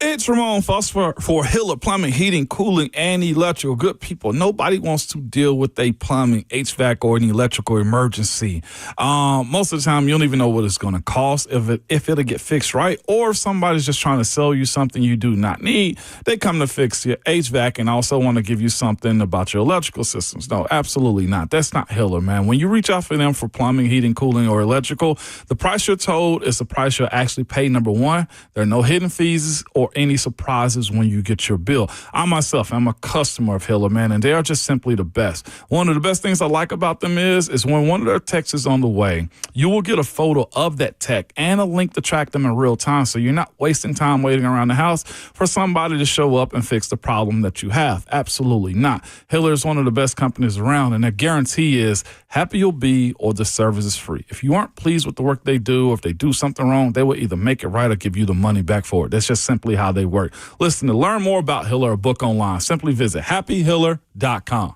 It's Ramon for Hiller Plumbing, Heating, Cooling, and Electrical. Good people, nobody wants to deal with a plumbing, HVAC, or an electrical emergency. Most of the time, you don't even know what it's going to cost if it'll get fixed right, or if somebody's just trying to sell you something you do not need. They come to fix your HVAC and also want to give you something about your electrical systems. No, absolutely not. That's not Hiller, man. When you reach out for them for plumbing, heating, cooling, or electrical, the price you're told is the price you'll actually pay. Number one, there are no hidden fees or any surprises when you get your bill. I myself am a customer of Hiller, man, and they are just simply the best. One of the best things I like about them is when one of their techs is on the way, you will get a photo of that tech and a link to track them in real time, so you're not wasting time waiting around the house for somebody to show up and fix the problem that you have. Absolutely not. Hiller is one of the best companies around, and their guarantee is happy you'll be or the service is free. If you aren't pleased with the work they do, or if they do something wrong, they will either make it right or give you the money back for it. That's just simply how they work. Listen, to learn more about Hiller or book online, simply visit happyhiller.com.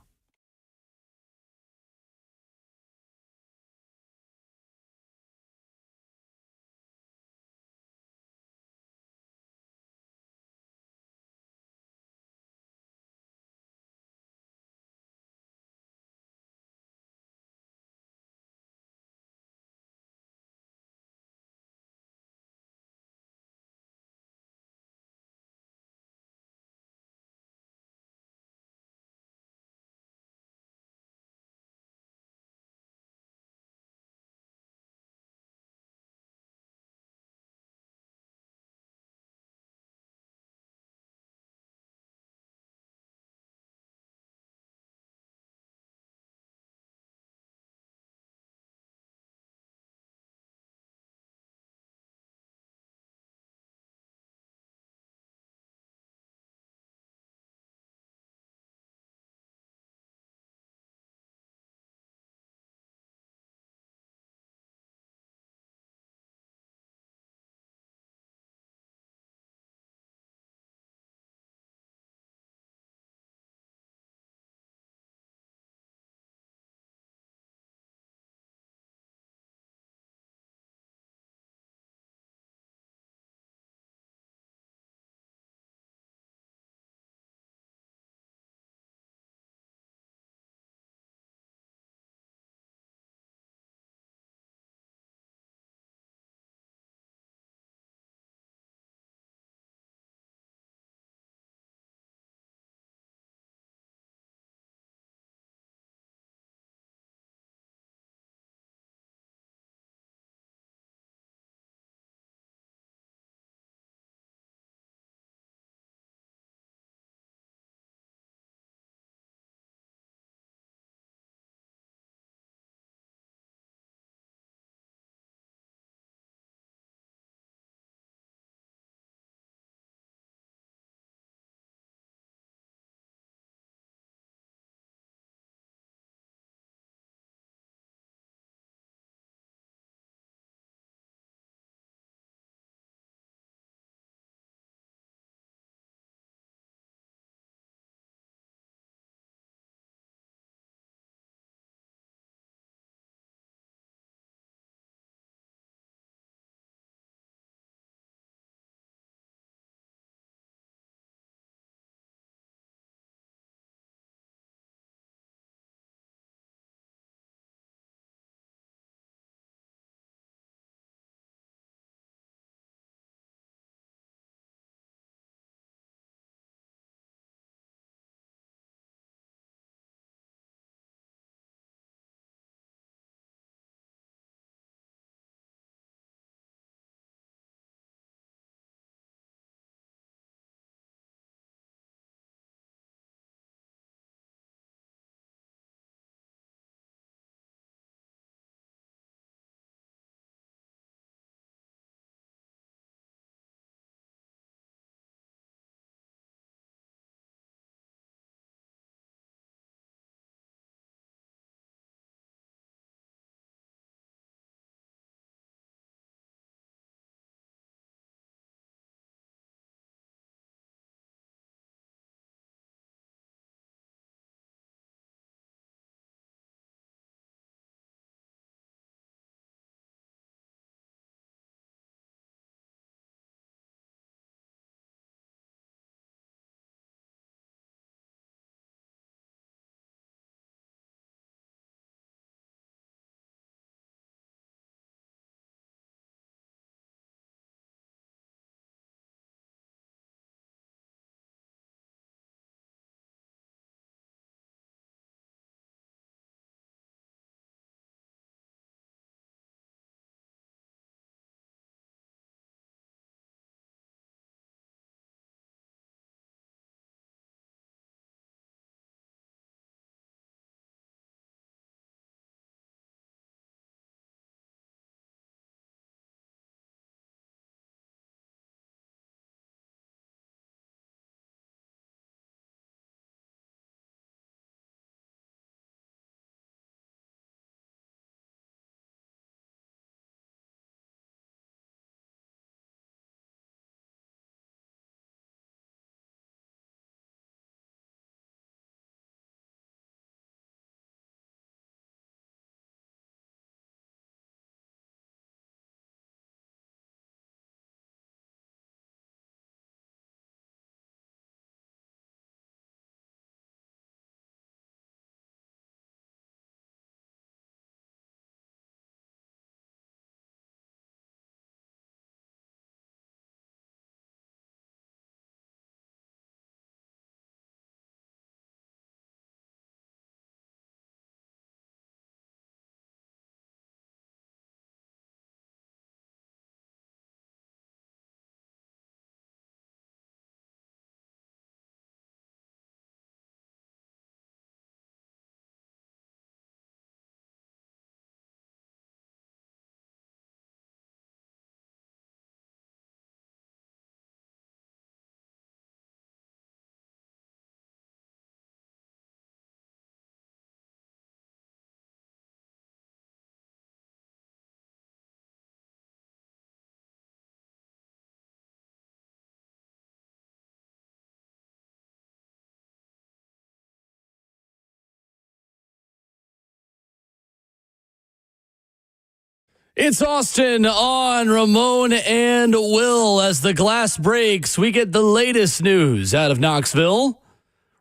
It's Austin on Ramon and Will. As the glass breaks, we get the latest news out of Knoxville.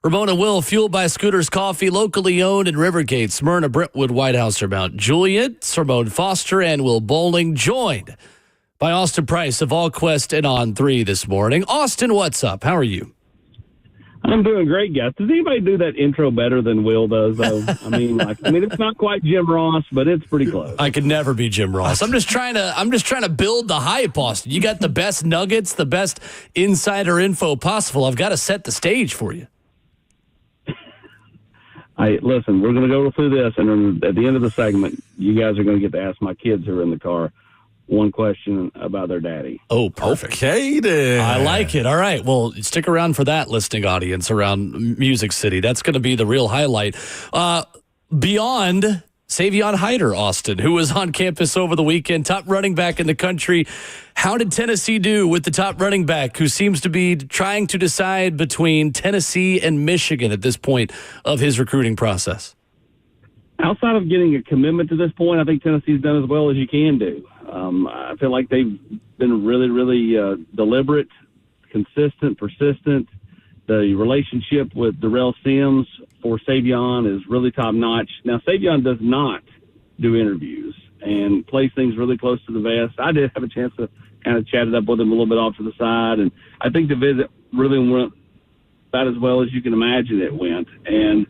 Ramon and Will, fueled by Scooter's Coffee, locally owned in Rivergate, Smyrna, Brentwood, White House, or Mount Juliet. Ramon Foster and Will Bowling, joined by Austin Price of VolQuest and On 3 this morning. Austin, what's up? How are you? I'm doing great, guys. Does anybody do that intro better than Will does, though? I mean, it's not quite Jim Ross, but it's pretty close. I could never be Jim Ross. I'm just trying to build the hype, Austin. You got the best nuggets, the best insider info possible. I've got to set the stage for you. Listen, we're going to go through this, and then at the end of the segment, you guys are going to get to ask my kids who are in the car one question about their daddy. Oh, perfect. Okay, then. I like it. All right. Well, stick around for that, listening audience around Music City. That's going to be the real highlight. Beyond Savion Hyder, Austin, who was on campus over the weekend, top running back in the country. How did Tennessee do with the top running back who seems to be trying to decide between Tennessee and Michigan at this point of his recruiting process? Outside of getting a commitment to this point, I think Tennessee's done as well as you can do. I feel like they've been really, really deliberate, consistent, persistent. The relationship with Darrell Sims for Savion is really top-notch. Now, Savion does not do interviews and plays things really close to the vest. I did have a chance to kind of chat it up with him a little bit off to the side, and I think the visit really went about as well as you can imagine it went. And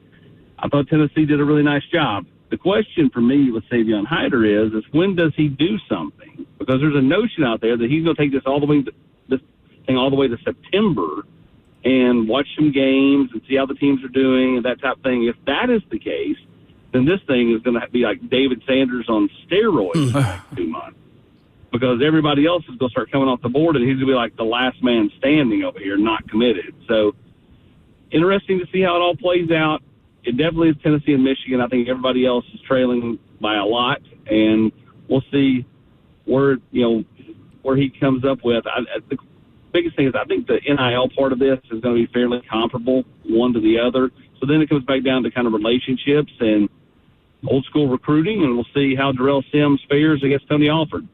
I thought Tennessee did a really nice job. The question for me with Savion Hyder is when does he do something? Because there's a notion out there that he's going to take this all the way to September and watch some games and see how the teams are doing and that type of thing. If that is the case, then this thing is going to be like David Sanders on steroids for 2 months. Because everybody else is going to start coming off the board, and he's going to be like the last man standing over here, not committed. So interesting to see how it all plays out. It definitely is Tennessee and Michigan. I think everybody else is trailing by a lot, and we'll see where he comes up with. The biggest thing is I think the NIL part of this is going to be fairly comparable one to the other. So then it comes back down to kind of relationships and old school recruiting, and we'll see how Darrell Sims fares against Tony Alford.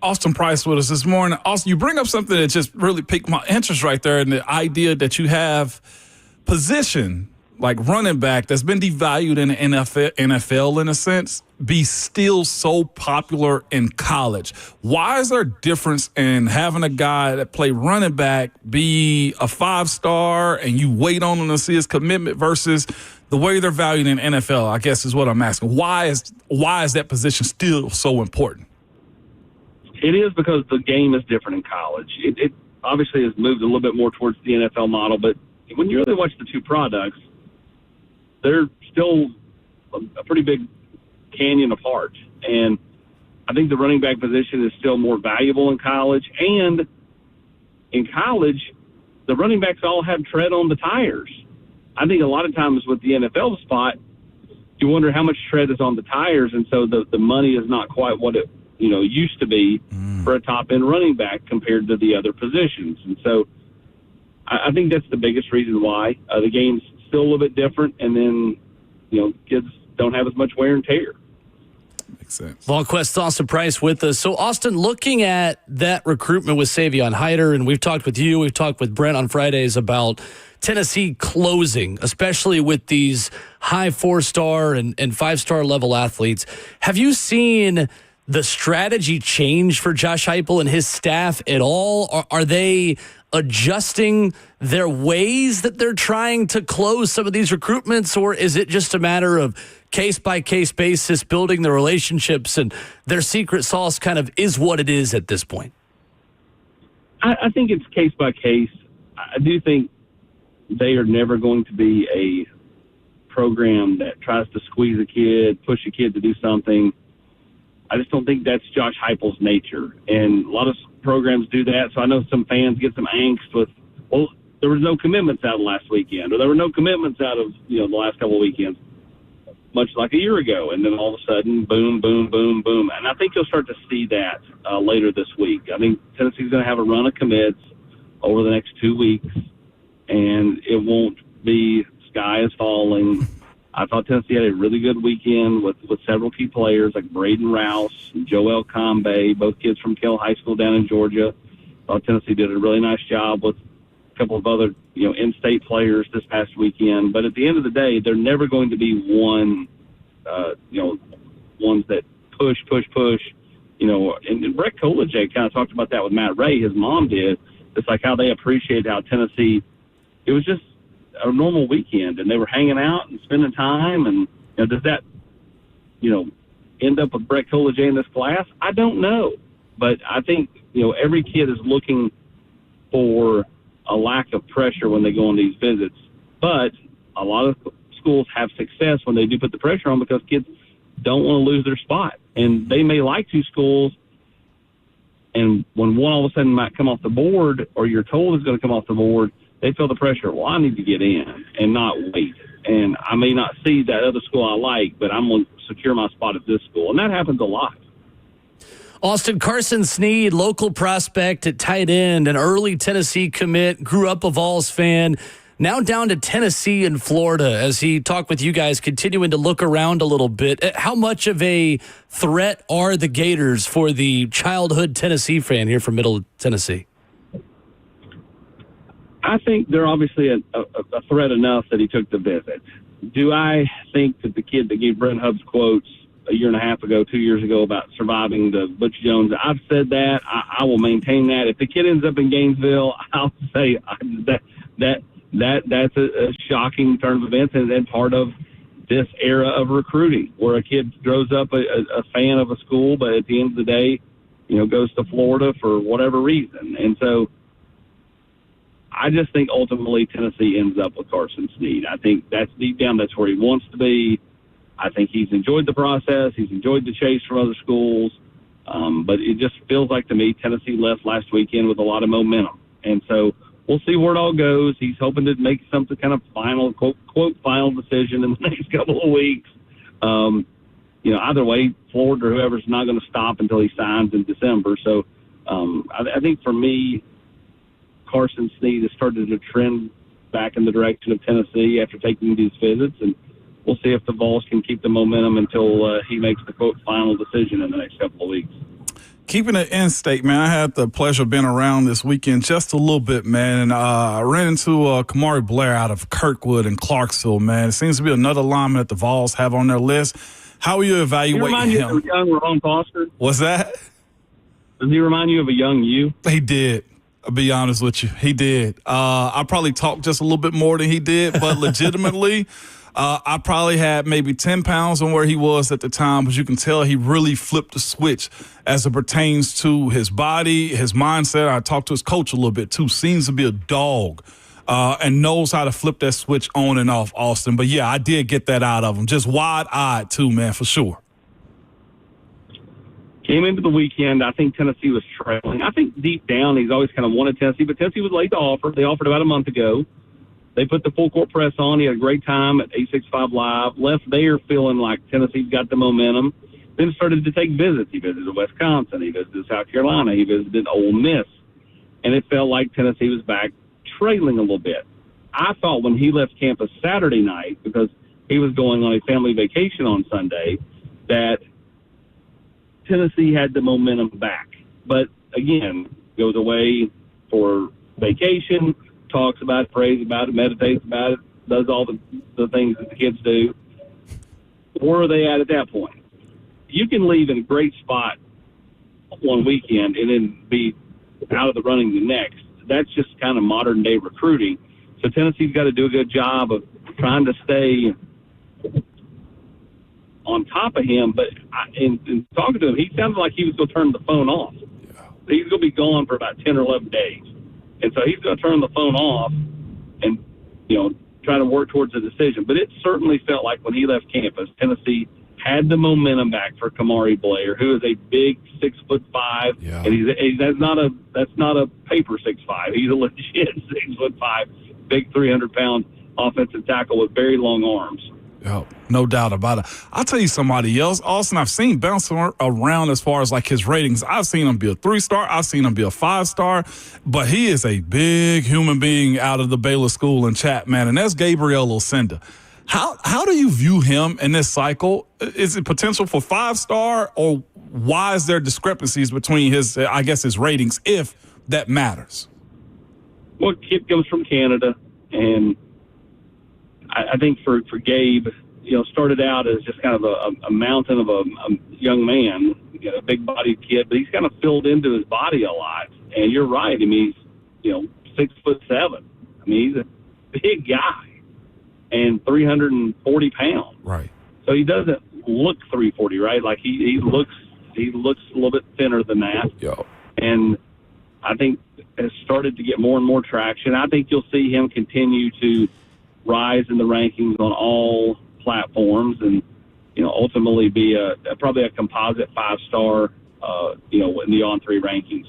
Austin Price with us this morning. Austin, you bring up something that just really piqued my interest right there, and the idea that you have position like running back that's been devalued in the NFL in a sense, be still so popular in college. Why is there a difference in having a guy that play running back be a 5-star and you wait on him to see his commitment versus the way they're valued in NFL, I guess is what I'm asking. Why is that position still so important? It is because the game is different in college. It obviously has moved a little bit more towards the NFL model, but when you really watch the two products, they're still a pretty big canyon apart. And I think the running back position is still more valuable in college. And in college, the running backs all have tread on the tires. I think a lot of times with the NFL spot, you wonder how much tread is on the tires. And so the money is not quite what it used to be for a top-end running back compared to the other positions. And so I think that's the biggest reason why the game's still a little bit different, and then kids don't have as much wear and tear. Makes sense. VolQuest, Austin Price with us. So, Austin, looking at that recruitment with Savion Hyder, and we've talked with you, we've talked with Brent on Fridays about Tennessee closing, especially with these high 4-star and 5-star level athletes. Have you seen the strategy change for Josh Heupel and his staff at all? Are they adjusting their ways that they're trying to close some of these recruitments, or is it just a matter of case-by-case basis, building the relationships, and their secret sauce kind of is what it is at this point? I think it's case-by-case. I do think they are never going to be a program that tries to squeeze a kid, push a kid to do something. I just don't think that's Josh Heupel's nature. And a lot of programs do that. So I know some fans get some angst with, well, there was no commitments out of last weekend, or there were no commitments out of, the last couple of weekends, much like a year ago. And then all of a sudden, boom, boom, boom, boom. And I think you'll start to see that later this week. I think Tennessee's going to have a run of commits over the next 2 weeks, and it won't be sky is falling. I thought Tennessee had a really good weekend with several key players like Braden Rouse and Joel Combe, both kids from Kell High School down in Georgia. I thought Tennessee did a really nice job with a couple of other, in-state players this past weekend. But at the end of the day, they're never going to be ones that push. And Brett Kolajay kind of talked about that with Matt Ray, his mom did. It's like how they appreciate how Tennessee, it was just a normal weekend, and they were hanging out and spending time. And does that, end up with Brett Kolajay in this class? I don't know. But I think, every kid is looking for a lack of pressure when they go on these visits. But a lot of schools have success when they do put the pressure on because kids don't want to lose their spot. And they may like two schools, and when one all of a sudden might come off the board, or you're told is going to come off the board, they feel the pressure. Well, I need to get in and not wait. And I may not see that other school I like, but I'm going to secure my spot at this school. And that happens a lot. Austin, Carson Snead, local prospect at tight end, an early Tennessee commit, grew up a Vols fan, now down to Tennessee and Florida as he talked with you guys, continuing to look around a little bit. How much of a threat are the Gators for the childhood Tennessee fan here from Middle Tennessee? I think they're obviously a threat enough that he took the visit. Do I think that the kid that gave Brent Hubbs quotes a year and a half ago, 2 years ago, about surviving the Butch Jones, I've said that. I will maintain that. If the kid ends up in Gainesville, I'll say that's a shocking turn of events and part of this era of recruiting, where a kid grows up a fan of a school, but at the end of the day, goes to Florida for whatever reason. And so I just think ultimately Tennessee ends up with Carson Snead. I think that's deep down, that's where he wants to be. I think he's enjoyed the process. He's enjoyed the chase from other schools. But it just feels like to me Tennessee left last weekend with a lot of momentum. And so we'll see where it all goes. He's hoping to make some kind of final, quote, final decision in the next couple of weeks. Either way, Florida or whoever's not going to stop until he signs in December. So I think for me, Carson Snead has started to trend back in the direction of Tennessee after taking these visits, and we'll see if the Vols can keep the momentum until he makes the, quote, final decision in the next couple of weeks. Keeping it in-state, man, I had the pleasure of being around this weekend just a little bit, man, and I ran into Kamari Blair out of Kirkwood and Clarksville, man. It seems to be another lineman that the Vols have on their list. How are you evaluating him? Does he remind you of a young Ramon Foster? What's that? Does he remind you of a young you? He did. I'll be honest with you. He did. I probably talked just a little bit more than he did, but legitimately, I probably had maybe 10 pounds on where he was at the time, but you can tell he really flipped the switch as it pertains to his body, his mindset. I talked to his coach a little bit, too. Seems to be a dog and knows how to flip that switch on and off, Austin. But, yeah, I did get that out of him. Just wide-eyed, too, man, for sure. Came into the weekend, I think Tennessee was trailing. I think deep down he's always kind of wanted Tennessee, but Tennessee was late to offer. They offered about a month ago. They put the full court press on. He had a great time at A65 Live. Left there feeling like Tennessee's got the momentum. Then started to take visits. He visited Wisconsin. He visited South Carolina. He visited Ole Miss. And it felt like Tennessee was back trailing a little bit. I thought when he left campus Saturday night, because he was going on a family vacation on Sunday, that Tennessee had the momentum back. But, again, goes away for vacation, talks about it, prays about it, meditates about it, does all the things that the kids do. Where are they at that point? You can leave in a great spot one weekend and then be out of the running the next. That's just kind of modern-day recruiting. So Tennessee's got to do a good job of trying to stay on top of him. But in talking to him, he sounded like he was going to turn the phone off. He's going to be gone for about 10 or 11 days. And so he's going to turn the phone off and, try to work towards a decision. But it certainly felt like when he left campus, Tennessee had the momentum back for Kamari Blair, who is a big 6'5", and that's not a paper 6'5". He's a legit 6'5", big 300-pound offensive tackle with very long arms. Yeah, no doubt about it. I'll tell you somebody else, Austin, I've seen bouncing around as far as like his ratings. I've seen him be a 3-star. I've seen him be a 5-star. But he is a big human being out of the Baylor School in Chapman, and that's Gabriel Osenda. How do you view him in this cycle? Is it potential for 5-star, or why is there discrepancies between his ratings, if that matters? Well, kid comes from Canada, and I think for Gabe, started out as just kind of a mountain of a young man, a big-bodied kid, but he's kind of filled into his body a lot. And you're right. I mean, he's 6'7". I mean, he's a big guy and 340 pounds. Right. So he doesn't look 340, right? Like he looks a little bit thinner than that. Yo. And I think has started to get more and more traction. I think you'll see him continue to rise in the rankings on all platforms, and ultimately be probably a composite 5-star, in the On3 rankings.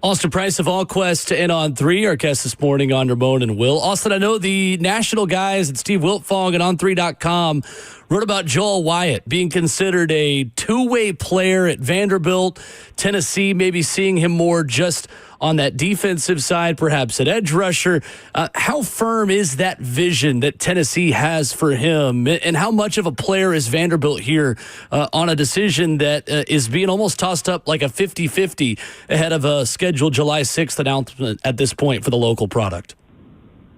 Austin Price of VolQuest and On3, our guest this morning on Ramon and Will. Austin, I know the national guys at Steve Wiltfong and On3.com wrote about Joel Wyatt being considered a two-way player at Vanderbilt. Tennessee maybe seeing him more just on that defensive side, perhaps at edge rusher. How firm is that vision that Tennessee has for him? And how much of a player is Vanderbilt here on a decision that is being almost tossed up like a 50-50 ahead of a scheduled July 6th announcement at this point for the local product?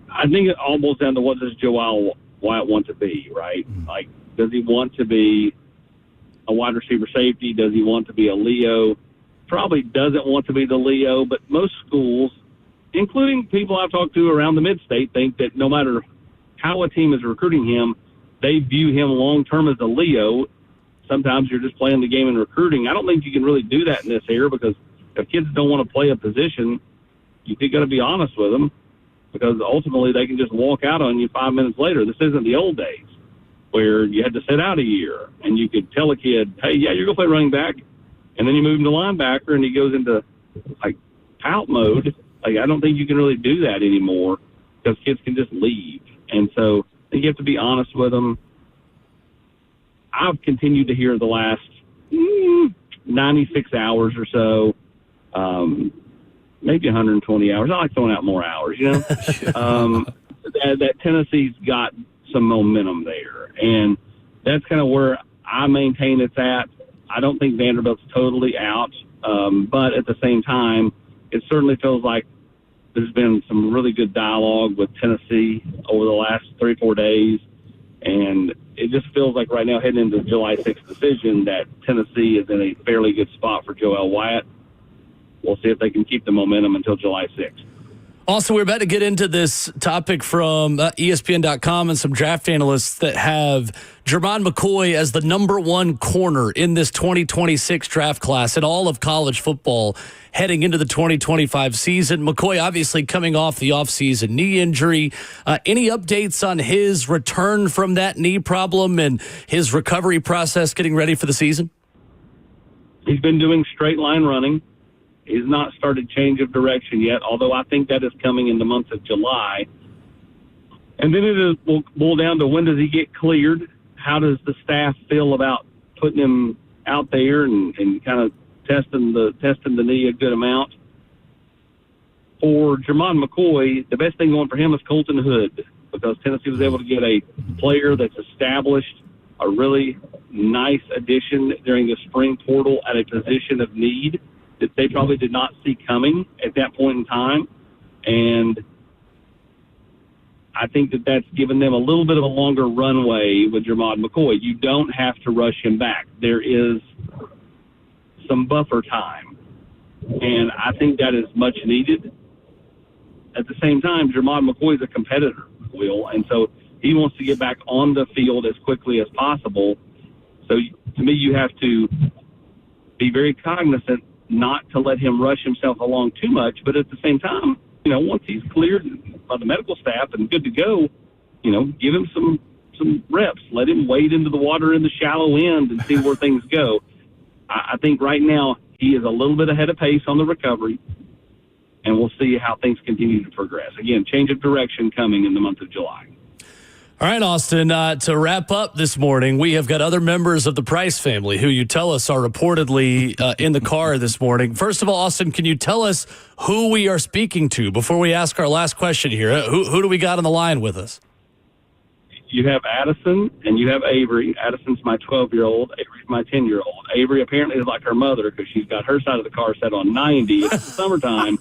I think it all boils down to what does Joel Wyatt want to be, right? Like, does he want to be a wide receiver safety? Does he want to be a Leo? Probably doesn't want to be the Leo, but most schools, including people I've talked to around the mid-state, think that no matter how a team is recruiting him, they view him long-term as a Leo. Sometimes you're just playing the game and recruiting. I don't think you can really do that in this era, because if kids don't want to play a position, you got to be honest with them, because ultimately they can just walk out on you 5 minutes later. This isn't the old days where you had to sit out a year and you could tell a kid, hey, yeah, you're going to play running back. And then you move him to linebacker and he goes into like tout mode. Like, I don't think you can really do that anymore, because kids can just leave. And so I think you have to be honest with them. I've continued to hear the last 96 hours or so, maybe 120 hours. I like throwing out more hours, that Tennessee's got some momentum there. And that's kind of where I maintain it's at. I don't think Vanderbilt's totally out, but at the same time, it certainly feels like there's been some really good dialogue with Tennessee over the last 3 or 4 days, and it just feels like right now, heading into the July 6th decision, that Tennessee is in a fairly good spot for Joel Wyatt. We'll see if they can keep the momentum until July 6th. Also, we're about to get into this topic from ESPN.com and some draft analysts that have Jermon McCoy as the number 1 corner in this 2026 draft class in all of college football heading into the 2025 season. McCoy obviously coming off the offseason knee injury. Any updates on his return from that knee problem and his recovery process getting ready for the season? He's been doing straight line running. He's not started change of direction yet, although I think that is coming in the month of July. And then it will boil down to, when does he get cleared? How does the staff feel about putting him out there and kind of testing the knee a good amount? For Jermon McCoy, the best thing going for him is Colton Hood, because Tennessee was able to get a player that's established, a really nice addition during the spring portal at a position of need that they probably did not see coming at that point in time. And I think that that's given them a little bit of a longer runway with Jermon McCoy. You don't have to rush him back. There is some buffer time, and I think that is much needed. At the same time, Jermon McCoy is a competitor, Will, and so he wants to get back on the field as quickly as possible. So to me, you have to be very cognizant not to let him rush himself along too much, but at the same time, once he's cleared by the medical staff and good to go, give him some reps. Let him wade into the water in the shallow end and see where things go. I think right now he is a little bit ahead of pace on the recovery, and we'll see how things continue to progress. Again, change of direction coming in the month of July. All right, Austin, to wrap up this morning, we have got other members of the Price family who you tell us are reportedly in the car this morning. First of all, Austin, can you tell us who we are speaking to before we ask our last question here? Who do we got on the line with us? you have Addison and you have Avery. Addison's my 12-year-old. Avery's my 10-year-old. Avery apparently is like her mother because she's got her side of the car set on 90. It's the summertime.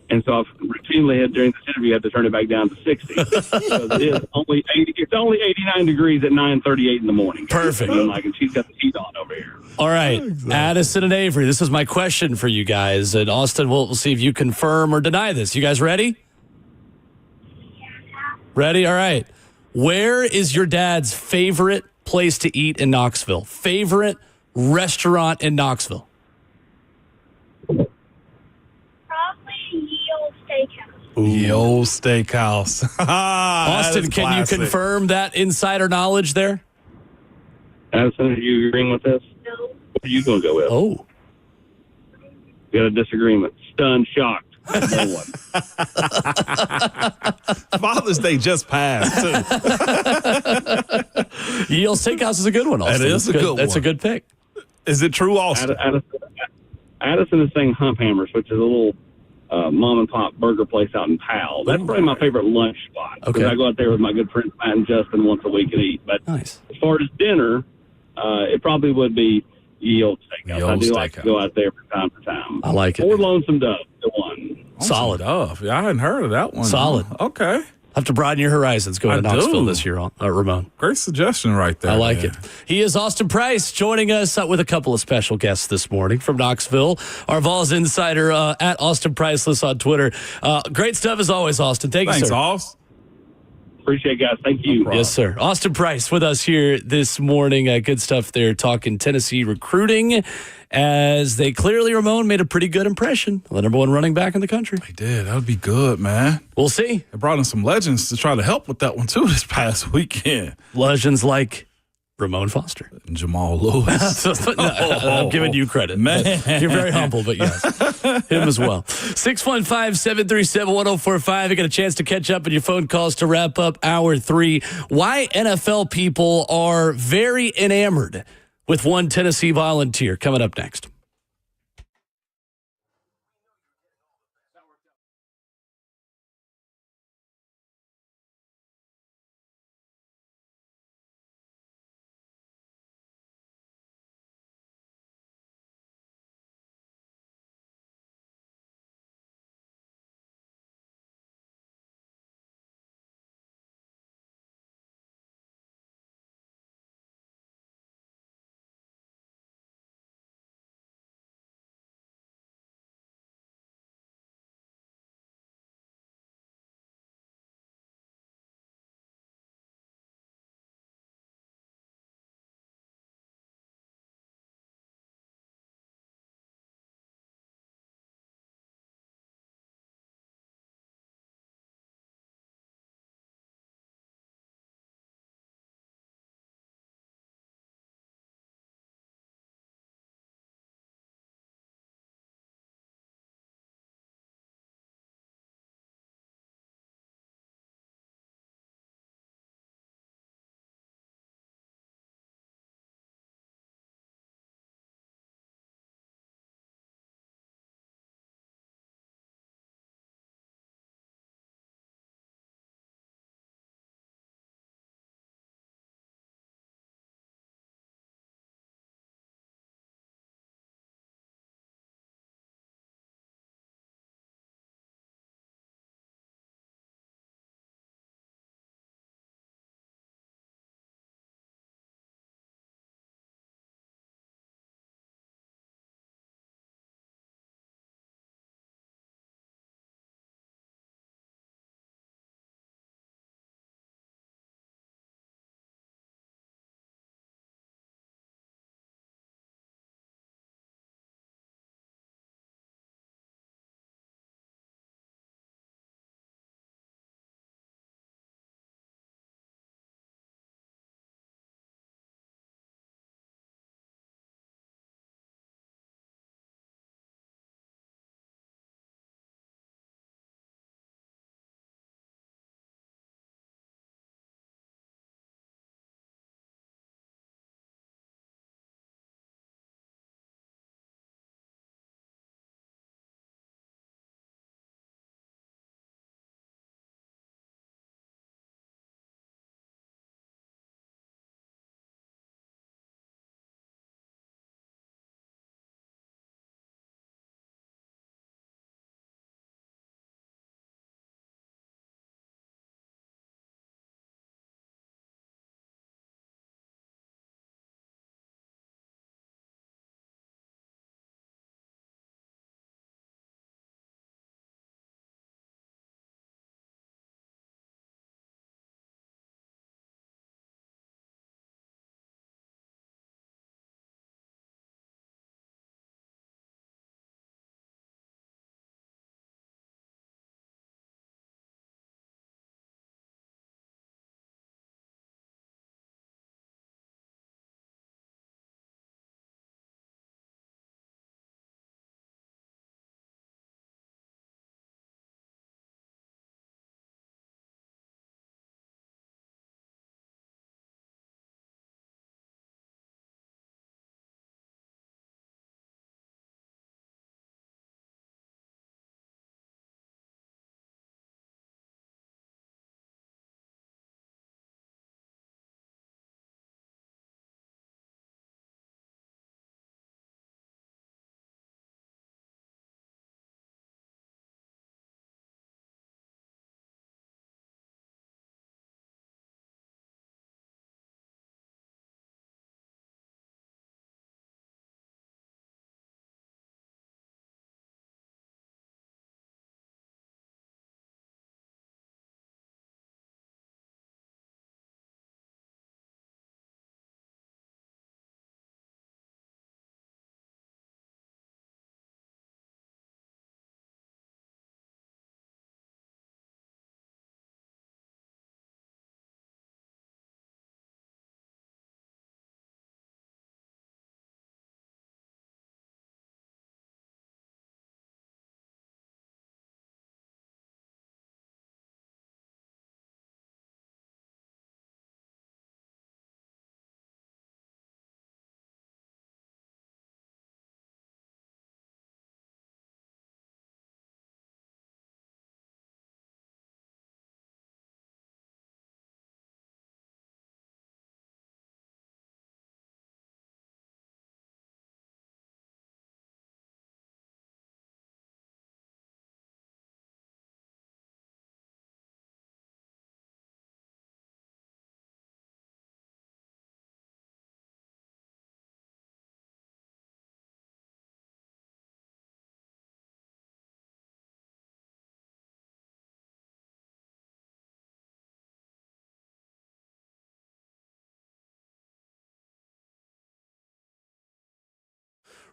And so I've routinely had during this interview had to turn it back down to 60 because it is only 80. It's only 89 degrees at 9:38 in the morning. Perfect. And she's got the heat on over here. All right, Addison and Avery, this is my question for you guys. And Austin, we'll see if you confirm or deny this. You guys ready? Ready? All right. Where is your dad's favorite place to eat in Knoxville? Favorite restaurant in Knoxville? The old steakhouse. Austin, can you confirm that insider knowledge there? Addison, are you agreeing with this? No. What are you going to go with? Oh. We got a disagreement. Stunned, shocked. No one. Father's Day just passed, too. Yale Steakhouse is a good one, Austin. That is a good one. That's a good pick. Is it true, Austin? Addison is saying Hump Hammers, which is a little mom and pop burger place out in Powell. That's probably my favorite lunch spot. Okay. I go out there with my good friends Matt and Justin once a week and eat. But nice. As far as dinner, it probably would be Ye Olde Steakhouse. I do like to go out there from time to time. I like it. Or Lonesome Dove, the one. Solid. Yeah, I hadn't heard of that one. Solid. Okay. Have to broaden your horizons going to Knoxville this year, Ramon. Great suggestion right there. I like it. He is Austin Price joining us with a couple of special guests this morning from Knoxville. Our Vols insider at Austin Priceless on Twitter. Great stuff as always, Austin. Thanks, you, sir. Thanks, Austin. Appreciate it, guys. Thank you. No yes, sir. Austin Price with us here this morning. Good stuff there talking Tennessee recruiting as they clearly, Ramon, made a pretty good impression. The number one running back in the country. They did. That would be good, man. We'll see. They brought in some legends to try to help with that one, too, this past weekend. Legends like Ramon Foster. Jamal Lewis. I'm giving you credit. Man. You're very humble, but yes, him as well. 615-737-1045. You got a chance to catch up on your phone calls to wrap up hour 3. Why NFL people are very enamored with one Tennessee Volunteer coming up next.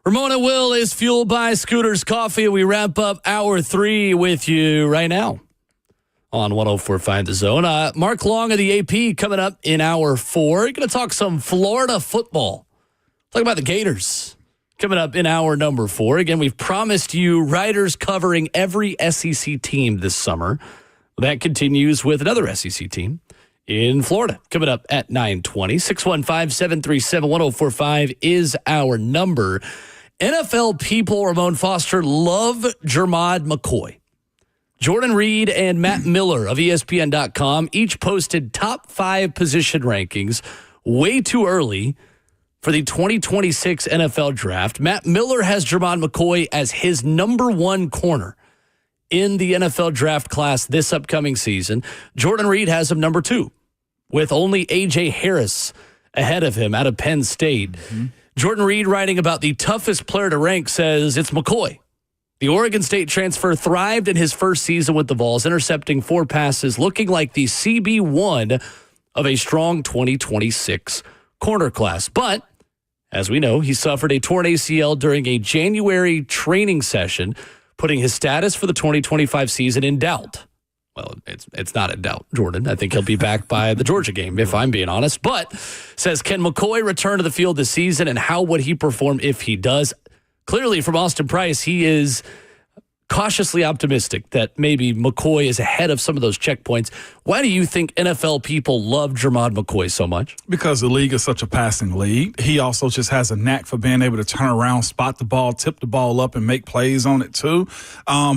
Ramon Will is fueled by Scooter's Coffee. We wrap up hour 3 with you right now on 104.5 The Zone. Mark Long of the AP coming up in hour 4. We're going to talk some Florida football. Talk about the Gators coming up in hour number 4. Again, we've promised you writers covering every SEC team this summer. That continues with another SEC team in Florida coming up at 9:20. 615-737-1045 is our number. NFL people, Ramon Foster, love Jermod McCoy. Jordan Reed and Matt Miller of ESPN.com each posted top 5 position rankings way too early for the 2026 NFL draft. Matt Miller has Jermod McCoy as his number 1 corner in the NFL draft class this upcoming season. Jordan Reed has him number 2, with only A.J. Harris ahead of him out of Penn State. Mm-hmm. Jordan Reed, writing about the toughest player to rank, says it's McCoy. The Oregon State transfer thrived in his first season with the Vols, intercepting 4 passes, looking like the CB1 of a strong 2026 corner class. But, as we know, he suffered a torn ACL during a January training session, putting his status for the 2025 season in doubt. Well, it's not in doubt, Jordan. I think he'll be back by the Georgia game, if I'm being honest. But says, can McCoy return to the field this season, and how would he perform if he does? Clearly, from Austin Price, he is cautiously optimistic that maybe McCoy is ahead of some of those checkpoints. Why do you think NFL people love Jermod McCoy so much? Because the league is such a passing league. He also just has a knack for being able to turn around, spot the ball, tip the ball up, and make plays on it too.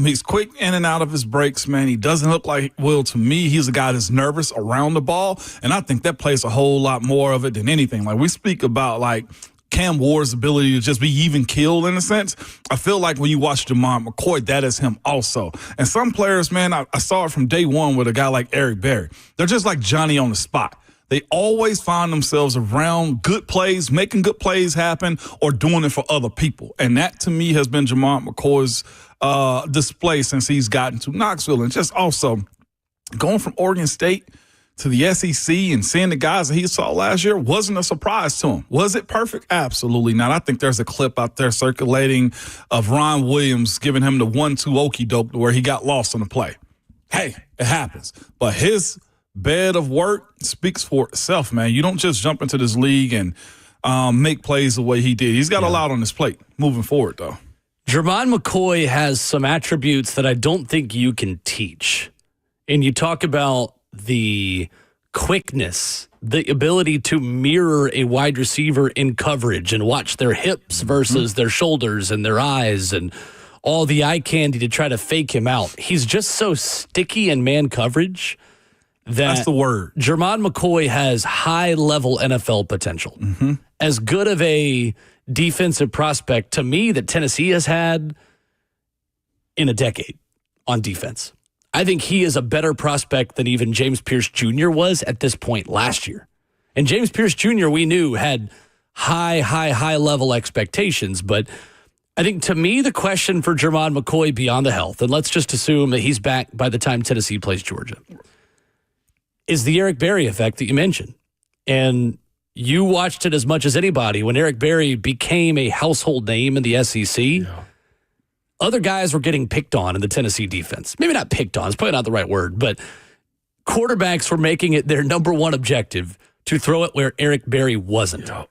He's quick in and out of his breaks, man. He doesn't look like Will to me. He's a guy that's nervous around the ball, and I think that plays a whole lot more of it than anything. Like, we speak about, like, Cam Ward's ability to just be even killed in a sense. I feel like when you watch Jermod McCoy, that is him also. And some players, man, I saw it from day one with a guy like Eric Berry. They're just like Johnny on the spot. They always find themselves around good plays, making good plays happen, or doing it for other people. And that, to me, has been Jermod McCoy's display since he's gotten to Knoxville. And just also going from Oregon State to the SEC and seeing the guys that he saw last year wasn't a surprise to him. Was it perfect? Absolutely not. I think there's a clip out there circulating of Ron Williams giving him the 1-2 okie doke where he got lost on the play. Hey, it happens. But his bed of work speaks for itself, man. You don't just jump into this league and make plays the way he did. He's got a lot on his plate moving forward, though. Jermod McCoy has some attributes that I don't think you can teach. And you talk about the quickness, the ability to mirror a wide receiver in coverage and watch their hips versus their shoulders and their eyes and all the eye candy to try to fake him out. He's just so sticky in man coverage that's the word. Jermod McCoy has high-level NFL potential. Mm-hmm. As good of a defensive prospect, to me, that Tennessee has had in a decade on defense. I think he is a better prospect than even James Pierce Jr. was at this point last year. And James Pierce Jr., we knew, had high level expectations. But I think, to me, the question for Jermod McCoy beyond the health, and let's just assume that he's back by the time Tennessee plays Georgia, is the Eric Berry effect that you mentioned. And you watched it as much as anybody when Eric Berry became a household name in the SEC. Yeah. Other guys were getting picked on in the Tennessee defense. Maybe not picked on, it's probably not the right word, but quarterbacks were making it their number 1 objective to throw it where Eric Berry wasn't. Yeah.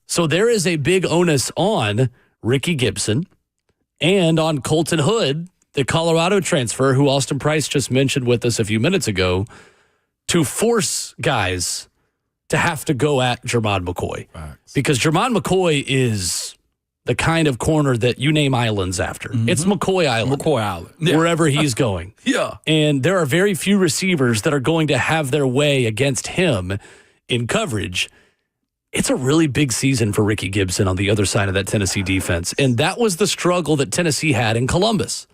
So there is a big onus on Ricky Gibson and on Colton Hood, the Colorado transfer, who Austin Price just mentioned with us a few minutes ago, to force guys to have to go at Jermod McCoy. Facts. Because Jermod McCoy is the kind of corner that you name islands after. Mm-hmm. It's McCoy Island. McCoy Island. Yeah. Wherever he's going. Yeah. And there are very few receivers that are going to have their way against him in coverage. It's a really big season for Ricky Gibson on the other side of that Tennessee defense. And that was the struggle that Tennessee had in Columbus.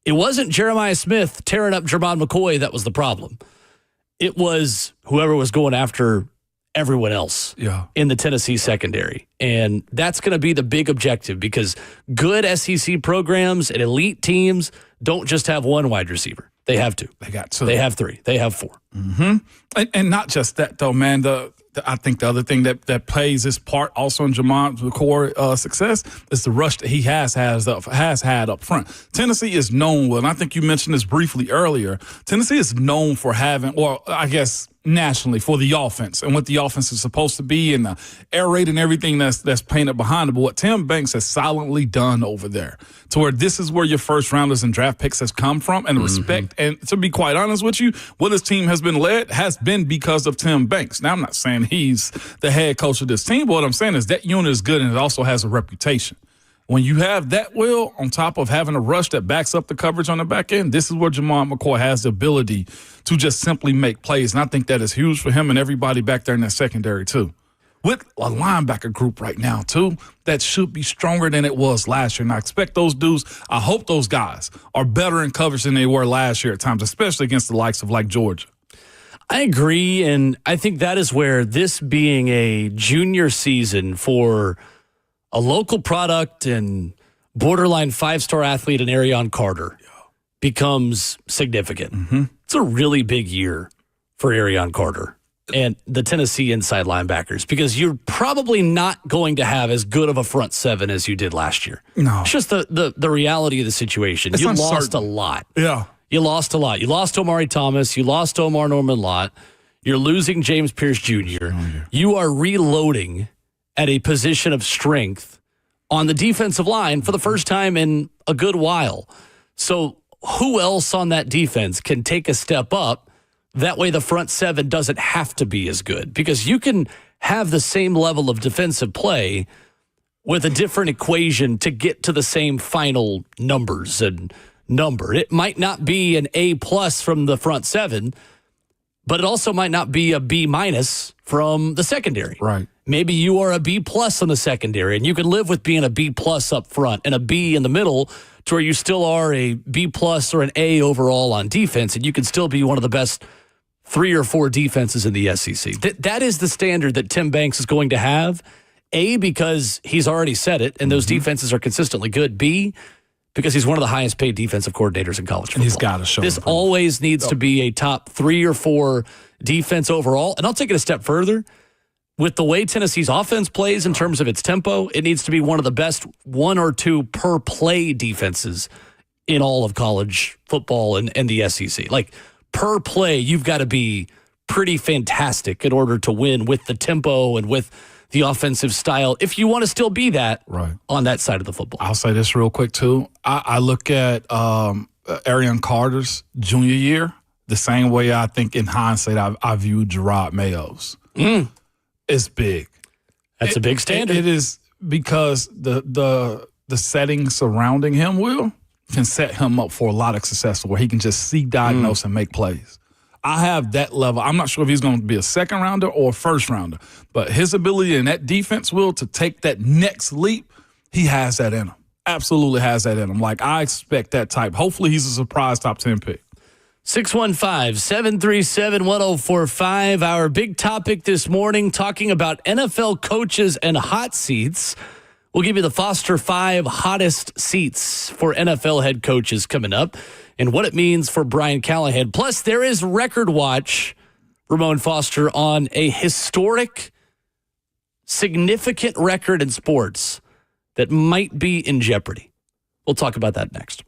It wasn't Jeremiah Smith tearing up Jermod McCoy that was the problem. It was whoever was going after everyone else in the Tennessee secondary. And that's going to be the big objective, because good SEC programs and elite teams don't just have one wide receiver. They have 2. They got 2. They have 3. They have 4. Mm-hmm. And not just that, though, man. I think the other thing that plays this part also in Jamont McCoy's success is the rush that he has had up front. Tennessee is known, and I think you mentioned this briefly earlier, Tennessee is known for having, or I guess nationally, for the offense and what the offense is supposed to be and the air raid and everything that's painted behind it. But what Tim Banks has silently done over there to where this is where your first rounders and draft picks has come from, and respect. And to be quite honest with you, what his team has been led has been because of Tim Banks. Now, I'm not saying he's the head coach of this team, but what I'm saying is that unit is good and it also has a reputation. When you have that, Will, on top of having a rush that backs up the coverage on the back end, this is where Jamont McCoy has the ability to just simply make plays. And I think that is huge for him and everybody back there in that secondary, too. With a linebacker group right now, too, that should be stronger than it was last year. And I expect those dudes, I hope those guys are better in coverage than they were last year at times, especially against the likes of like Georgia. I agree, and I think that is where this being a junior season for a local product and borderline five-star athlete in Arion Carter becomes significant. It's a really big year for Arion Carter and the Tennessee inside linebackers because you're probably not going to have as good of a front seven as you did last year. No. It's just the reality of the situation. It's you uncertain. lost a lot. Yeah. You lost a lot. You lost Omari Thomas. You lost Omar Norman Lott. You're losing James Pierce Jr. You are reloading at a position of strength on the defensive line for the first time in a good while. So who else on that defense can take a step up? That way the front seven doesn't have to be as good because you can have the same level of defensive play with a different equation to get to the same final numbers and number. It might not be an A+ from the front seven, but it also might not be a B- from the secondary. Right. Maybe you are a B+ on the secondary, and you can live with being a B+ up front and a B in the middle to where you still are a B+ or an A overall on defense, and you can still be one of the best 3 or 4 defenses in the SEC. That is the standard that Tim Banks is going to have. A, because he's already said it, and those defenses are consistently good. B, because he's one of the highest paid defensive coordinators in college football. And he's got to show this it. always needs to be a top 3 or 4 defense overall. And I'll take it a step further. With the way Tennessee's offense plays in terms of its tempo, it needs to be one of the best 1 or 2 per play defenses in all of college football and the SEC. Like, per play, you've got to be pretty fantastic in order to win with the tempo and with the offensive style, if you want to still be that on that side of the football. I'll say this real quick, too. I look at Arion Carter's junior year the same way I think in hindsight I view Gerard Mayo's. It's big. That's a big standard. It is because the setting surrounding him, Will, can set him up for a lot of success where he can just see, diagnose, and make plays. I have that level. I'm not sure if he's going to be a second rounder or a first rounder, but his ability in that defense, Will, to take that next leap, he has that in him. Absolutely has that in him. Like, I expect that type. Hopefully he's a surprise top 10 pick. 615-737-1045. Our big topic this morning, talking about NFL coaches and hot seats. We'll give you the Foster 5 hottest seats for NFL head coaches coming up and what it means for Brian Callahan. Plus, there is Record Watch, Ramon Foster, on a historic, significant record in sports that might be in jeopardy. We'll talk about that next.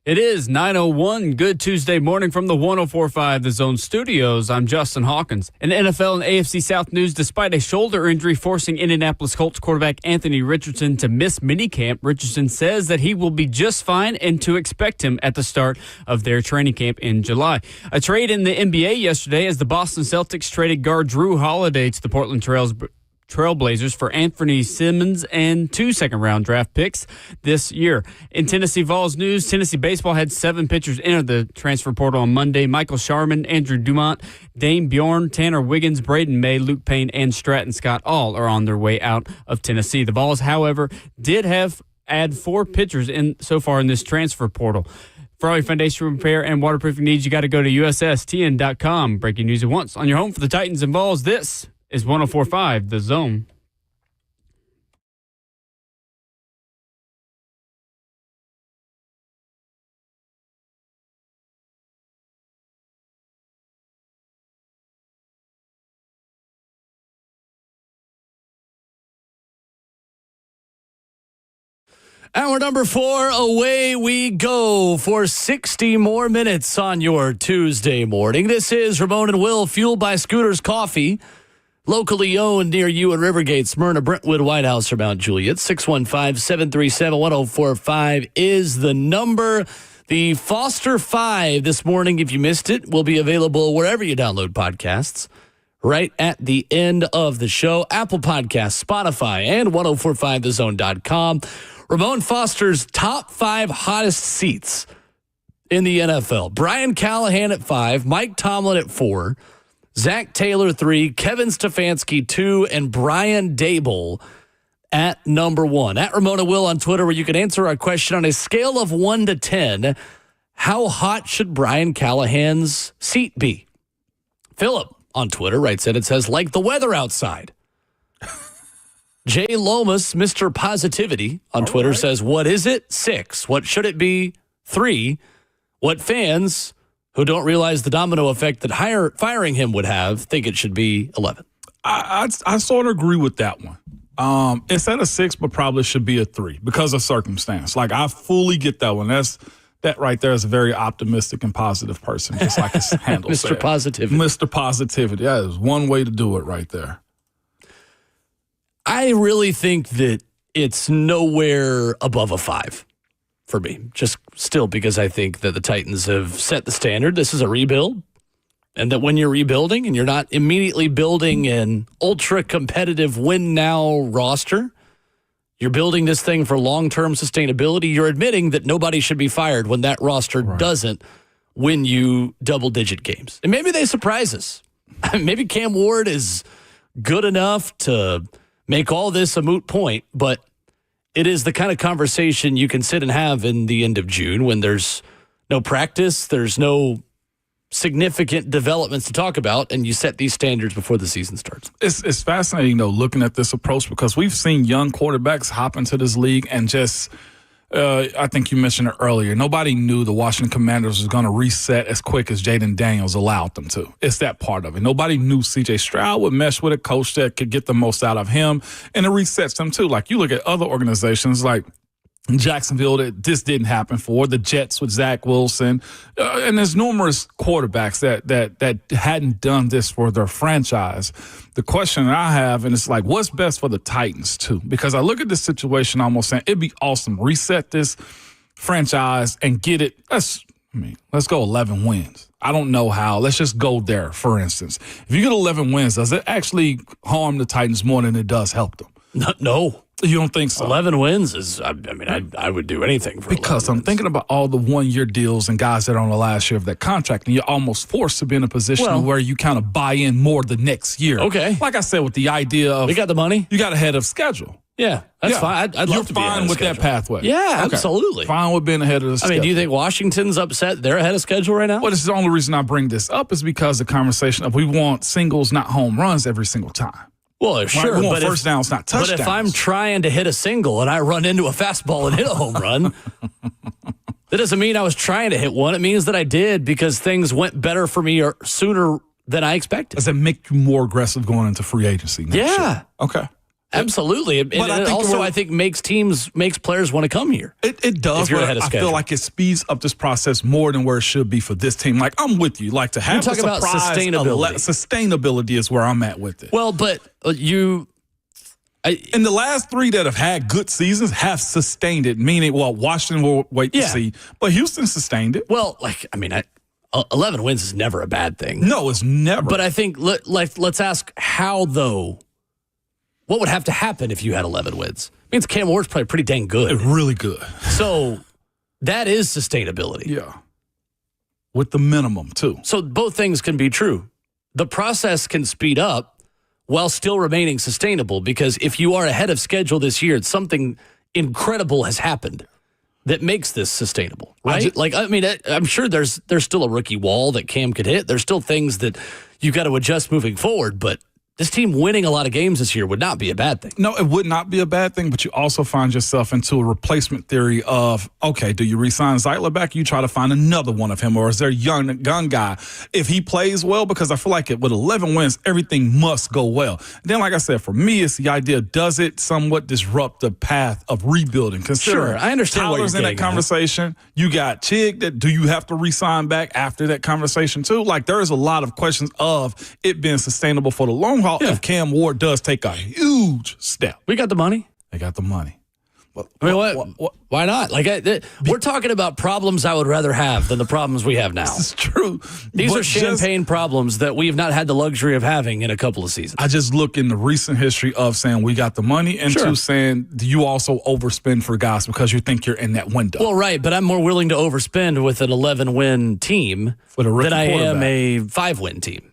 It is 9:01. Good Tuesday morning from the 104.5 The Zone Studios. I'm Justin Hawkins. In NFL and AFC South news, despite a shoulder injury forcing Indianapolis Colts quarterback Anthony Richardson to miss minicamp, Richardson says that he will be just fine and to expect him at the start of their training camp in July. A trade in the NBA yesterday as the Boston Celtics traded guard Drew Holiday to the Portland Trailblazers for Anthony Simmons and 2 second-round draft picks this year. In Tennessee Vols news, Tennessee baseball had 7 pitchers enter the transfer portal on Monday. Michael Sharman, Andrew Dumont, Dane Bjorn, Tanner Wiggins, Braden May, Luke Payne, and Stratton Scott all are on their way out of Tennessee. The Vols, however, did add 4 pitchers in so far in this transfer portal. For all your foundation repair and waterproofing needs, you got to go to USSTN.com. Breaking news at once on your home for the Titans and Vols. This is 104.5 The Zone. Hour number 4, away we go for 60 more minutes on your Tuesday morning. This is Ramon Will, fueled by Scooters Coffee. Locally owned near you in Rivergate, Smyrna, Brentwood, White House, or Mount Juliet. 615-737-1045 is the number. The Foster 5 this morning, if you missed it, will be available wherever you download podcasts. Right at the end of the show. Apple Podcasts, Spotify, and 1045thezone.com. Ramon Foster's top 5 hottest seats in the NFL. Brian Callahan at 5, Mike Tomlin at 4, Zach Taylor 3, Kevin Stefanski 2, and Brian Dable at number 1. At Ramona Will on Twitter, where you can answer our question on a scale of 1 to 10. How hot should Brian Callahan's seat be? Philip on Twitter writes in, it says, like the weather outside. Jay Lomas, Mr. Positivity on Twitter says, what is it? 6. What should it be? 3. What fans who don't realize the domino effect that firing him would have think it should be 11. I sort of agree with that one. It's at a 6, but probably should be a 3 because of circumstance. Like, I fully get that one. That right there is a very optimistic and positive person, just like his handle Mr. said. Positivity. Mr. Positivity. That is one way to do it right there. I really think that it's nowhere above a 5 for me. Just still because I think that the Titans have set the standard. This is a rebuild. And that when you're rebuilding and you're not immediately building an ultra-competitive win-now roster, you're building this thing for long-term sustainability. You're admitting that nobody should be fired when that roster doesn't win you double-digit games. And maybe they surprise us. Maybe Cam Ward is good enough to make all this a moot point, but it is the kind of conversation you can sit and have in the end of June when there's no practice, there's no significant developments to talk about, and you set these standards before the season starts. It's fascinating, though, looking at this approach because we've seen young quarterbacks hop into this league and just I think you mentioned it earlier. Nobody knew the Washington Commanders was going to reset as quick as Jaden Daniels allowed them to. It's that part of it. Nobody knew C.J. Stroud would mesh with a coach that could get the most out of him, and it resets them too. Like, you look at other organizations like Jacksonville, this didn't happen for. The Jets with Zach Wilson. And there's numerous quarterbacks that hadn't done this for their franchise. The question I have, and it's like, what's best for the Titans, too? Because I look at this situation almost saying, it'd be awesome. Reset this franchise and get it. Let's go 11 wins. I don't know how. Let's just go there, for instance. If you get 11 wins, does it actually harm the Titans more than it does help them? No. You don't think so? 11 wins is, I would do anything for because I'm thinking about all the one-year deals and guys that are on the last year of that contract, and you're almost forced to be in a position where you kind of buy in more the next year. Okay. Like I said, with the idea of... We got the money? You got ahead of schedule. Yeah, that's fine. I'd love to be ahead of schedule. You're fine with that pathway? Yeah, okay. Absolutely. Fine with being ahead of the schedule. Do you think Washington's upset they're ahead of schedule right now? Well, this is the only reason I bring this up is because the conversation of we want singles, not home runs every single time. Well, sure, but first downs, not touchdowns. But if I'm trying to hit a single and I run into a fastball and hit a home run, that doesn't mean I was trying to hit one. It means that I did because things went better for me sooner than I expected. Does it make you more aggressive going into free agency next year? Yeah. Okay. Absolutely. But I think makes players want to come here. It does, if you're but ahead of I schedule. feel like it speeds up this process more than where it should be for this team. Like, I'm with you. Like, to have You're talking the about surprise, sustainability. Sustainability is where I'm at with it. Well, but And the last 3 that have had good seasons have sustained it, meaning, well, Washington will wait to see, but Houston sustained it. Well, 11 wins is never a bad thing. No, it's never. But I think let's ask how, though. What would have to happen if you had 11 wins? It means Cam Ward's probably pretty dang good. Really good. So that is sustainability. Yeah. With the minimum, too. So both things can be true. The process can speed up while still remaining sustainable, because if you are ahead of schedule this year, something incredible has happened that makes this sustainable, right? I'm sure there's still a rookie wall that Cam could hit. There's still things that you got to adjust moving forward, but this team winning a lot of games this year would not be a bad thing. No, it would not be a bad thing, but you also find yourself into a replacement theory of, okay, do you re-sign Zeitler back? You try to find another one of him, or is there a young guy? If he plays well, because I feel like with 11 wins, everything must go well. Then, like I said, for me, it's the idea, does it somewhat disrupt the path of rebuilding? Sure, I understand what you're Tyler's in that conversation. You got Chig, that do you have to re-sign back after that conversation too? Like, there is a lot of questions of it being sustainable for the long haul if Cam Ward does take a huge step. We got the money. They got the money. What? Why not? We're talking about problems I would rather have than the problems we have now. This is true. These are champagne problems that we've not had the luxury of having in a couple of seasons. I just look in the recent history of saying we got the money, and two, saying, do you also overspend for guys because you think you're in that window? Well, right, but I'm more willing to overspend with an 11-win team than I am a 5-win team.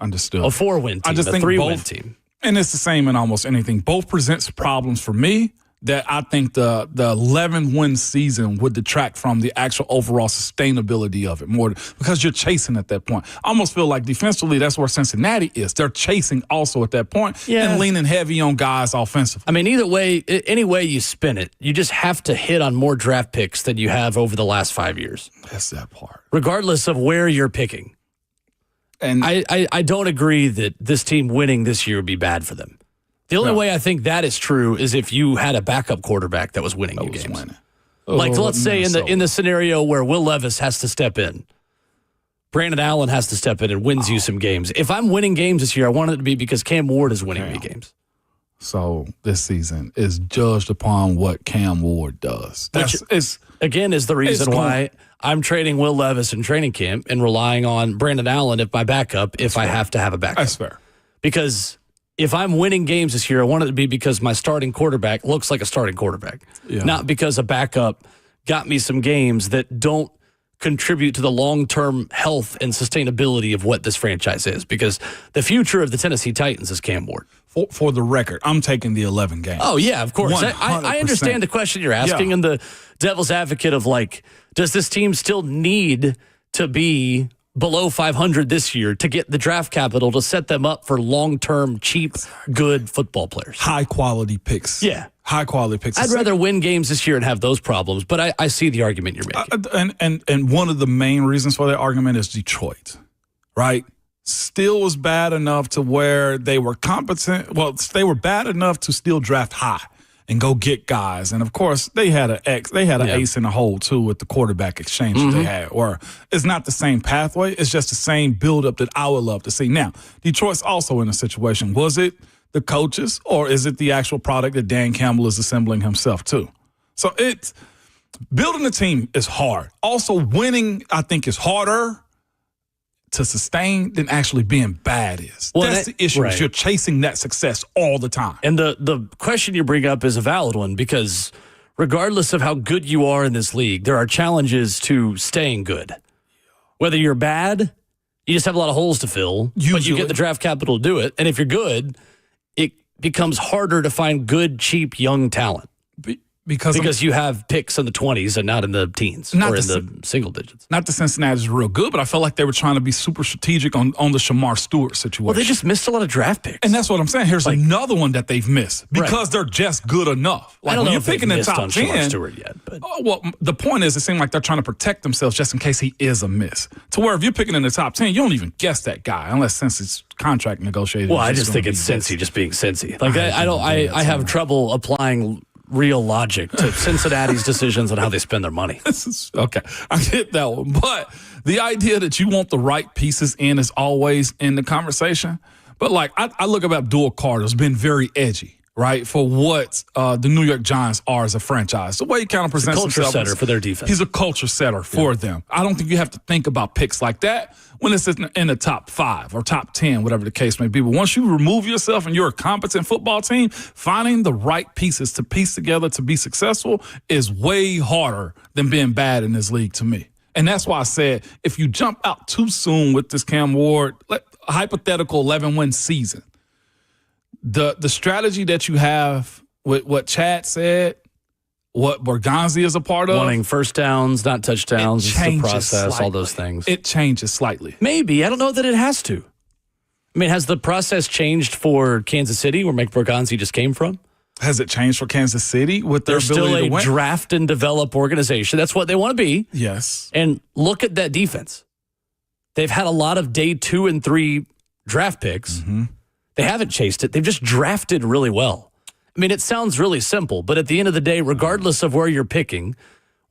Understood. A 4-win team, I just a think 3-win team. And it's the same in almost anything. Both presents problems for me that I think the 11-win season would detract from the actual overall sustainability of it more, because you're chasing at that point. I almost feel like defensively that's where Cincinnati is. They're chasing also at that point and leaning heavy on guys offensively. I mean, either way, any way you spin it, you just have to hit on more draft picks than you have over the last 5 years. That's that part. Regardless of where you're picking. And I don't agree that this team winning this year would be bad for them. The only way I think that is true is if you had a backup quarterback that was winning you games. Let's say in the scenario where Will Levis has to step in, Brandon Allen has to step in and wins you some games. If I'm winning games this year, I want it to be because Cam Ward is winning me games. So this season is judged upon what Cam Ward does. Which is the reason why I'm trading Will Levis in training camp and relying on Brandon Allen if my backup, if I have to have a backup. That's fair. Because if I'm winning games this year, I want it to be because my starting quarterback looks like a starting quarterback, not because a backup got me some games that don't contribute to the long-term health and sustainability of what this franchise is, because the future of the Tennessee Titans is Cam Ward. For the record, I'm taking the 11 games. Oh, yeah, of course. I understand the question you're asking and the devil's advocate of, does this team still need to be below 500 this year to get the draft capital to set them up for long-term, cheap, good football players? High-quality picks. Yeah. High-quality picks. I'd rather win games this year and have those problems, but I see the argument you're making. And one of the main reasons for that argument is Detroit, right? Still was bad enough to where they were competent. Well, they were bad enough to still draft high and go get guys. And of course, they had an ace in the hole too with the quarterback exchange that they had. Or it's not the same pathway. It's just the same buildup that I would love to see. Now, Detroit's also in a situation. Was it the coaches, or is it the actual product that Dan Campbell is assembling himself too? So it's building a team is hard. Also, winning, I think, is harder to sustain than actually being bad is. Well, that's the issue. Right. You're chasing that success all the time. And the question you bring up is a valid one, because regardless of how good you are in this league, there are challenges to staying good. Whether you're bad, you just have a lot of holes to fill, but you get the draft capital to do it. And if you're good, it becomes harder to find good, cheap, young talent. Because you have picks in the 20s and not in the teens or in the single digits. Not that Cincinnati's real good, but I felt like they were trying to be super strategic on the Shamar Stewart situation. Well, they just missed a lot of draft picks. And that's what I'm saying. Here's another one that they've missed because they're just good enough. I don't know if picking they've the missed top on 10, Shamar Stewart yet. But. The point is, it seemed like they're trying to protect themselves just in case he is a miss. To where if you're picking in the top 10, you don't even guess that guy unless since it's contract negotiated. Well, I just think it's Cincy just being Cincy. Like I have trouble applying real logic to Cincinnati's decisions on how they spend their money. Okay, I get that one. But the idea that you want the right pieces in is always in the conversation. But like I look up Abdul Carter's been very edgy, right, for what the New York Giants are as a franchise. The way he kind of presents himself. Culture setter for their defense. He's a culture setter for them. I don't think you have to think about picks like that when it's in the top 5 or top 10, whatever the case may be. But once you remove yourself and you're a competent football team, finding the right pieces to piece together to be successful is way harder than being bad in this league to me. And that's why I said if you jump out too soon with this Cam Ward, a hypothetical 11-win season, the strategy that you have with what Chad said, what Borgonzi is a part of. Wanting first downs, not touchdowns, it's the process, all those things. It changes slightly. Maybe. I don't know that it has to. I mean, has the process changed for Kansas City, where Mike Borgonzi just came from? Has it changed for Kansas City with their ability to win? They're still a draft and develop organization. That's what they want to be. Yes. And look at that defense. They've had a lot of day 2 and 3 draft picks. Mm-hmm. They haven't chased it. They've just drafted really well. I mean, it sounds really simple, but at the end of the day, regardless of where you're picking,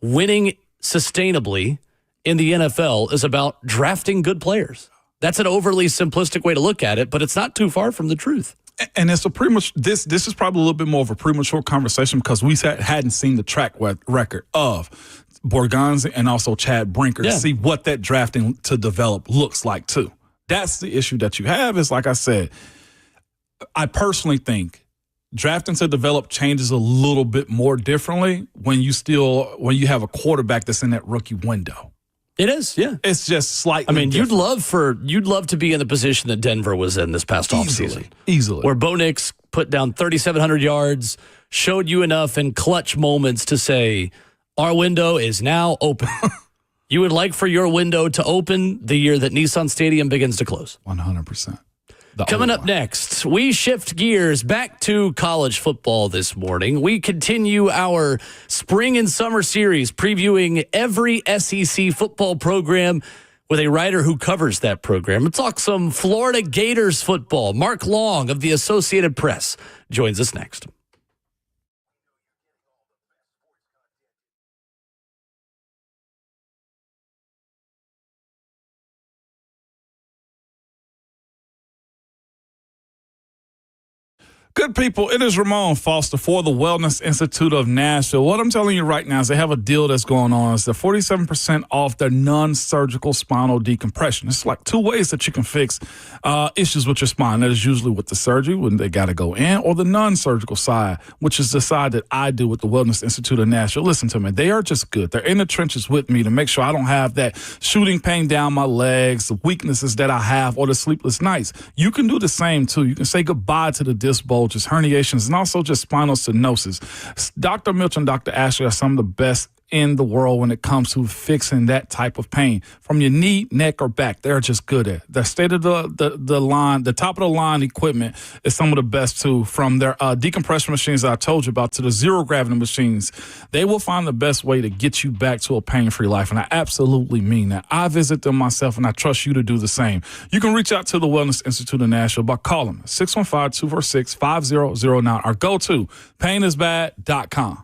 winning sustainably in the NFL is about drafting good players. That's an overly simplistic way to look at it, but it's not too far from the truth. And it's this is probably a little bit more of a premature conversation because we hadn't seen the track record of Borgonzi and also Chad Brinker to see what that drafting to develop looks like too. That's the issue that you have is, like I said, I personally think drafting to develop changes a little bit more differently when you have a quarterback that's in that rookie window. It is, yeah. It's just slightly. I mean, different. you'd love to be in the position that Denver was in this past offseason. Easily. Where Bo Nix put down 3,700 yards, showed you enough in clutch moments to say, our window is now open. You would like for your window to open the year that Nissan Stadium begins to close. 100%. Coming up next, we shift gears back to college football this morning. We continue our spring and summer series previewing every SEC football program with a writer who covers that program. We'll talk some Florida Gators football. Mark Long of the Associated Press joins us next. Good people, it is Ramon Foster for the Wellness Institute of Nashville. What I'm telling you right now is they have a deal that's going on. It's the 47% off their non-surgical spinal decompression. It's like 2 ways that you can fix issues with your spine. That is usually with the surgery when they got to go in, or the non-surgical side, which is the side that I do with the Wellness Institute of Nashville. Listen to me. They are just good. They're in the trenches with me to make sure I don't have that shooting pain down my legs, the weaknesses that I have, or the sleepless nights. You can do the same, too. You can say goodbye to the disc bulges, herniations, and also just spinal stenosis. Dr. Milch and Dr. Ashley are some of the best in the world when it comes to fixing that type of pain from your knee, neck, or back. They're just good at it. The state of the line, the top of the line equipment is some of the best too. From their decompression machines that I told you about to the zero gravity machines, they will find the best way to get you back to a pain-free life. And I absolutely mean that. I visit them myself, and I trust you to do the same. You can reach out to the Wellness Institute of Nashville by calling 615-246-5009 or go to painisbad.com.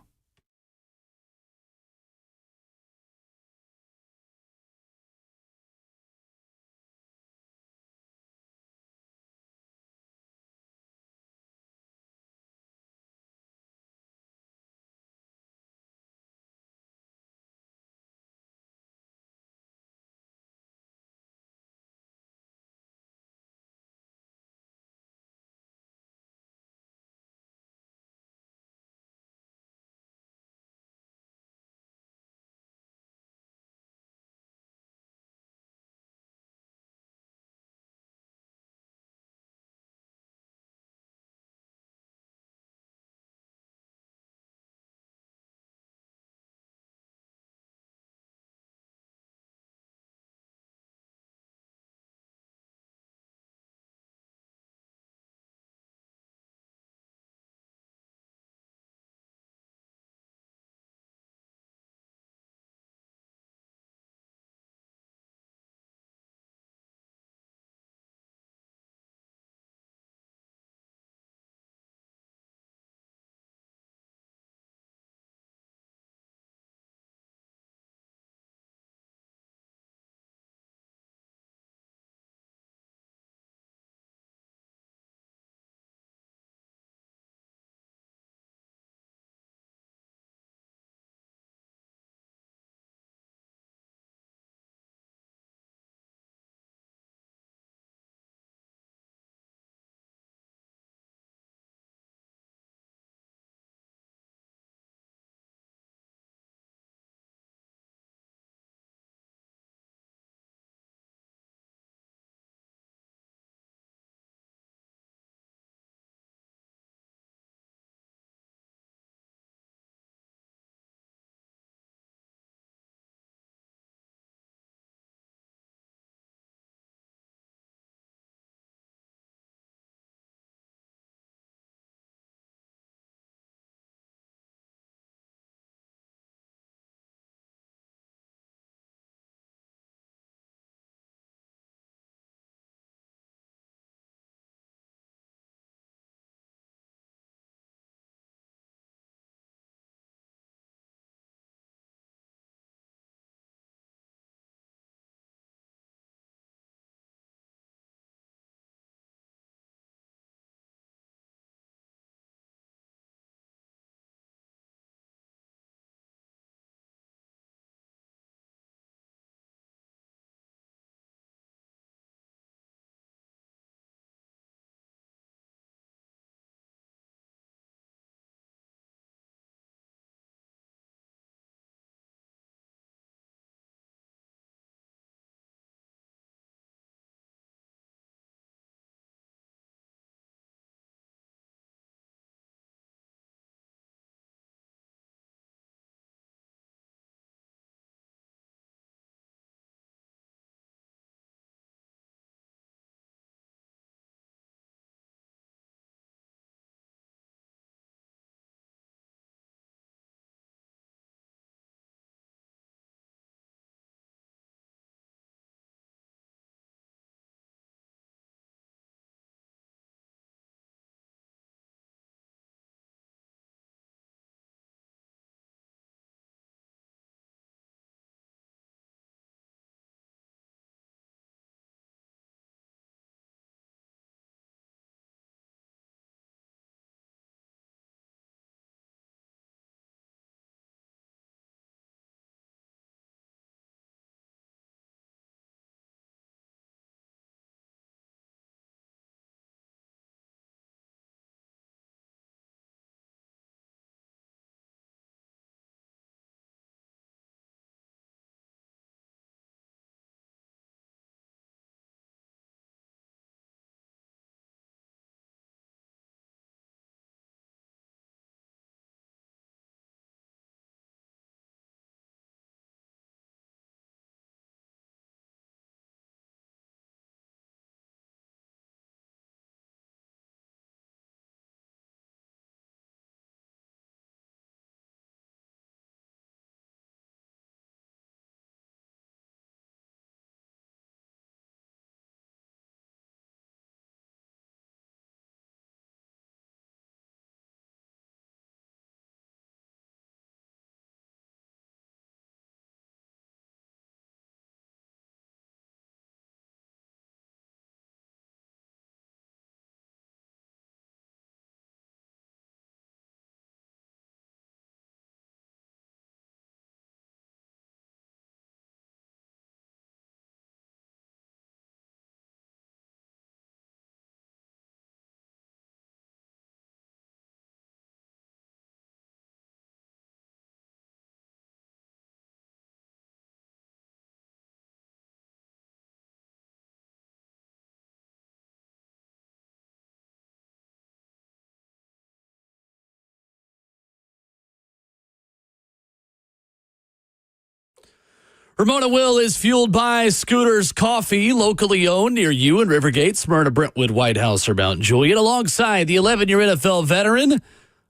Ramon Will is fueled by Scooter's Coffee, locally owned near you in Rivergate, Smyrna, Brentwood, White House, or Mount Juliet, alongside the 11-year NFL veteran,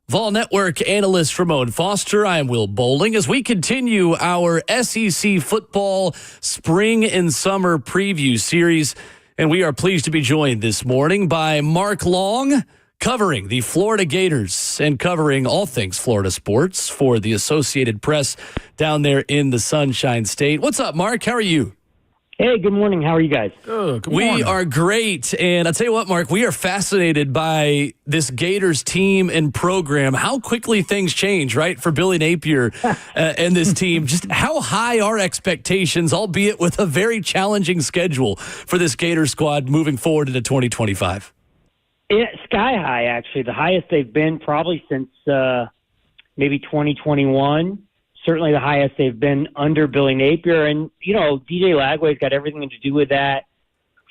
Vol Network analyst Ramon Foster. I am Will Bowling as we continue our SEC football spring and summer preview series. And we are pleased to be joined this morning by Mark Long, covering the Florida Gators and covering all things Florida sports for the Associated Press down there in the Sunshine State. What's up, Mark? How are you? Hey, good morning. How are you guys? Good We morning. are great. And I'll tell you what, Mark, we are fascinated by this Gators team and program, how quickly things change, right, for Billy Napier and this team. Just how high are expectations, albeit with a very challenging schedule for this Gator squad moving forward into 2025? Yeah, sky high, actually. The highest they've been probably since maybe 2021. Certainly the highest they've been under Billy Napier. And, you know, DJ Lagway's got everything to do with that.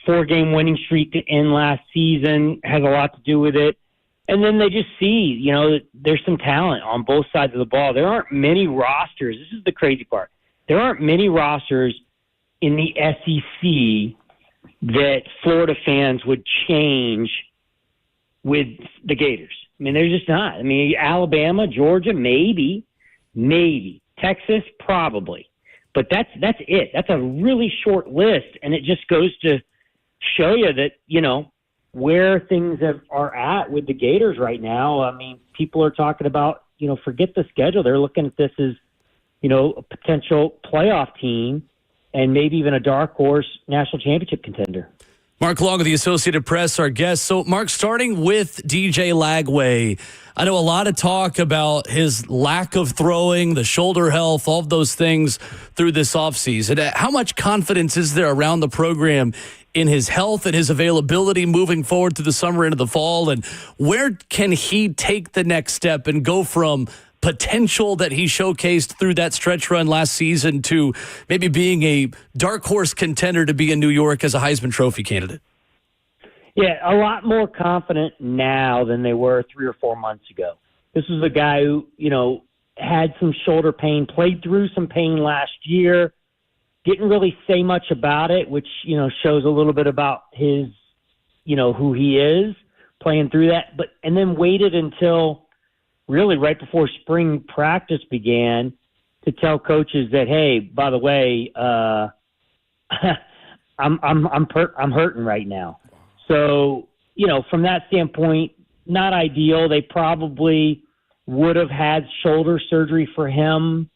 4-game winning streak to end last season has a lot to do with it. And then they just see, you know, there's some talent on both sides of the ball. There aren't many rosters. This is the crazy part. There aren't many rosters in the SEC that Florida fans would change with the Gators. I mean, they're just not. I mean, Alabama, Georgia, maybe. Texas, probably. But that's it. That's a really short list, and it just goes to show you that, you know, where things are at with the Gators right now. I mean, people are talking about, you know, forget the schedule. They're looking at this as, you know, a potential playoff team and maybe even a dark horse national championship contender. Mark Long of the Associated Press, our guest. So, Mark, starting with DJ Lagway, I know a lot of talk about his lack of throwing, the shoulder health, all of those things through this offseason. How much confidence is there around the program in his health and his availability moving forward to the summer into the fall? And where can he take the next step and go from potential that he showcased through that stretch run last season to maybe being a dark horse contender to be in New York as a Heisman Trophy candidate? Yeah, a lot more confident now than they were 3 or 4 months ago. This was a guy who, you know, had some shoulder pain, played through some pain last year, didn't really say much about it, which, you know, shows a little bit about his, you know, who he is playing through that. And then waited until really right before spring practice began to tell coaches that, hey, by the way, I'm hurting right now. So, you know, from that standpoint, not ideal. They probably would have had shoulder surgery for him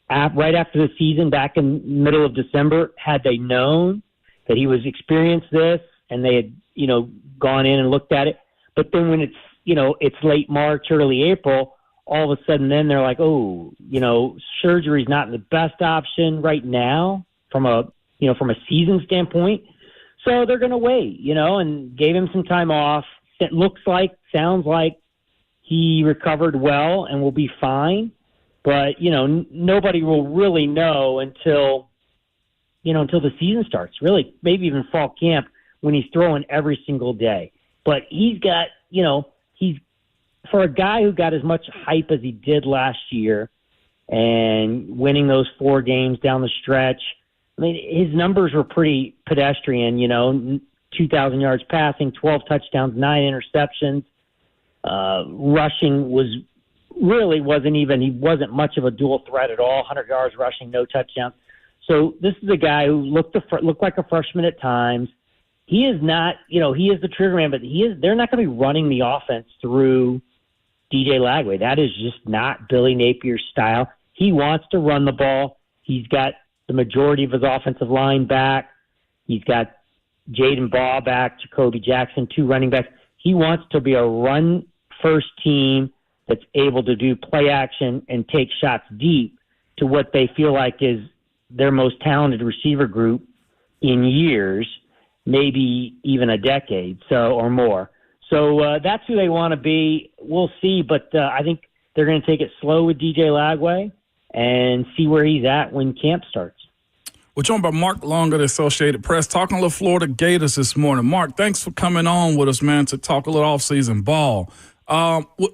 right after the season back in middle of December had they known that he was experienced this and they had, you know, gone in and looked at it. But then when it's, you know, it's late March, early April, all of a sudden then they're like, oh, you know, surgery's not the best option right now from a season standpoint. So they're going to wait, you know, and gave him some time off. It sounds like he recovered well and will be fine. But, you know, nobody will really know until the season starts, really, maybe even fall camp when he's throwing every single day. But he's got, you know, for a guy who got as much hype as he did last year and winning those 4 games down the stretch, I mean, his numbers were pretty pedestrian, you know, 2,000 yards passing, 12 touchdowns, 9 interceptions. Rushing he wasn't much of a dual threat at all, 100 yards rushing, no touchdowns. So this is a guy who looked like a freshman at times. He is not, you know, he is the trigger man, but they're not going to be running the offense through DJ Lagway. That is just not Billy Napier's style. He wants to run the ball. He's got the majority of his offensive line back. He's got Jaden Baugh back, Jacoby Jackson, 2 running backs. He wants to be a run-first team that's able to do play action and take shots deep to what they feel like is their most talented receiver group in years, maybe even a decade or more. So that's who they want to be. We'll see, but I think they're going to take it slow with DJ Lagway and see where he's at when camp starts. We're joined by Mark Long of the Associated Press, talking a little Florida Gators this morning. Mark, thanks for coming on with us, man, to talk a little offseason ball.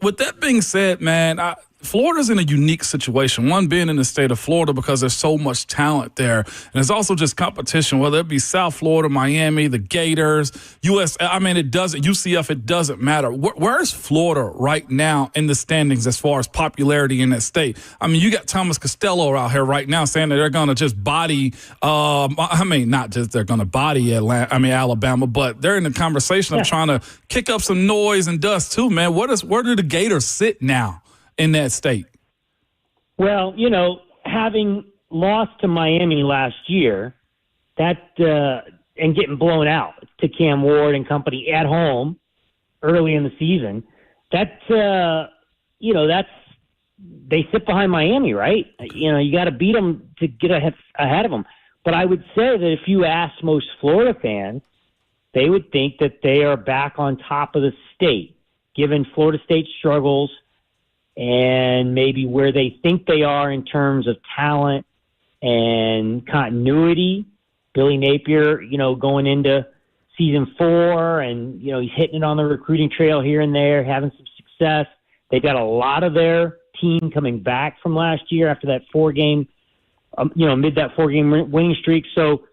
With that being said, man, Florida's in a unique situation. One, being in the state of Florida because there's so much talent there. And there's also just competition, whether it be South Florida, Miami, the Gators, UCF, it doesn't matter. Where's Florida right now in the standings as far as popularity in that state? I mean, you got Thomas Costello out here right now saying that they're going to just body, not just they're going to body Alabama, but they're in the conversation of trying to kick up some noise and dust too, man. Where do the Gators sit now in that state? Well, having lost to Miami last year, and getting blown out to Cam Ward and company at home early in the season, they sit behind Miami, right? You got to beat them to get ahead of them. But I would say that if you ask most Florida fans, they would think that they are back on top of the state, given Florida State's struggles and maybe where they think they are in terms of talent and continuity. Billy Napier, going into season 4, and, he's hitting it on the recruiting trail here and there, having some success. They've got a lot of their team coming back from last year after that 4-game, amid that 4-game winning streak. So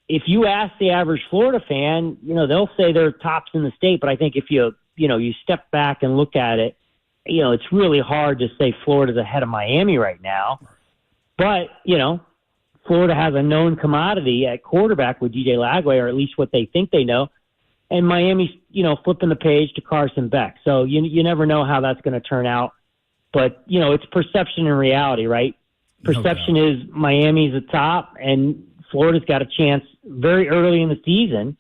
if you ask the average Florida fan, they'll say they're tops in the state. But I think if you step back and look at it, it's really hard to say Florida's ahead of Miami right now. But, Florida has a known commodity at quarterback with DJ Lagway, or at least what they think they know. And Miami's, flipping the page to Carson Beck. So you never know how that's going to turn out. But, it's perception and reality, right? Perception is Miami's the top, and Florida's got a chance very early in the season,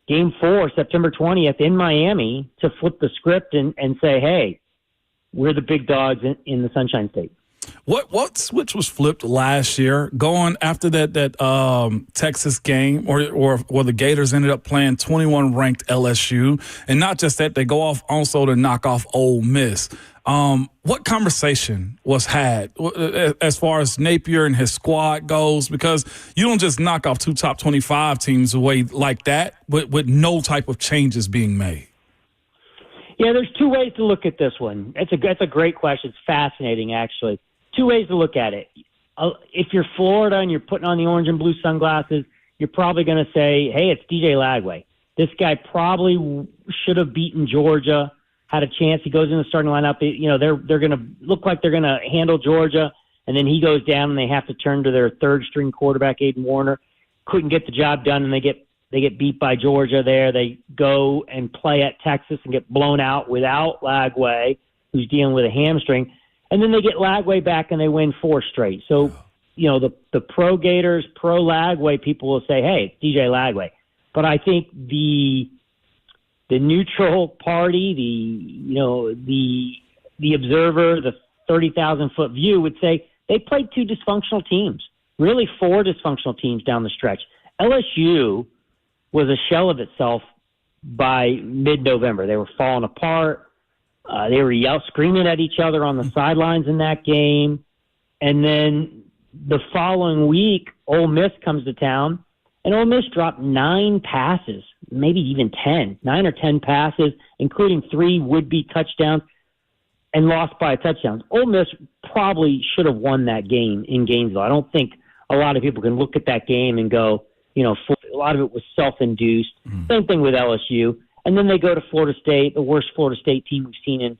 Game 4, September 20th in Miami, to flip the script and say, hey, we're the big dogs in the Sunshine State. What switch was flipped last year going after that Texas game or the Gators ended up playing 21 ranked LSU, and not just that, they go off also to knock off Ole Miss. What conversation was had as far as Napier and his squad goes? Because you don't just knock off 2 top 25 teams away like that with no type of changes being made. Yeah, there's 2 ways to look at this one. That's a great question. It's fascinating, actually. 2 ways to look at it. If you're Florida and you're putting on the orange and blue sunglasses, you're probably going to say, hey, it's DJ Lagway. This guy probably should have beaten Georgia, had a chance. He goes in the starting lineup. They're going to look like they're going to handle Georgia, and then he goes down and they have to turn to their third-string quarterback, Aiden Warner. Couldn't get the job done, and they get beat by Georgia there. They go and play at Texas and get blown out without Lagway, who's dealing with a hamstring. And then they get Lagway back and they win 4 straight. So, the pro Gators, pro Lagway people will say, hey, it's DJ Lagway. But I think the neutral party, the observer, the 30,000-foot view would say they played 2 dysfunctional teams, really 4 dysfunctional teams down the stretch. LSU was a shell of itself by mid-November. They were falling apart. They were screaming at each other on the sidelines in that game. And then the following week, Ole Miss comes to town, and Ole Miss dropped 9 passes, maybe even 10, 9 or 10 passes, including 3 would-be touchdowns, and lost by a touchdown. Ole Miss probably should have won that game in Gainesville. I don't think a lot of people can look at that game and go, a lot of it was self-induced. Same thing with LSU. And then they go to Florida State, the worst Florida State team we've seen in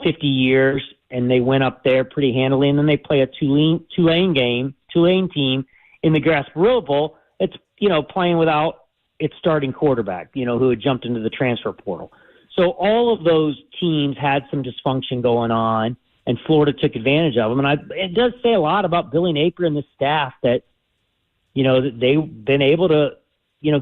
50 years, and they went up there pretty handily. And then they play a Tulane team in the Gasparilla Bowl. It's, playing without its starting quarterback, who had jumped into the transfer portal. So all of those teams had some dysfunction going on, and Florida took advantage of them. And it does say a lot about Billy Napier and the staff that, that they've been able to,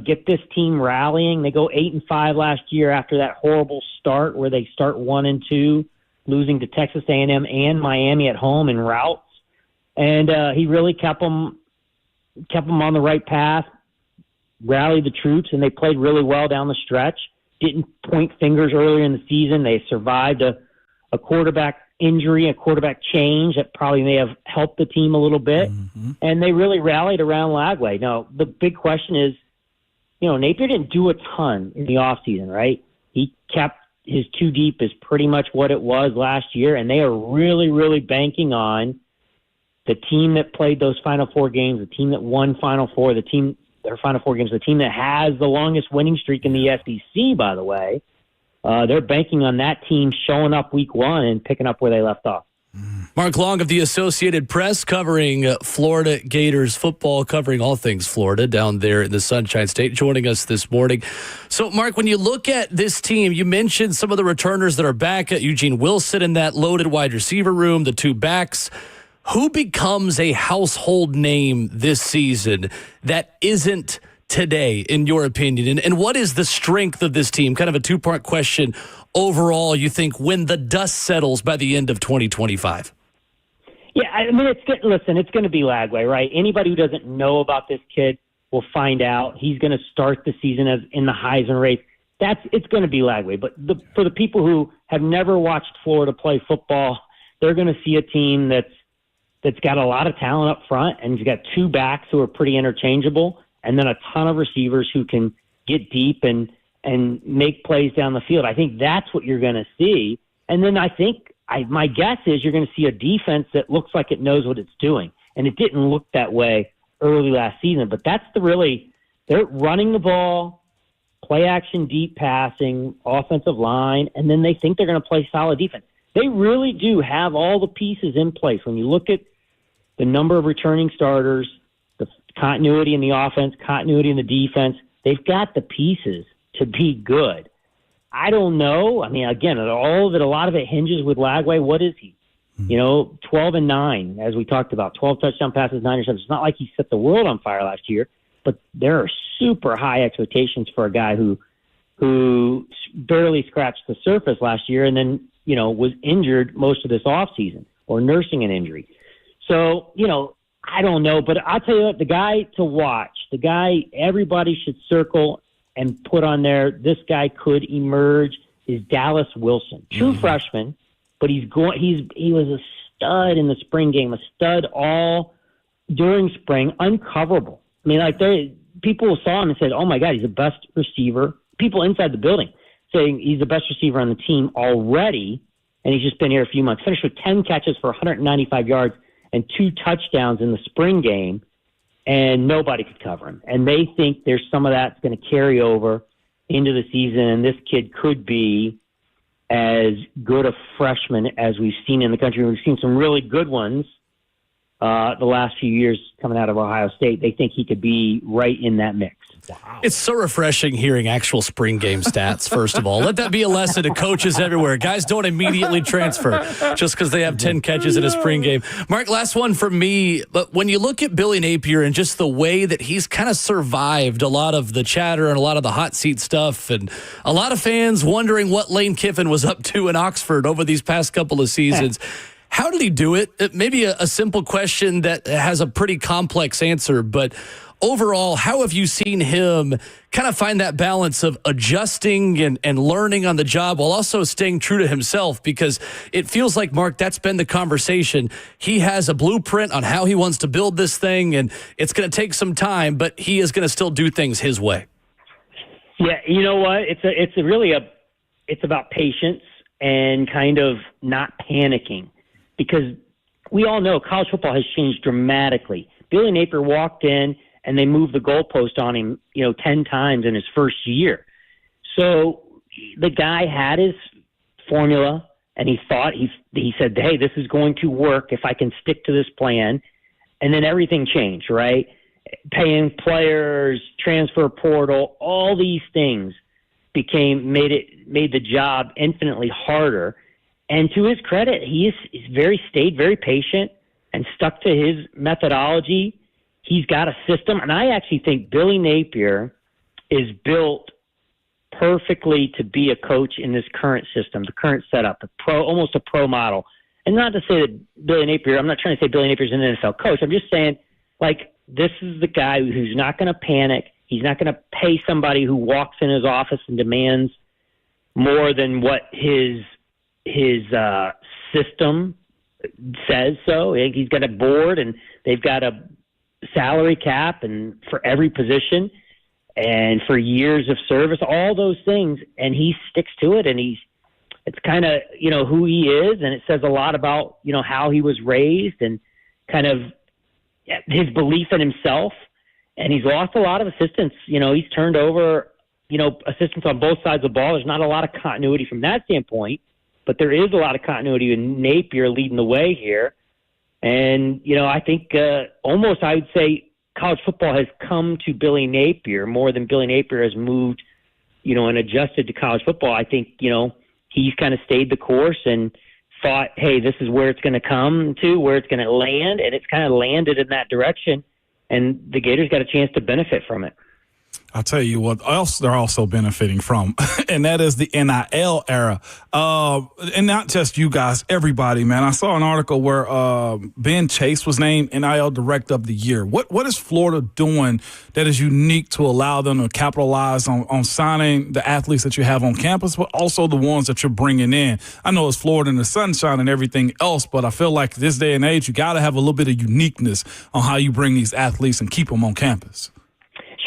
get this team rallying. They go 8-5 last year after that horrible start where they start 1-2, losing to Texas A&M and Miami at home in routes. And he really kept them on the right path, rallied the troops, and they played really well down the stretch. Didn't point fingers earlier in the season. They survived a quarterback injury, a quarterback change that probably may have helped the team a little bit. And they really rallied around Lagway. Now, the big question is, Napier didn't do a ton in the offseason, right? He kept his two deep is pretty much what it was last year, and they are really, really banking on the team that played those Final Four games, the team that won Final Four, their Final Four games, the team that has the longest winning streak in the SEC, by the way. They're banking on that team showing up week one and picking up where they left off. Mark Long of the Associated Press covering Florida Gators football, covering all things Florida down there in the Sunshine State, joining us this morning. So, Mark, when you look at this team, you mentioned some of the returners that are back at Eugene Wilson in that loaded wide receiver room, the two backs. Who becomes a household name this season that isn't today, in your opinion? And what is the strength of this team? Kind of a two-part question overall, you think, when the dust settles by the end of 2025? Yeah, I mean, it's going to be Lagway, right? Anybody who doesn't know about this kid will find out. He's going to start the season as in the Heisman race. It's going to be Lagway. But for the people who have never watched Florida play football, they're going to see a team that's got a lot of talent up front, and you've got two backs who are pretty interchangeable, and then a ton of receivers who can get deep and make plays down the field. I think that's what you're going to see. And then my guess is you're going to see a defense that looks like it knows what it's doing. And it didn't look that way early last season. But they're running the ball, play action, deep passing, offensive line, and then they think they're going to play solid defense. They really do have all the pieces in place. When you look at the number of returning starters, the continuity in the offense, continuity in the defense, they've got the pieces to be good. I don't know. I mean, again, a lot of it hinges with Lagway. What is he? 12-9, as we talked about, 12 touchdown passes, 9 interceptions. It's not like he set the world on fire last year, but there are super high expectations for a guy who barely scratched the surface last year and then, was injured most of this offseason or nursing an injury. So, I don't know, but I'll tell you what, the guy to watch, the guy everybody should circle and put on there, this guy could emerge, is Dallas Wilson. True freshman, but he was a stud in the spring game, a stud all during spring, uncoverable. I mean, people saw him and said, oh my God, he's the best receiver. People inside the building saying he's the best receiver on the team already, and he's just been here a few months. Finished with 10 catches for 195 yards and 2 touchdowns in the spring game, and nobody could cover him. And they think there's some of that's going to carry over into the season, and this kid could be as good a freshman as we've seen in the country. We've seen some really good ones the last few years coming out of Ohio State. They think he could be right in that mix. Wow. It's so refreshing hearing actual spring game stats, first of all. Let that be a lesson to coaches everywhere. Guys don't immediately transfer just because they have 10 catches in a spring game. Mark, last one from me. But when you look at Billy Napier and just the way that he's kind of survived a lot of the chatter and a lot of the hot seat stuff, and a lot of fans wondering what Lane Kiffin was up to in Oxford over these past couple of seasons. How did he do it? Maybe a simple question that has a pretty complex answer, but overall, how have you seen him kind of find that balance of adjusting and learning on the job while also staying true to himself? Because it feels like, Mark, that's been the conversation. He has a blueprint on how he wants to build this thing, and it's going to take some time, but he is going to still do things his way. Yeah, you know what? It's about patience and kind of not panicking, because we all know college football has changed dramatically. Billy Napier walked in and they moved the goalpost on him, 10 times in his first year. So the guy had his formula, and he thought, he said, hey, this is going to work if I can stick to this plan. And then everything changed, right? Paying players, transfer portal, all these things made the job infinitely harder. And to his credit, he's stayed very patient and stuck to his methodology. He's got a system, and I actually think Billy Napier is built perfectly to be a coach in this current system, the current setup, almost a pro model. And not to say that Billy Napier, I'm not trying to say Billy Napier's an NFL coach. I'm just saying, this is the guy who's not going to panic. He's not going to pay somebody who walks in his office and demands more than what his system says so. He's got a board, and they've got a salary cap and for every position and for years of service, all those things, and he sticks to it, and it's kind of, who he is, and it says a lot about, how he was raised and kind of his belief in himself. And he's lost a lot of assistants. He's turned over, assistants on both sides of the ball. There's not a lot of continuity from that standpoint, but there is a lot of continuity in Napier leading the way here. And, I think almost I would say college football has come to Billy Napier more than Billy Napier has moved, and adjusted to college football. I think, he's kind of stayed the course and thought, hey, this is where it's going to come to, where it's going to land, and it's kind of landed in that direction, and the Gators got a chance to benefit from it. I'll tell you what else they're also benefiting from, and that is the NIL era. And not just you guys, everybody, man. I saw an article where Ben Chase was named NIL Director of the Year. What is Florida doing that is unique to allow them to capitalize on signing the athletes that you have on campus, but also the ones that you're bringing in? I know it's Florida and the sunshine and everything else, but I feel like this day and age, you got to have a little bit of uniqueness on how you bring these athletes and keep them on campus.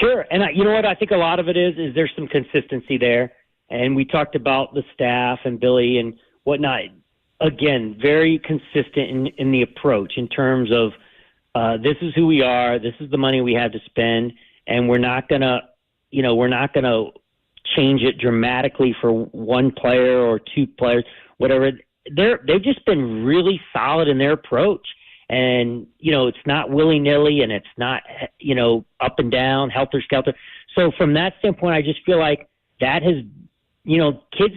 Sure. And you know what? I think a lot of it is there's some consistency there. And we talked about the staff and Billy and whatnot. Again, very consistent in the approach in terms of this is who we are. This is the money we have to spend. And we're not going to, change it dramatically for one player or two players, whatever. They've just been really solid in their approach. And, it's not willy-nilly and it's not, up and down, helter-skelter. So from that standpoint, I just feel like that has, kids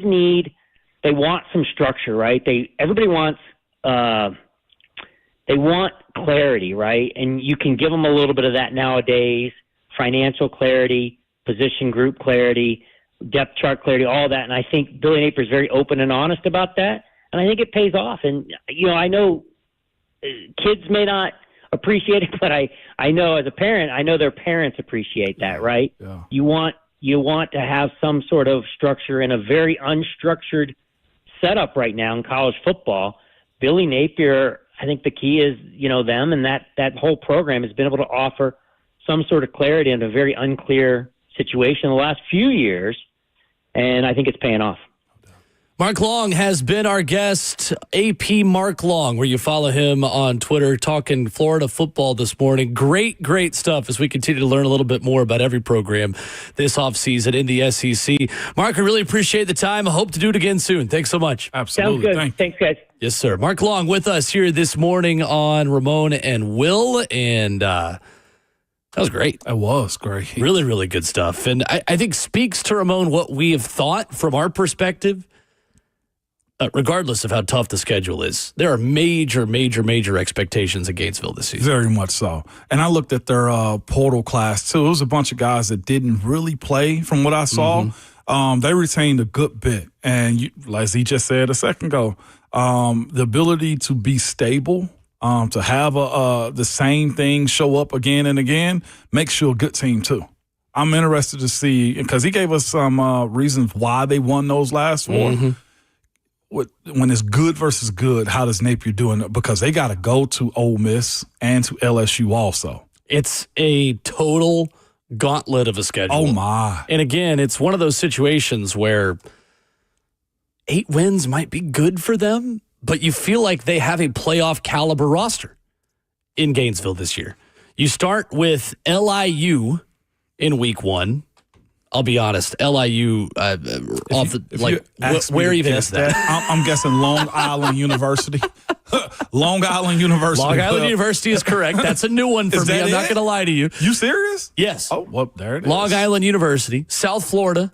they want some structure, right? Everybody wants, they want clarity, right? And you can give them a little bit of that nowadays, financial clarity, position group clarity, depth chart clarity, all that. And I think Billy Napier is very open and honest about that. And I think it pays off. And, I know kids may not appreciate it, but I know as a parent, I know their parents appreciate that, right? Yeah. You want to have some sort of structure in a very unstructured setup right now in college football. Billy Napier, I think the key is, them and that whole program has been able to offer some sort of clarity in a very unclear situation the last few years, and I think it's paying off. Mark Long has been our guest, AP Mark Long, where you follow him on Twitter, talking Florida football this morning. Great stuff as we continue to learn a little bit more about every program this offseason in the SEC. Mark, I really appreciate the time. I hope to do it again soon. Thanks so much. Absolutely. Sounds good. Thanks, guys. Yes, sir. Mark Long with us here this morning on Ramon and Will, and that was great. That was great. Really, really good stuff. And I think speaks to, Ramon, what we have thought from our perspective. Regardless of how tough the schedule is, there are major expectations at Gainesville this season. Very much so. And I looked at their portal class, too. It was a bunch of guys that didn't really play from what I saw. Mm-hmm. They retained a good bit. And as he just said a second ago, the ability to be stable, to have the same thing show up again and again makes you a good team, too. I'm interested to see, because he gave us some reasons why they won those last four. Mm-hmm. When it's good versus good, how does Napier do it? Because they got to go to Ole Miss and to LSU also. It's a total gauntlet of a schedule. Oh, my. And again, it's one of those situations where 8 wins might be good for them, but you feel like they have a playoff caliber roster in Gainesville this year. You start with LIU in week 1. I'll be honest, LIU, where even is that? I'm guessing Long Island University. Long Island University. Long Island University is correct. That's a new one for me. I'm not going to lie to you. You serious? Yes. Oh, well, there it is. Long Island University, South Florida.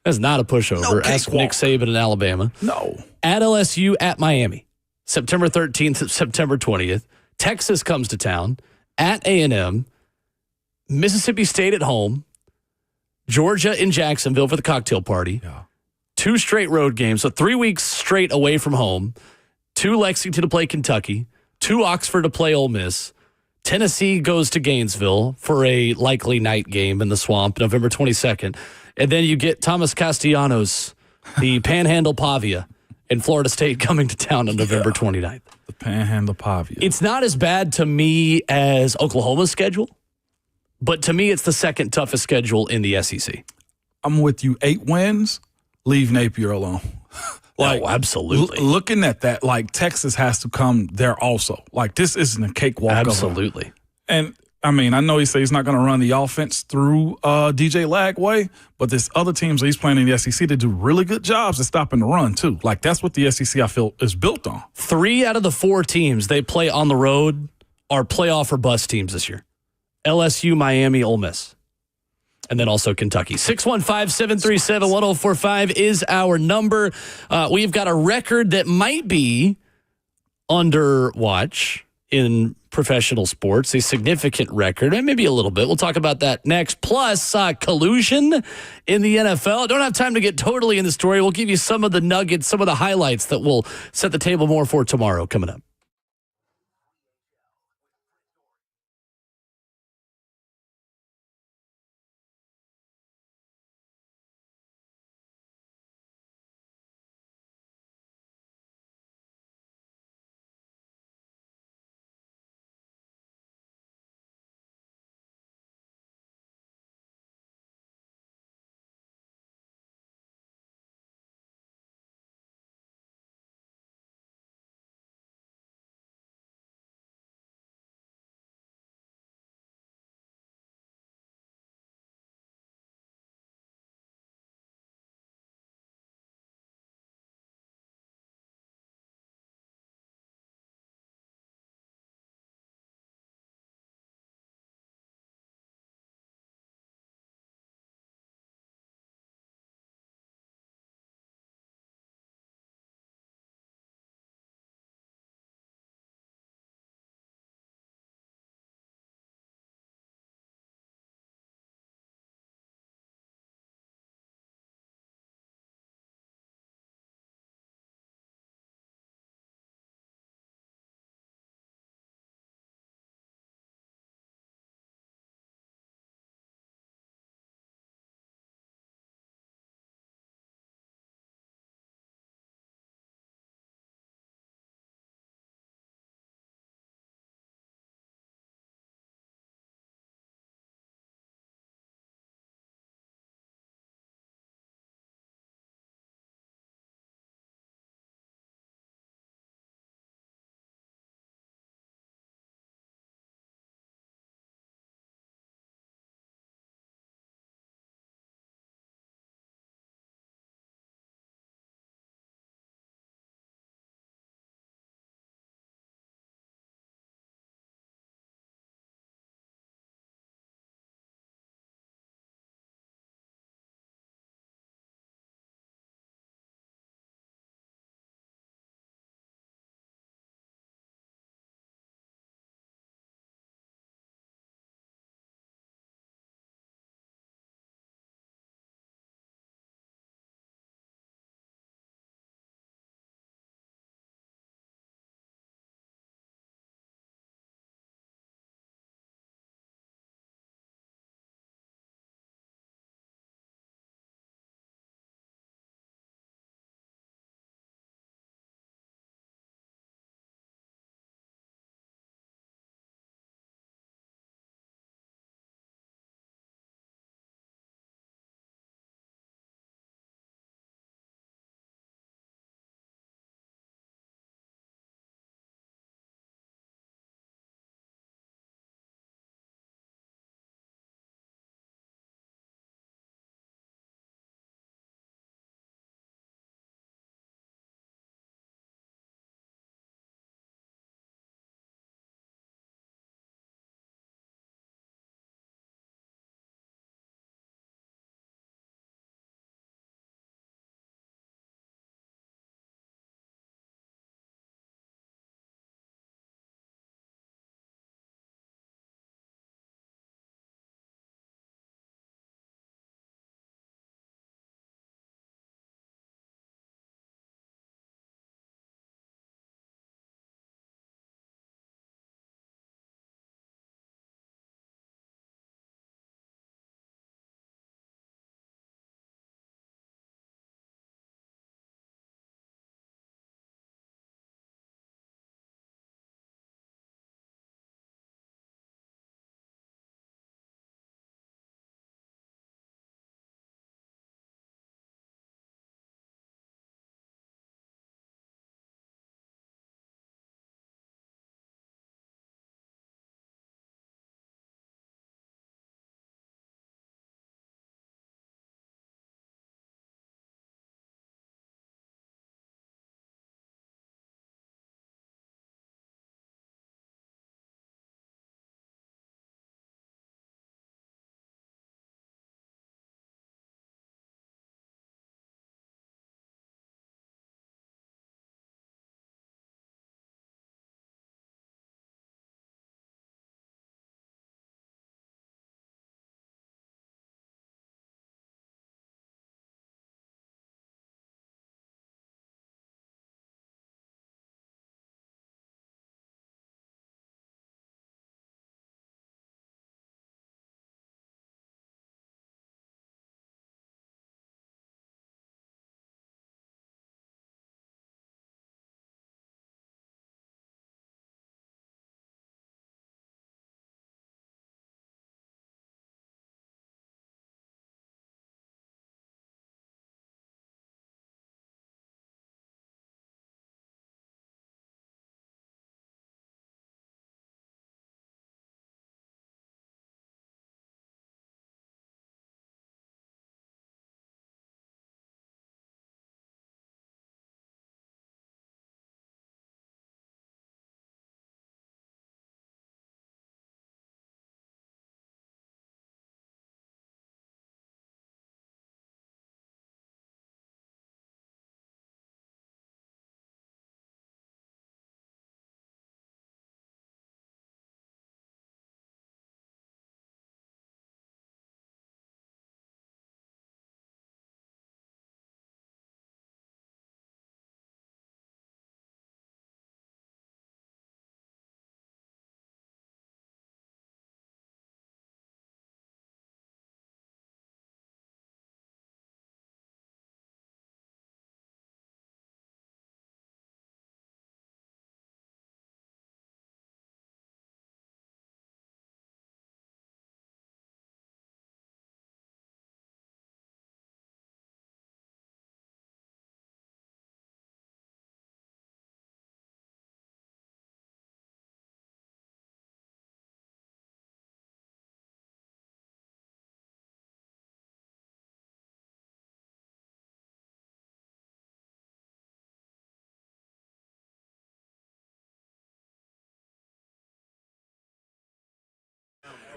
That's not a pushover. No Ask Nick Saban in Alabama. No. At LSU, at Miami, September 13th, September 20th. Texas comes to town. At A&M. Mississippi State at home. Georgia in Jacksonville for the cocktail party. Yeah. 2 straight road games, so 3 weeks straight away from home. 2 Lexington to play Kentucky. 2 Oxford to play Ole Miss. Tennessee goes to Gainesville for a likely night game in the Swamp, November 22nd. And then you get Thomas Castellanos, the Panhandle Pavia, and Florida State coming to town on November 29th. The Panhandle Pavia. It's not as bad to me as Oklahoma's schedule. But to me, it's the second toughest schedule in the SEC. I'm with you. 8 wins, leave Napier alone. Like, absolutely. Looking at that, like Texas has to come there also. Like this isn't a cakewalk. Absolutely. And I mean, I know he says he's not going to run the offense through DJ Lagway, but there's other teams that he's playing in the SEC that do really good jobs at stopping the run too. Like that's what the SEC I feel is built on. 3 out of the 4 teams they play on the road are playoff or bust teams this year. LSU, Miami, Ole Miss. And then also Kentucky. 615-737-1045 is our number. We've got a record that might be under watch in professional sports, a significant record, and maybe a little bit. We'll talk about that next. Plus, collusion in the NFL. I don't have time to get totally in the story. We'll give you some of the nuggets, some of the highlights that will set the table more for tomorrow coming up.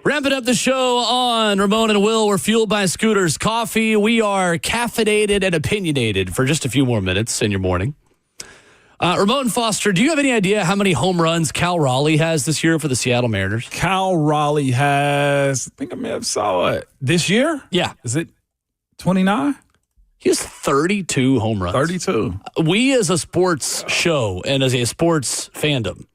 Wrapping up the show on Ramon and Will. We're fueled by Scooter's Coffee. We are caffeinated and opinionated for just a few more minutes in your morning. Ramon Foster, do you have any idea how many home runs Cal Raleigh has this year for the Seattle Mariners? Cal Raleigh has, I think I may have saw it this year. Yeah. Is it 29? He has 32 home runs. 32. We as a sports show and as a sports fandom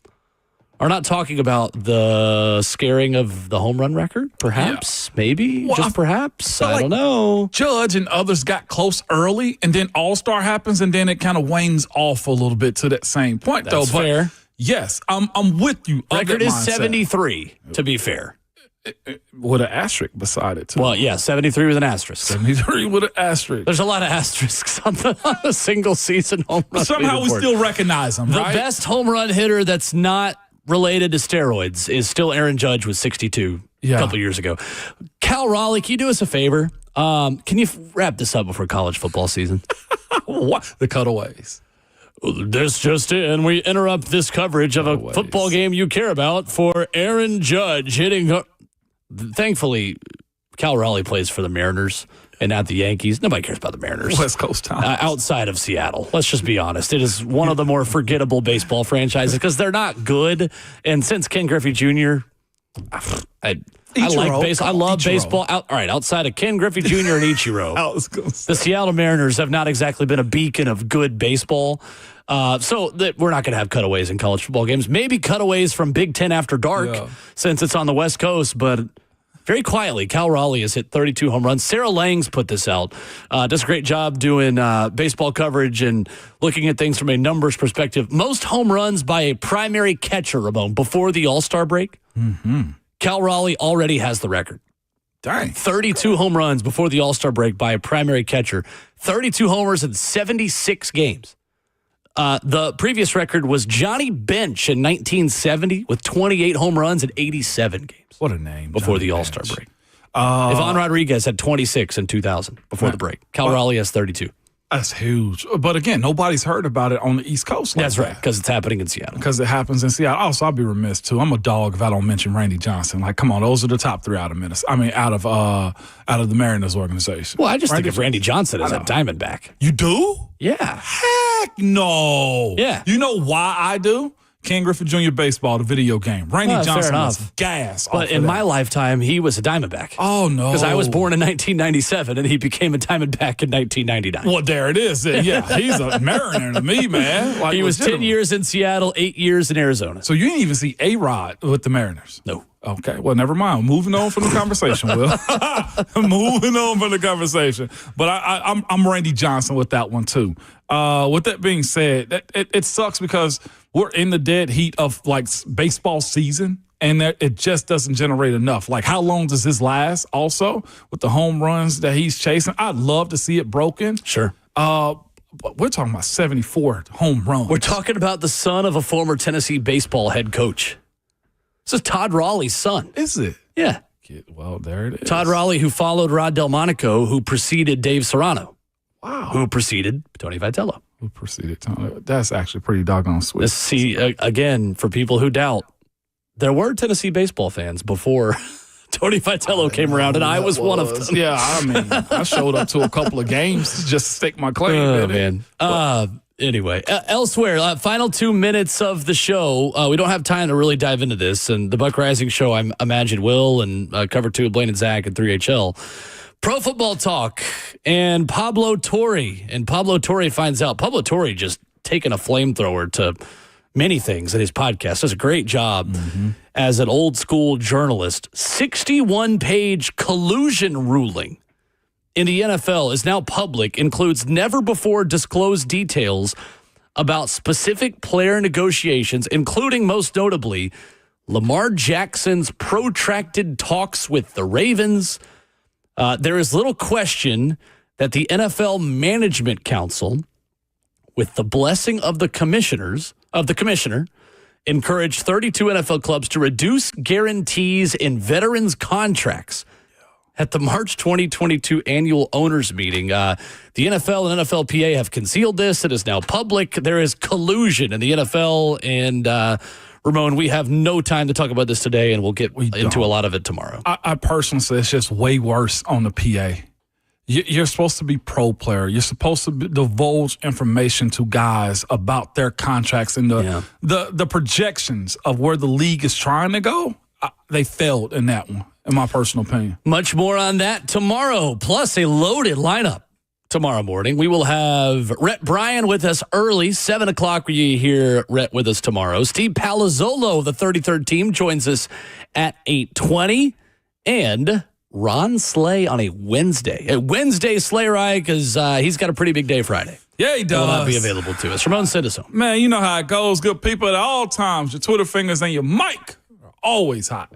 are not talking about the scaring of the home run record, perhaps, maybe, Well, just perhaps. I don't like know. Judge and others got close early, and then All-Star happens, and then it kind of wanes off a little bit to that same point, That's though. But fair. Yes, I'm with you. of Record that is mindset. 73, to be fair. With an asterisk beside it, too. Well, yeah, 73 with an asterisk. 73 with an asterisk. There's a lot of asterisks on the single season home run. Somehow we leaderboard. still recognize them, The right? best home run hitter that's not related to steroids is still Aaron Judge with 62 a couple years ago. Cal Raleigh, can you do us a favor? Can you wrap this up before college football season? What? The cutaways. This just in. We interrupt this coverage of a football game you care about for Aaron Judge hitting. Thankfully, Cal Raleigh plays for the Mariners and not the Yankees. Nobody cares about the Mariners. West Coast time. Outside of Seattle. Let's just be honest. It is one of the more forgettable baseball franchises because they're not good. And since Ken Griffey Jr., I like baseball. I love baseball. Outside of Ken Griffey Jr. and Ichiro, the Seattle Mariners have not exactly been a beacon of good baseball. So we're not going to have cutaways in college football games. Maybe cutaways from Big Ten After Dark since it's on the West Coast, but very quietly, Cal Raleigh has hit 32 home runs. Sarah Langs put this out. Does a great job doing baseball coverage and looking at things from a numbers perspective. Most home runs by a primary catcher, Ramon, before the All-Star break. Mm-hmm. Cal Raleigh already has the record. Dang. 32 home runs before the All-Star break by a primary catcher. 32 homers in 76 games. The previous record was Johnny Bench in 1970 with 28 home runs in 87 games. What a name. Before Johnny the All-Star Bench. break. Ivan Rodriguez had 26 in 2000 before the break. Cal Raleigh has 32. That's huge. But again, nobody's heard about it on the East Coast. That's right, because it's happening in Seattle. Because it happens in Seattle. Also, I'll be remiss too. I'm a dog if I don't mention Randy Johnson. Like, come on, those are the top three out of Minnesota. I mean, out of the Mariners organization. Well, I just think of Randy Johnson as a Diamondback. You do? Yeah. Heck no. Yeah. You know why I do? Ken Griffey Jr. Baseball, the video game. Randy Johnson was gas. But in my lifetime, he was a Diamondback. Oh, no. Because I was born in 1997, and he became a Diamondback in 1999. Well, there it is. Yeah, he's a Mariner to me, man. Like, he was 10 years in Seattle, 8 years in Arizona. So you didn't even see A-Rod with the Mariners? No. Okay, well, never mind. Moving on from the conversation, Will. Moving on from the conversation. But I'm Randy Johnson with that one, too. With that being said, it sucks because we're in the dead heat of, like, baseball season, and it just doesn't generate enough. Like, how long does this last also with the home runs that he's chasing? I'd love to see it broken. Sure. But we're talking about 74 home runs. We're talking about the son of a former Tennessee baseball head coach. This is Todd Raleigh's son. Is it? Yeah. Well, there it is. Todd Raleigh, who followed Rod Delmonico, who preceded Dave Serrano. Wow. Who preceded Tony Vitello. Who preceded Tony? That's actually pretty doggone sweet. Again, for people who doubt, there were Tennessee baseball fans before Tony Vitello came around, and I was one of them. Yeah, I mean, I showed up to a couple of games just to stake my claim. Oh, man. Anyway, elsewhere, final 2 minutes of the show. We don't have time to really dive into this. And the Buck Rising show, I imagine, will, and Cover 2, Blaine and Zach, and 3HL. Pro Football Talk and Pablo Torre. And Pablo Torre finds out. Pablo Torre just taking a flamethrower to many things in his podcast. Does a great job as an old school journalist. 61-page collusion ruling in the NFL is now public, includes never before disclosed details about specific player negotiations, including most notably Lamar Jackson's protracted talks with the Ravens. There is little question that the NFL Management Council, with the blessing of the commissioner, encouraged 32 NFL clubs to reduce guarantees in veterans' contracts. At the March 2022 annual owners meeting, the NFL and NFLPA have concealed this. It is now public. There is collusion in the NFL and Ramon, we have no time to talk about this today, and we'll get into don't. a lot of it tomorrow. I personally say it's just way worse on the PA. You're supposed to be pro player. You're supposed to divulge information to guys about their contracts and the projections of where the league is trying to go. They failed in that one, in my personal opinion. Much more on that tomorrow, plus a loaded lineup tomorrow morning. We will have Rhett Bryan with us early, 7 o'clock. You hear Rhett with us tomorrow. Steve Palazzolo, the 33rd team, joins us at 8:20. And Ron Slay on a Wednesday. A Wednesday Slay Ride because he's got a pretty big day Friday. Yeah, he does. Will not be available to us. Ramon, send us home. Man, you know how it goes. Good people at all times. Your Twitter fingers and your mic are always hot.